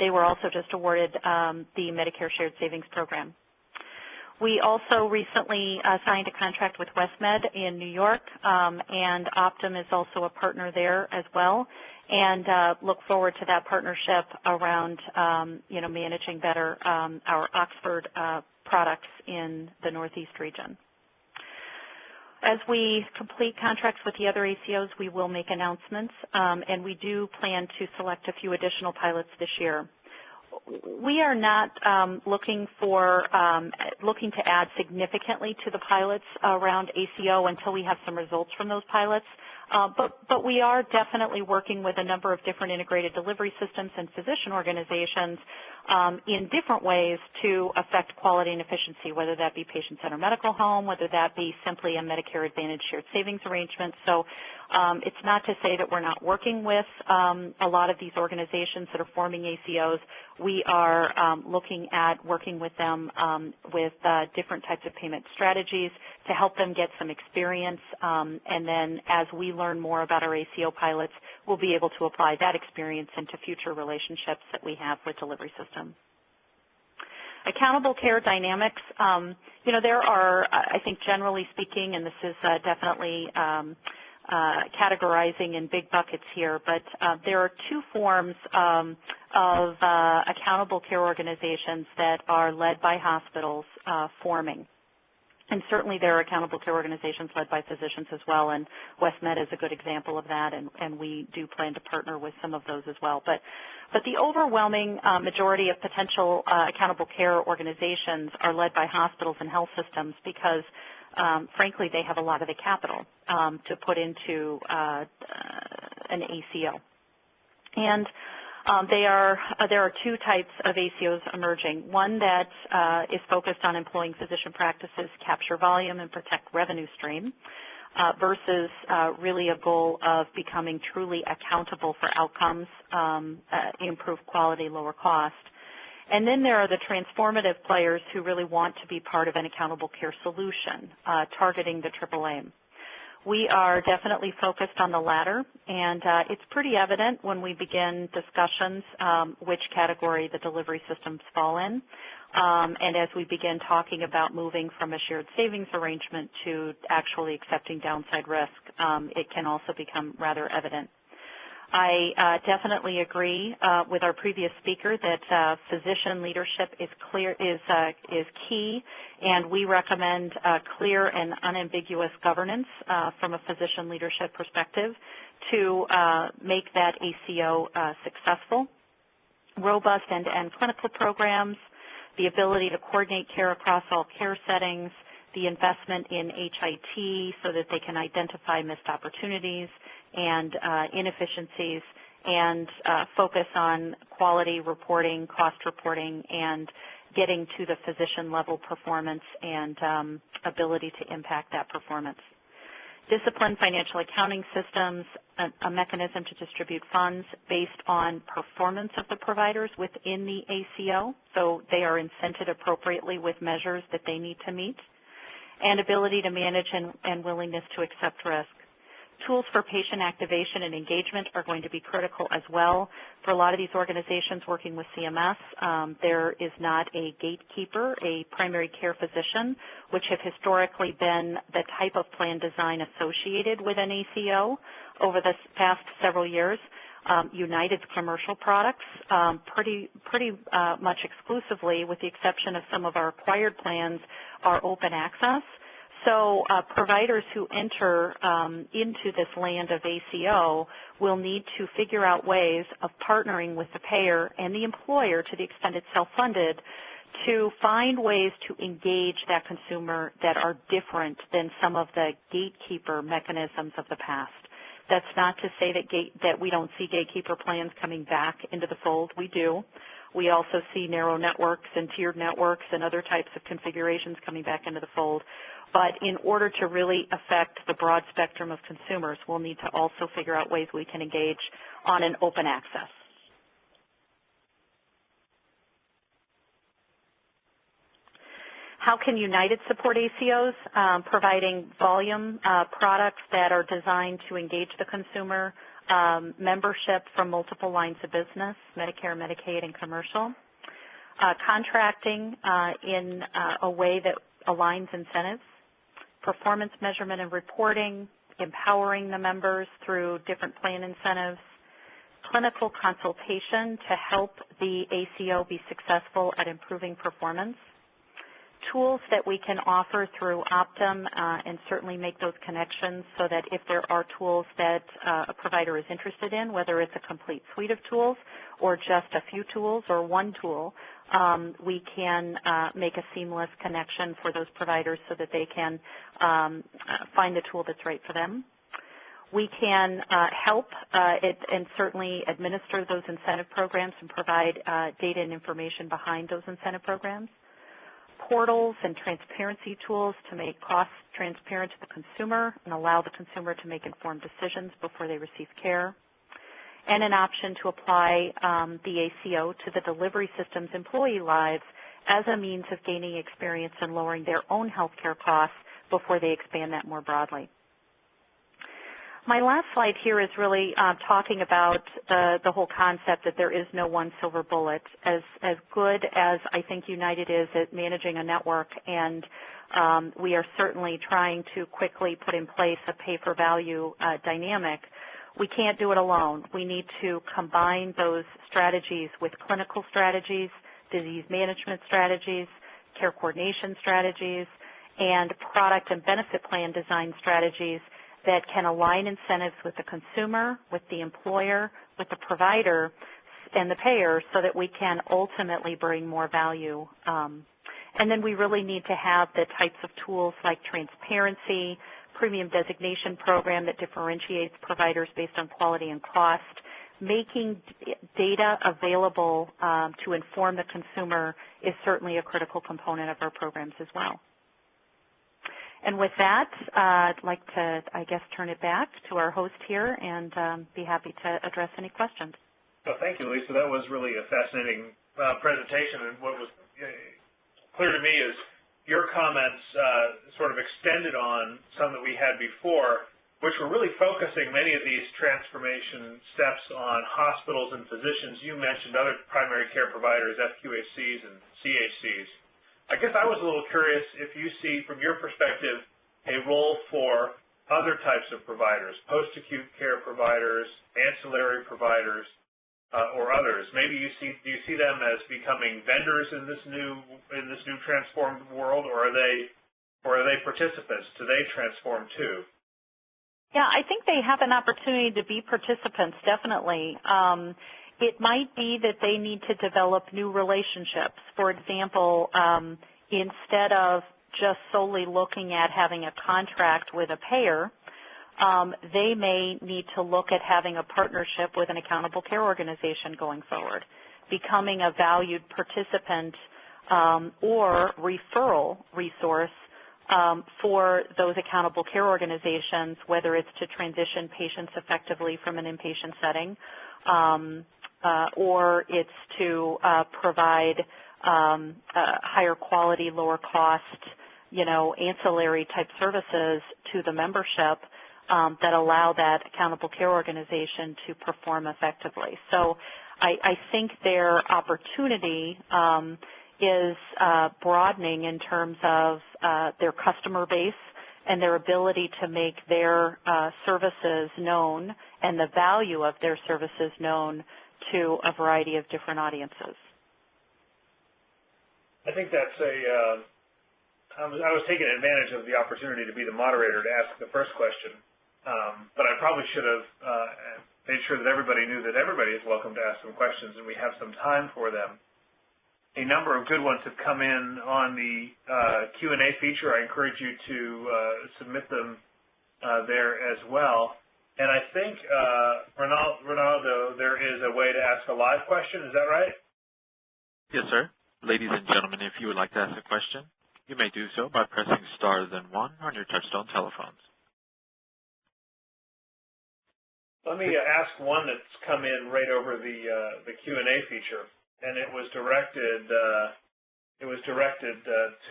They were also just awarded the Medicare Shared Savings Program. We also recently signed a contract with WestMed in New York, and Optum is also a partner there as well, and look forward to that partnership around, managing better our Oxford products in the Northeast region. As we complete contracts with the other ACOs, we will make announcements, and we do plan to select a few additional pilots this year. We are not looking to add significantly to the pilots around ACO until we have some results from those pilots. But we are definitely working with a number of different integrated delivery systems and physician organizations in different ways to affect quality and efficiency, whether that be patient-centered medical home, whether that be simply a Medicare Advantage shared savings arrangement. So it's not to say that we're not working with a lot of these organizations that are forming ACOs. We are looking at working with them with different types of payment strategies to help them get some experience, and then as we learn more about our ACO pilots, we'll be able to apply that experience into future relationships that we have with delivery systems. Accountable care dynamics, there are, I think generally speaking, and this is definitely categorizing in big buckets here, but there are two forms of accountable care organizations that are led by hospitals forming. And certainly there are accountable care organizations led by physicians as well, and WestMed is a good example of that, and we do plan to partner with some of those as well. But the overwhelming majority of potential accountable care organizations are led by hospitals and health systems because frankly, they have a lot of the capital to put into an ACO. And there are two types of ACOs emerging. One that is focused on employing physician practices, capture volume, and protect revenue stream, versus really a goal of becoming truly accountable for outcomes, improve quality, lower cost. And then there are the transformative players who really want to be part of an accountable care solution, targeting the triple aim. We are definitely focused on the latter, and it's pretty evident when we begin discussions which category the delivery systems fall in. And as we begin talking about moving from a shared savings arrangement to actually accepting downside risk, it can also become rather evident. I definitely agree with our previous speaker that physician leadership is key, and we recommend clear and unambiguous governance from a physician leadership perspective to make that ACO successful. Robust end-to-end clinical programs, the ability to coordinate care across all care settings, the investment in HIT so that they can identify missed opportunities and inefficiencies, and focus on quality reporting, cost reporting, and getting to the physician-level performance and ability to impact that performance. Disciplined financial accounting systems, a mechanism to distribute funds based on performance of the providers within the ACO, so they are incented appropriately with measures that they need to meet, and ability to manage and willingness to accept risk. Tools for patient activation and engagement are going to be critical as well. For a lot of these organizations working with CMS, there is not a gatekeeper, a primary care physician, which have historically been the type of plan design associated with an ACO over the past several years. United's commercial products pretty much exclusively, with the exception of some of our acquired plans, are open access. So providers who enter into this land of ACO will need to figure out ways of partnering with the payer and the employer, to the extent it's self-funded, to find ways to engage that consumer that are different than some of the gatekeeper mechanisms of the past. That's not to say that we don't see gatekeeper plans coming back into the fold. We do. We also see narrow networks and tiered networks and other types of configurations coming back into the fold. But in order to really affect the broad spectrum of consumers, we'll need to also figure out ways we can engage on an open access. How can United support ACOs? Providing volume products that are designed to engage the consumer, membership from multiple lines of business, Medicare, Medicaid, and commercial. Contracting in a way that aligns incentives. Performance measurement and reporting, empowering the members through different plan incentives, clinical consultation to help the ACO be successful at improving performance, tools that we can offer through Optum and certainly make those connections so that if there are tools that a provider is interested in, whether it's a complete suite of tools or just a few tools or one tool, we can make a seamless connection for those providers so that they can find the tool that's right for them. We can help and certainly administer those incentive programs and provide data and information behind those incentive programs. Portals and transparency tools to make costs transparent to the consumer and allow the consumer to make informed decisions before they receive care. And an option to apply the ACO to the delivery system's employee lives as a means of gaining experience and lowering their own health care costs before they expand that more broadly. My last slide here is really talking about the whole concept that there is no one silver bullet. As good as I think United is at managing a network, and we are certainly trying to quickly put in place a pay-for-value dynamic, we can't do it alone. We need to combine those strategies with clinical strategies, disease management strategies, care coordination strategies, and product and benefit plan design strategies that can align incentives with the consumer, with the employer, with the provider, and the payer so that we can ultimately bring more value. And then we really need to have the types of tools like transparency, premium designation program that differentiates providers based on quality and cost, making data available to inform the consumer is certainly a critical component of our programs as well. And with that, I'd like to, I guess, turn it back to our host here and be happy to address any questions. Well, thank you, Lisa. That was really a fascinating presentation. And what was clear to me is your comments sort of extended on some that we had before, which were really focusing many of these transformation steps on hospitals and physicians. You mentioned other primary care providers, FQHCs and CHCs. I guess I was a little curious if you see, from your perspective, a role for other types of providers, post-acute care providers, ancillary providers, or others. Maybe do you see them as becoming vendors in this new transformed world, or are they participants? Do they transform too? Yeah, I think they have an opportunity to be participants, definitely. It might be that they need to develop new relationships. For example, instead of just solely looking at having a contract with a payer, they may need to look at having a partnership with an accountable care organization going forward, becoming a valued participant or referral resource for those accountable care organizations, whether it's to transition patients effectively from an inpatient setting or it's to provide higher quality, lower cost, ancillary type services to the membership that allow that accountable care organization to perform effectively. So I think their opportunity is broadening in terms of their customer base and their ability to make their services known and the value of their services known to a variety of different audiences. I think that's I was taking advantage of the opportunity to be the moderator to ask the first question, but I probably should have made sure that everybody knew that everybody is welcome to ask some questions and we have some time for them. A number of good ones have come in on the Q&A feature. I encourage you to submit them there as well. And I think, Ronaldo, there is a way to ask a live question. Is that right? Yes, sir. Ladies and gentlemen, if you would like to ask a question, you may do so by pressing star then 1 on your touchtone telephones. Let me ask one that's come in right over the Q&A feature, and it was directed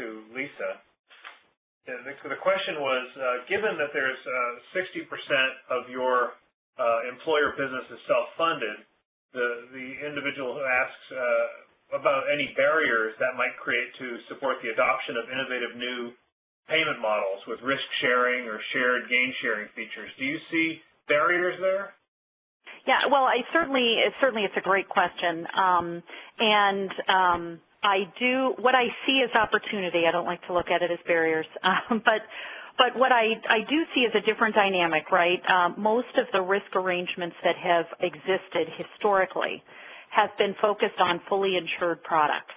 to Lisa. The question was, given that there's 60% of your employer business is self-funded, the individual who asks about any barriers that might create to support the adoption of innovative new payment models with risk sharing or shared gain sharing features. Do you see barriers there? Yeah, well, it's a great question. What I see as opportunity, I don't like to look at it as barriers, but what I do see is a different dynamic, right? Most of the risk arrangements that have existed historically have been focused on fully insured products,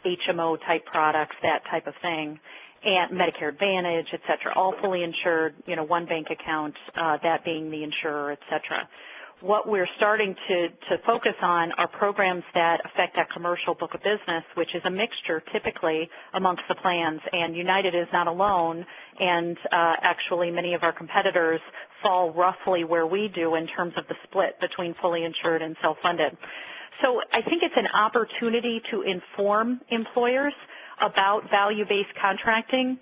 HMO type products, that type of thing. and Medicare Advantage, et cetera, all fully insured, one bank account, that being the insurer, et cetera. What we're starting to focus on are programs that affect that commercial book of business, which is a mixture typically amongst the plans, and United is not alone, and actually many of our competitors fall roughly where we do in terms of the split between fully insured and self-funded. So I think it's an opportunity to inform employers about value-based contracting.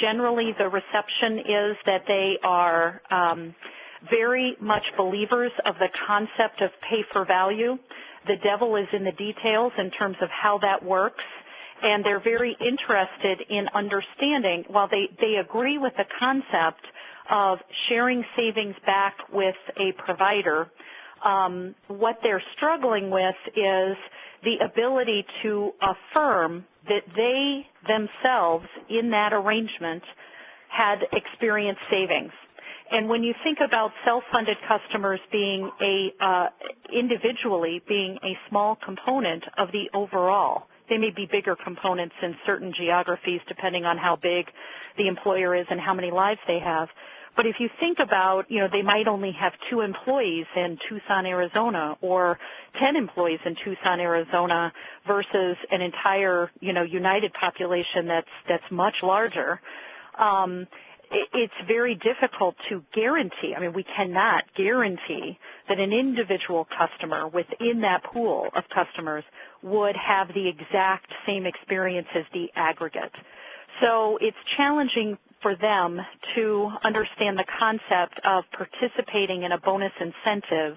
Generally, the reception is that they are very much believers of the concept of pay for value. The devil is in the details in terms of how that works, and they're very interested in understanding, while they agree with the concept of sharing savings back with a provider, what they're struggling with is the ability to affirm that they themselves in that arrangement had experienced savings. And when you think about self-funded customers being individually being a small component of the overall, they may be bigger components in certain geographies depending on how big the employer is and how many lives they have. But if you think about, they might only have 2 employees in Tucson, Arizona, or 10 employees in Tucson, Arizona, versus an entire, United population that's much larger. It's very difficult to guarantee. I mean, we cannot guarantee that an individual customer within that pool of customers would have the exact same experience as the aggregate. So it's challenging for them to understand the concept of participating in a bonus incentive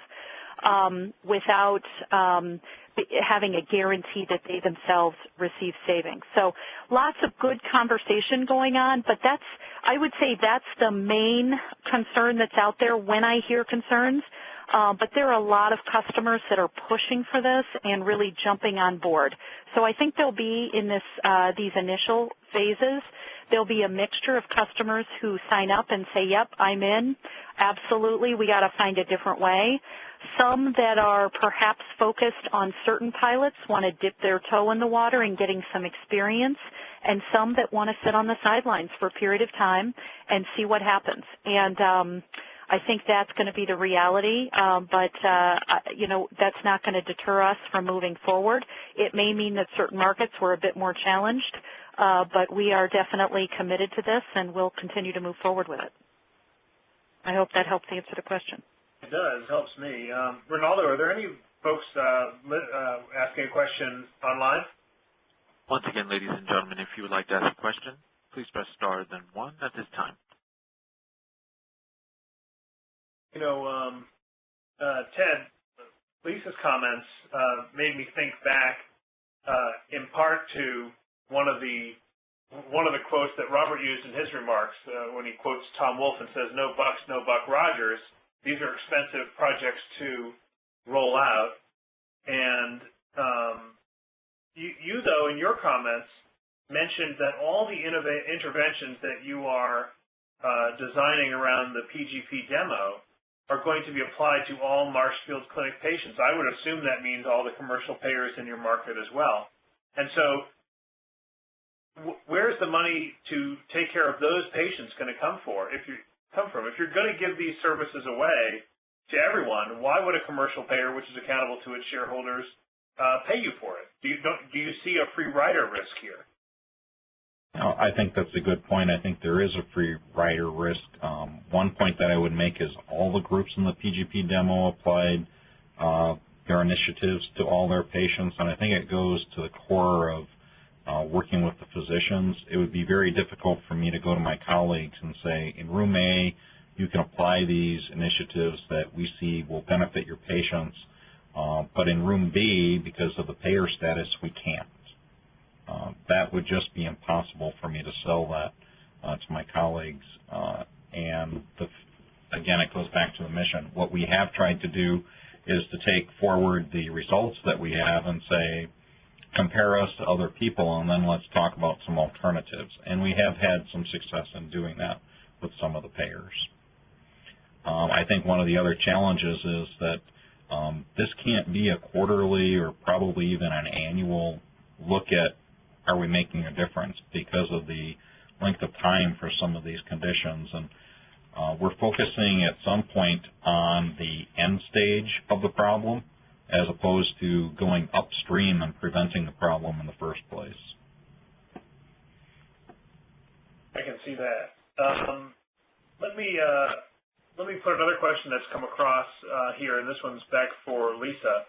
without having a guarantee that they themselves receive savings. So lots of good conversation going on, but I would say that's the main concern that's out there when I hear concerns. But there are a lot of customers that are pushing for this and really jumping on board. So I think there'll be in these initial phases, there'll be a mixture of customers who sign up and say, yep, I'm in. Absolutely, we got to find a different way. Some that are perhaps focused on certain pilots want to dip their toe in the water and getting some experience, and some that want to sit on the sidelines for a period of time and see what happens. And I think that's going to be the reality, but that's not going to deter us from moving forward. It may mean that certain markets were a bit more challenged, but we are definitely committed to this, and we'll continue to move forward with it. I hope that helps answer the question. It does. Helps me. Ronaldo, are there any folks asking a question online? Once again, ladies and gentlemen, if you would like to ask a question, please press star then 1 at this time. Ted, Lisa's comments made me think back in part to one of the quotes that Robert used in his remarks when he quotes Tom Wolfe and says, "No bucks, no Buck Rogers." These are expensive projects to roll out. And you, though, in your comments, mentioned that all the interventions that you are designing around the PGP demo are going to be applied to all Marshfield Clinic patients. I would assume that means all the commercial payers in your market as well. And so where's the money to take care of those patients going to come from? If you're going to give these services away to everyone, why would a commercial payer, which is accountable to its shareholders, pay you for it? Do you see a free rider risk here? No, I think that's a good point. I think there is a free rider risk. One point that I would make is all the groups in the PGP demo applied their initiatives to all their patients, and I think it goes to the core of working with the physicians. It would be very difficult for me to go to my colleagues and say, in room A, you can apply these initiatives that we see will benefit your patients, but in room B, because of the payer status, we can't. That would just be impossible for me to sell that to my colleagues. And again, it goes back to the mission. What we have tried to do is to take forward the results that we have and say, compare us to other people, and then let's talk about some alternatives. And we have had some success in doing that with some of the payers. I think one of the other challenges is that this can't be a quarterly or probably even an annual look at are we making a difference because of the length of time for some of these conditions. And we're focusing at some point on the end stage of the problem as opposed to going upstream and preventing the problem in the first place. I can see that. Let me put another question that's come across here, and this one's back for Lisa.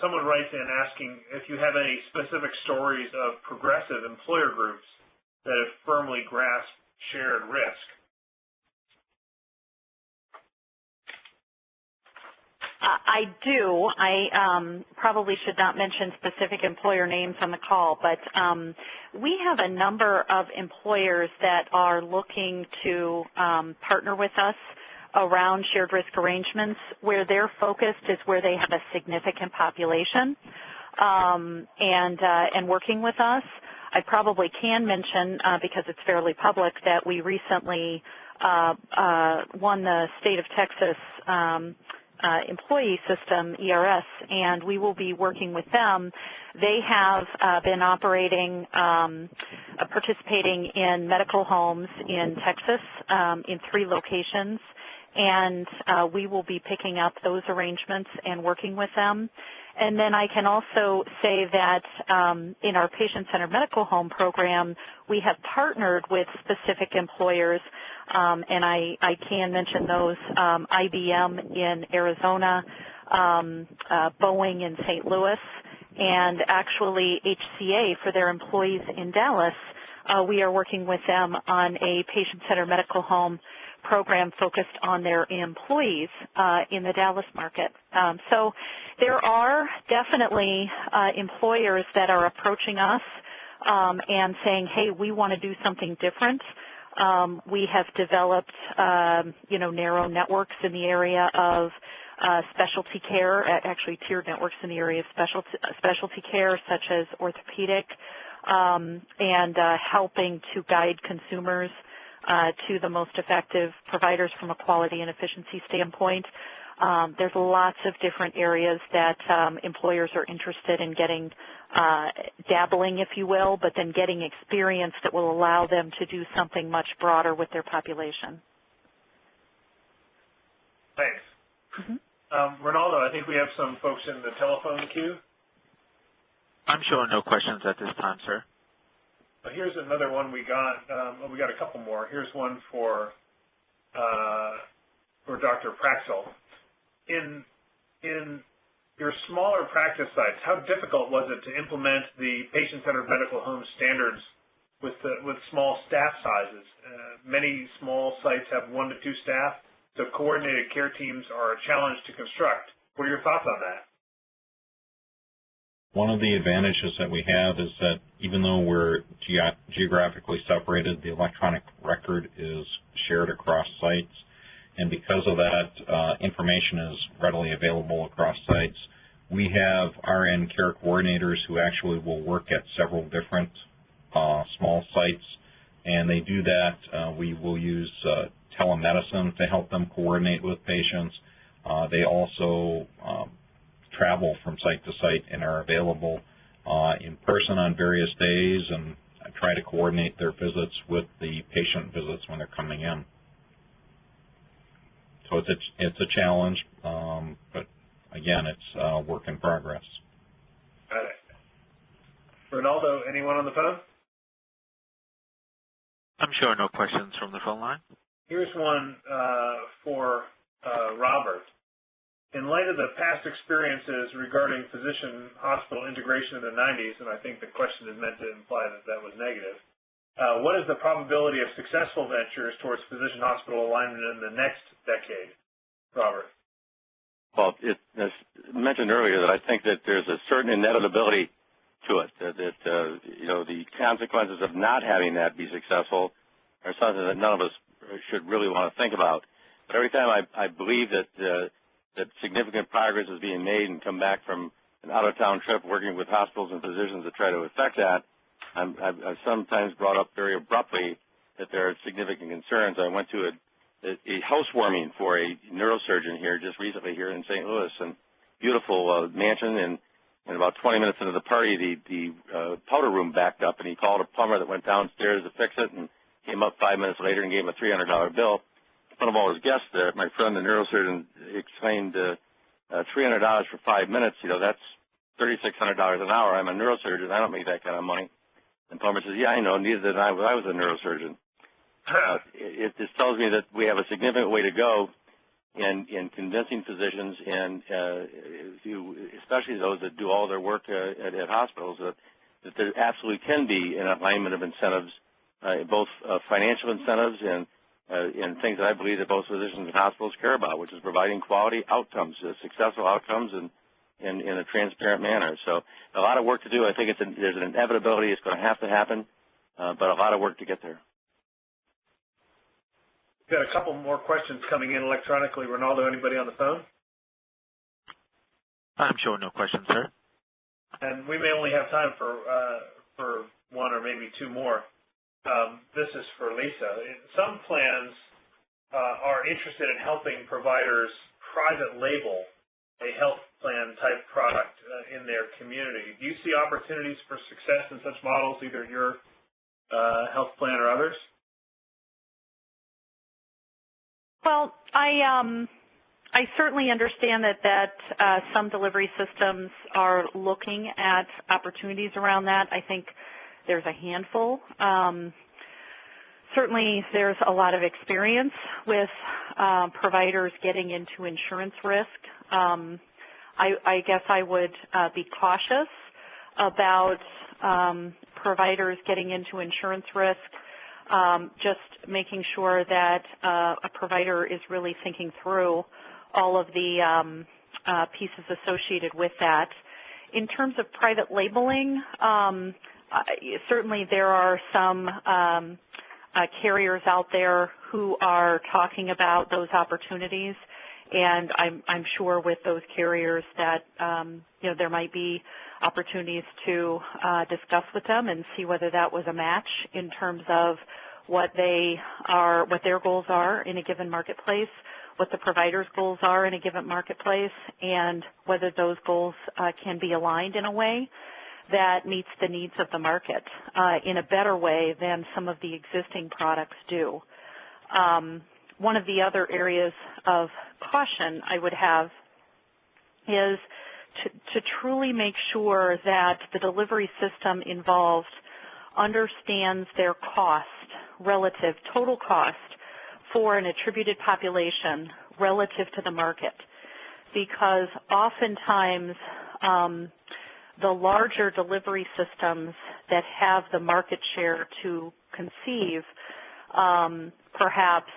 Someone writes in asking if you have any specific stories of progressive employer groups that have firmly grasped shared risk. I do. I probably should not mention specific employer names on the call, but we have a number of employers that are looking to partner with us around shared risk arrangements where they're focused is where they have a significant population and working with us. I probably can mention, because it's fairly public, that we recently won the state of Texas employee system, ERS, and we will be working with them. They have been operating, participating in medical homes in Texas in 3 locations, and we will be picking up those arrangements and working with them. And then I can also say that in our patient-centered medical home program, we have partnered with specific employers, and I can mention those, IBM in Arizona, Boeing in St. Louis, and actually HCA for their employees in Dallas. We are working with them on a patient-centered medical home program focused on their employees in the Dallas market. So there are definitely employers that are approaching us and saying, hey, we want to do something different. We have developed, narrow networks in the area of specialty care, actually tiered networks in the area of specialty care such as orthopedic, and helping to guide consumers to the most effective providers from a quality and efficiency standpoint. There's lots of different areas that employers are interested in getting, dabbling, if you will, but then getting experience that will allow them to do something much broader with their population. Thanks. Mm-hmm. Ronaldo, I think we have some folks in the telephone queue. I'm showing no questions at this time, sir. Here's another one we got. We got a couple more. Here's one for Dr. Praxel. In your smaller practice sites, how difficult was it to implement the patient-centered medical home standards with small staff sizes? Many small sites have 1 to 2 staff, so coordinated care teams are a challenge to construct. What are your thoughts on that? One of the advantages that we have is that even though we're geographically separated, the electronic record is shared across sites. And because of that, information is readily available across sites. We have RN care coordinators who actually will work at several different small sites, and they do that. We will use telemedicine to help them coordinate with patients. They also travel from site to site and are available in person on various days, and try to coordinate their visits with the patient visits when they're coming in. So it's a challenge, but again, it's a work in progress. Got it. Ronaldo, anyone on the phone? I'm showing no questions from the phone line. Here's one for Robert. In light of the past experiences regarding physician-hospital integration in the 90s, and I think the question is meant to imply that that was negative, what is the probability of successful ventures towards physician-hospital alignment in the next decade? Robert. Well, as mentioned earlier, that I think that there's a certain inevitability to it, that the consequences of not having that be successful are something that none of us should really want to think about. But every time I believe that significant progress is being made and come back from an out-of-town trip working with hospitals and physicians to try to affect that, I've sometimes brought up very abruptly that there are significant concerns. I went to a housewarming for a neurosurgeon here just recently here in St. Louis, and beautiful mansion And about 20 minutes into the party, the powder room backed up, and he called a plumber that went downstairs to fix it, and came up 5 minutes later and gave him a $300 bill. In front of all his guests there, my friend, the neurosurgeon, explained $300 for 5 minutes. You know, that's $3,600 an hour. I'm a neurosurgeon. I don't make that kind of money. And plumber says, yeah, I know. Neither did I when I was a neurosurgeon. This tells me that we have a significant way to go in convincing physicians and especially those that do all their work at hospitals that there absolutely can be an alignment of incentives, both financial incentives and things that I believe that both physicians and hospitals care about, which is providing quality outcomes, successful outcomes, and in a transparent manner. So a lot of work to do. I think there's an inevitability. It's going to have to happen, but a lot of work to get there. We've got a couple more questions coming in electronically. Ronaldo, anybody on the phone? I'm showing no questions, sir. And we may only have time for one or maybe two more. This is for Lisa. Some plans are interested in helping providers private label a health plan type product in their community. Do you see opportunities for success in such models, either your health plan or others? Well, I certainly understand that some delivery systems are looking at opportunities around that. I think there's a handful. Certainly there's a lot of experience with providers getting into insurance risk. I guess I would be cautious about providers getting into insurance risk, just making sure that a provider is really thinking through all of the pieces associated with that. In terms of private labeling, certainly there are some carriers out there who are talking about those opportunities, and I'm sure with those carriers that there might be opportunities to discuss with them and see whether that was a match in terms of what their goals are in a given marketplace, what the provider's goals are in a given marketplace, and whether those goals can be aligned in a way that meets the needs of the market in a better way than some of the existing products do. One of the other areas of caution I would have is to truly make sure that the delivery system involved understands their cost, relative total cost for an attributed population relative to the market, because oftentimes the larger delivery systems that have the market share to conceive perhaps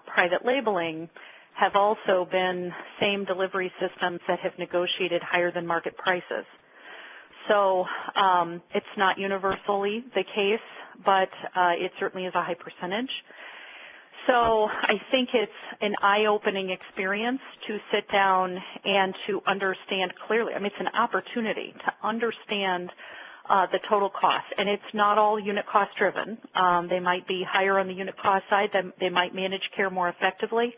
private labeling have also been same delivery systems that have negotiated higher than market prices. So it's not universally the case, but it certainly is a high percentage. So I think it's an eye-opening experience to sit down and to understand clearly. I mean, it's an opportunity to understand the total cost. And it's not all unit cost driven. They might be higher on the unit cost side. They might manage care more effectively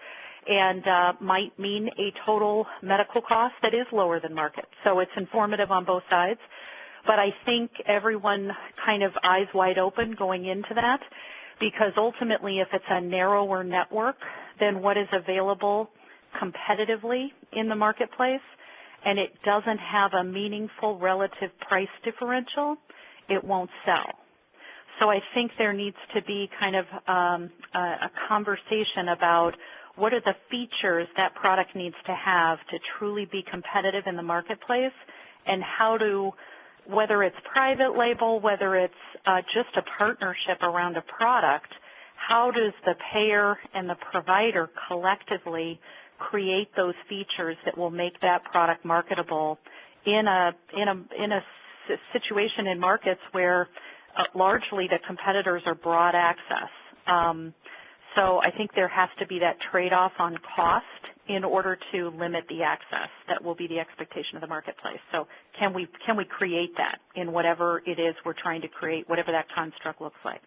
and might mean a total medical cost that is lower than market. So it's informative on both sides. But I think everyone kind of eyes wide open going into that, because ultimately if it's a narrower network than what is available competitively in the marketplace and it doesn't have a meaningful relative price differential, it won't sell. So I think there needs to be kind of a conversation about what are the features that product needs to have to truly be competitive in the marketplace, and how to, whether it's private label, whether it's just a partnership around a product, how does the payer and the provider collectively create those features that will make that product marketable in a situation in markets where largely the competitors are broad access. So I think there has to be that trade-off on cost in order to limit the access. That will be the expectation of the marketplace. So can we create that in whatever it is we're trying to create, whatever that construct looks like?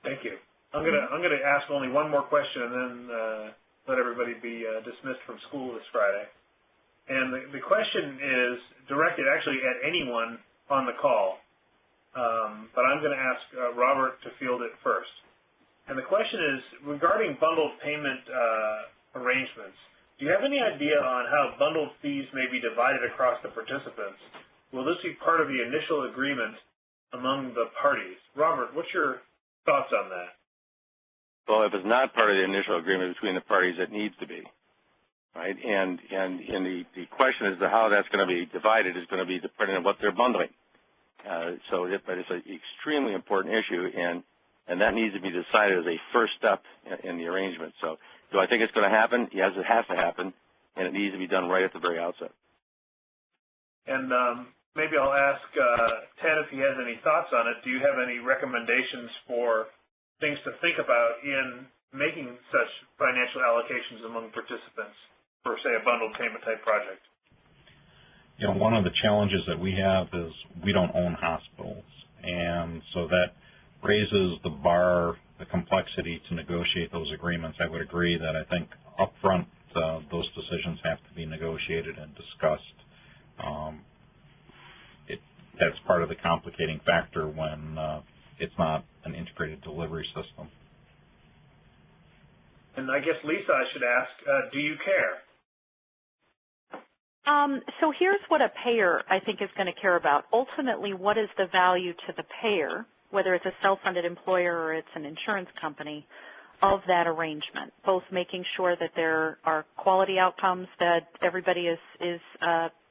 Thank you. I'm gonna ask only one more question and then let everybody be dismissed from school this Friday. And the question is directed actually at anyone on the call, but I'm going to ask Robert to field it first. And the question is regarding bundled payment arrangements. Do you have any idea on how bundled fees may be divided across the participants? Will this be part of the initial agreement among the parties? Robert, what's your thoughts on that? Well, if it's not part of the initial agreement between the parties, it needs to be, right? And the question as to how that's going to be divided is going to be depending on what they're bundling. But it's an extremely important issue, and that needs to be decided as a first step in the arrangement. So do I think it's going to happen? Yes, it has to happen, and it needs to be done right at the very outset. And maybe I'll ask Ted if he has any thoughts on it. Do you have any recommendations for things to think about in making such financial allocations among participants for, say, a bundled payment type project? You know, one of the challenges that we have is we don't own hospitals, and so that raises the bar, the complexity to negotiate those agreements. I would agree that I think up front those decisions have to be negotiated and discussed. That's part of the complicating factor when it's not an integrated delivery system. And I guess, Lisa, I should ask, do you care? So here's what a payer, I think, is going to care about. Ultimately, what is the value to the payer, whether it's a self-funded employer or it's an insurance company, of that arrangement, both making sure that there are quality outcomes that everybody is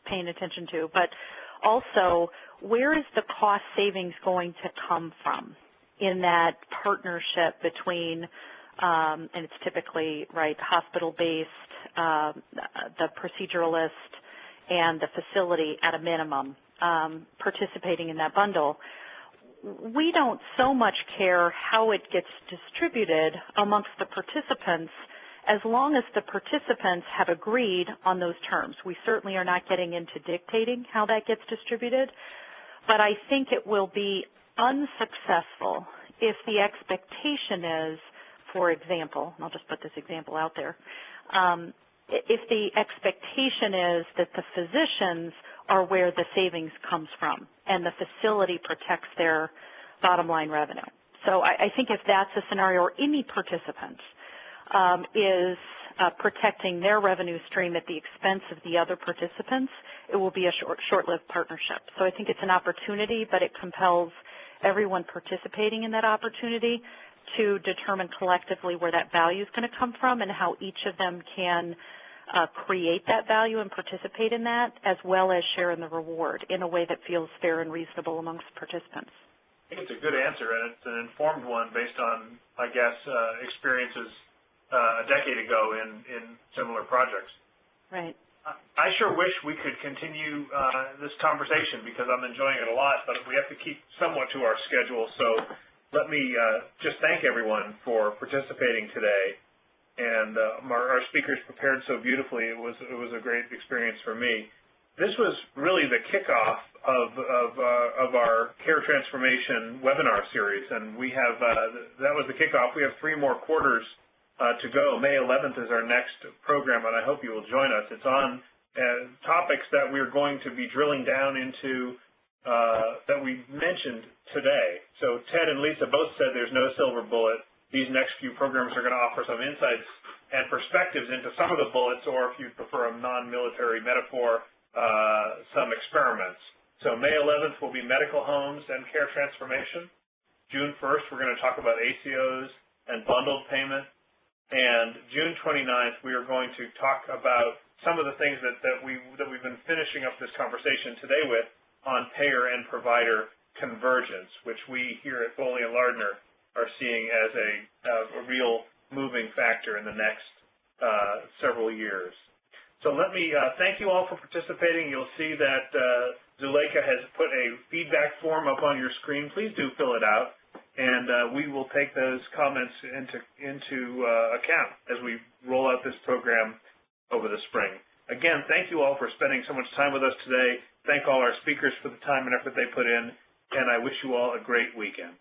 paying attention to, but also where is the cost savings going to come from in that partnership between, and it's typically, right, hospital-based, the proceduralist, and the facility at a minimum participating in that bundle. We don't so much care how it gets distributed amongst the participants as long as the participants have agreed on those terms. We certainly are not getting into dictating how that gets distributed, but I think it will be unsuccessful if the expectation is, for example, and I'll just put this example out there, if the expectation is that the physicians are where the savings comes from and the facility protects their bottom line revenue. So I think if that's a scenario, or any participant is protecting their revenue stream at the expense of the other participants, it will be a short-lived partnership. So I think it's an opportunity, but it compels everyone participating in that opportunity to determine collectively where that value is going to come from and how each of them can create that value and participate in that, as well as share in the reward in a way that feels fair and reasonable amongst participants. I think it's a good answer, and it's an informed one based on, I guess, experiences a decade ago in similar projects. Right. I sure wish we could continue this conversation because I'm enjoying it a lot, but we have to keep somewhat to our schedule. So let me just thank everyone for participating today. And our speakers prepared so beautifully. It was a great experience for me. This was really the kickoff of our Care Transformation webinar series, and we have that was the kickoff. We have 3 more quarters to go. May 11th is our next program, and I hope you will join us. It's on topics that we're going to be drilling down into that we mentioned today. So Ted and Lisa both said there's no silver bullet. These next few programs are going to offer some insights and perspectives into some of the bullets, or if you prefer a non-military metaphor, some experiments. So May 11th will be medical homes and care transformation. June 1st, we're going to talk about ACOs and bundled payment. And June 29th, we are going to talk about some of the things that we've been finishing up this conversation today with on payer and provider convergence, which we here at Foley and Lardner are seeing as a real moving factor in the next several years. So let me thank you all for participating. You'll see that Zuleika has put a feedback form up on your screen. Please do fill it out, and we will take those comments into account as we roll out this program over the spring. Again, thank you all for spending so much time with us today. Thank all our speakers for the time and effort they put in, and I wish you all a great weekend.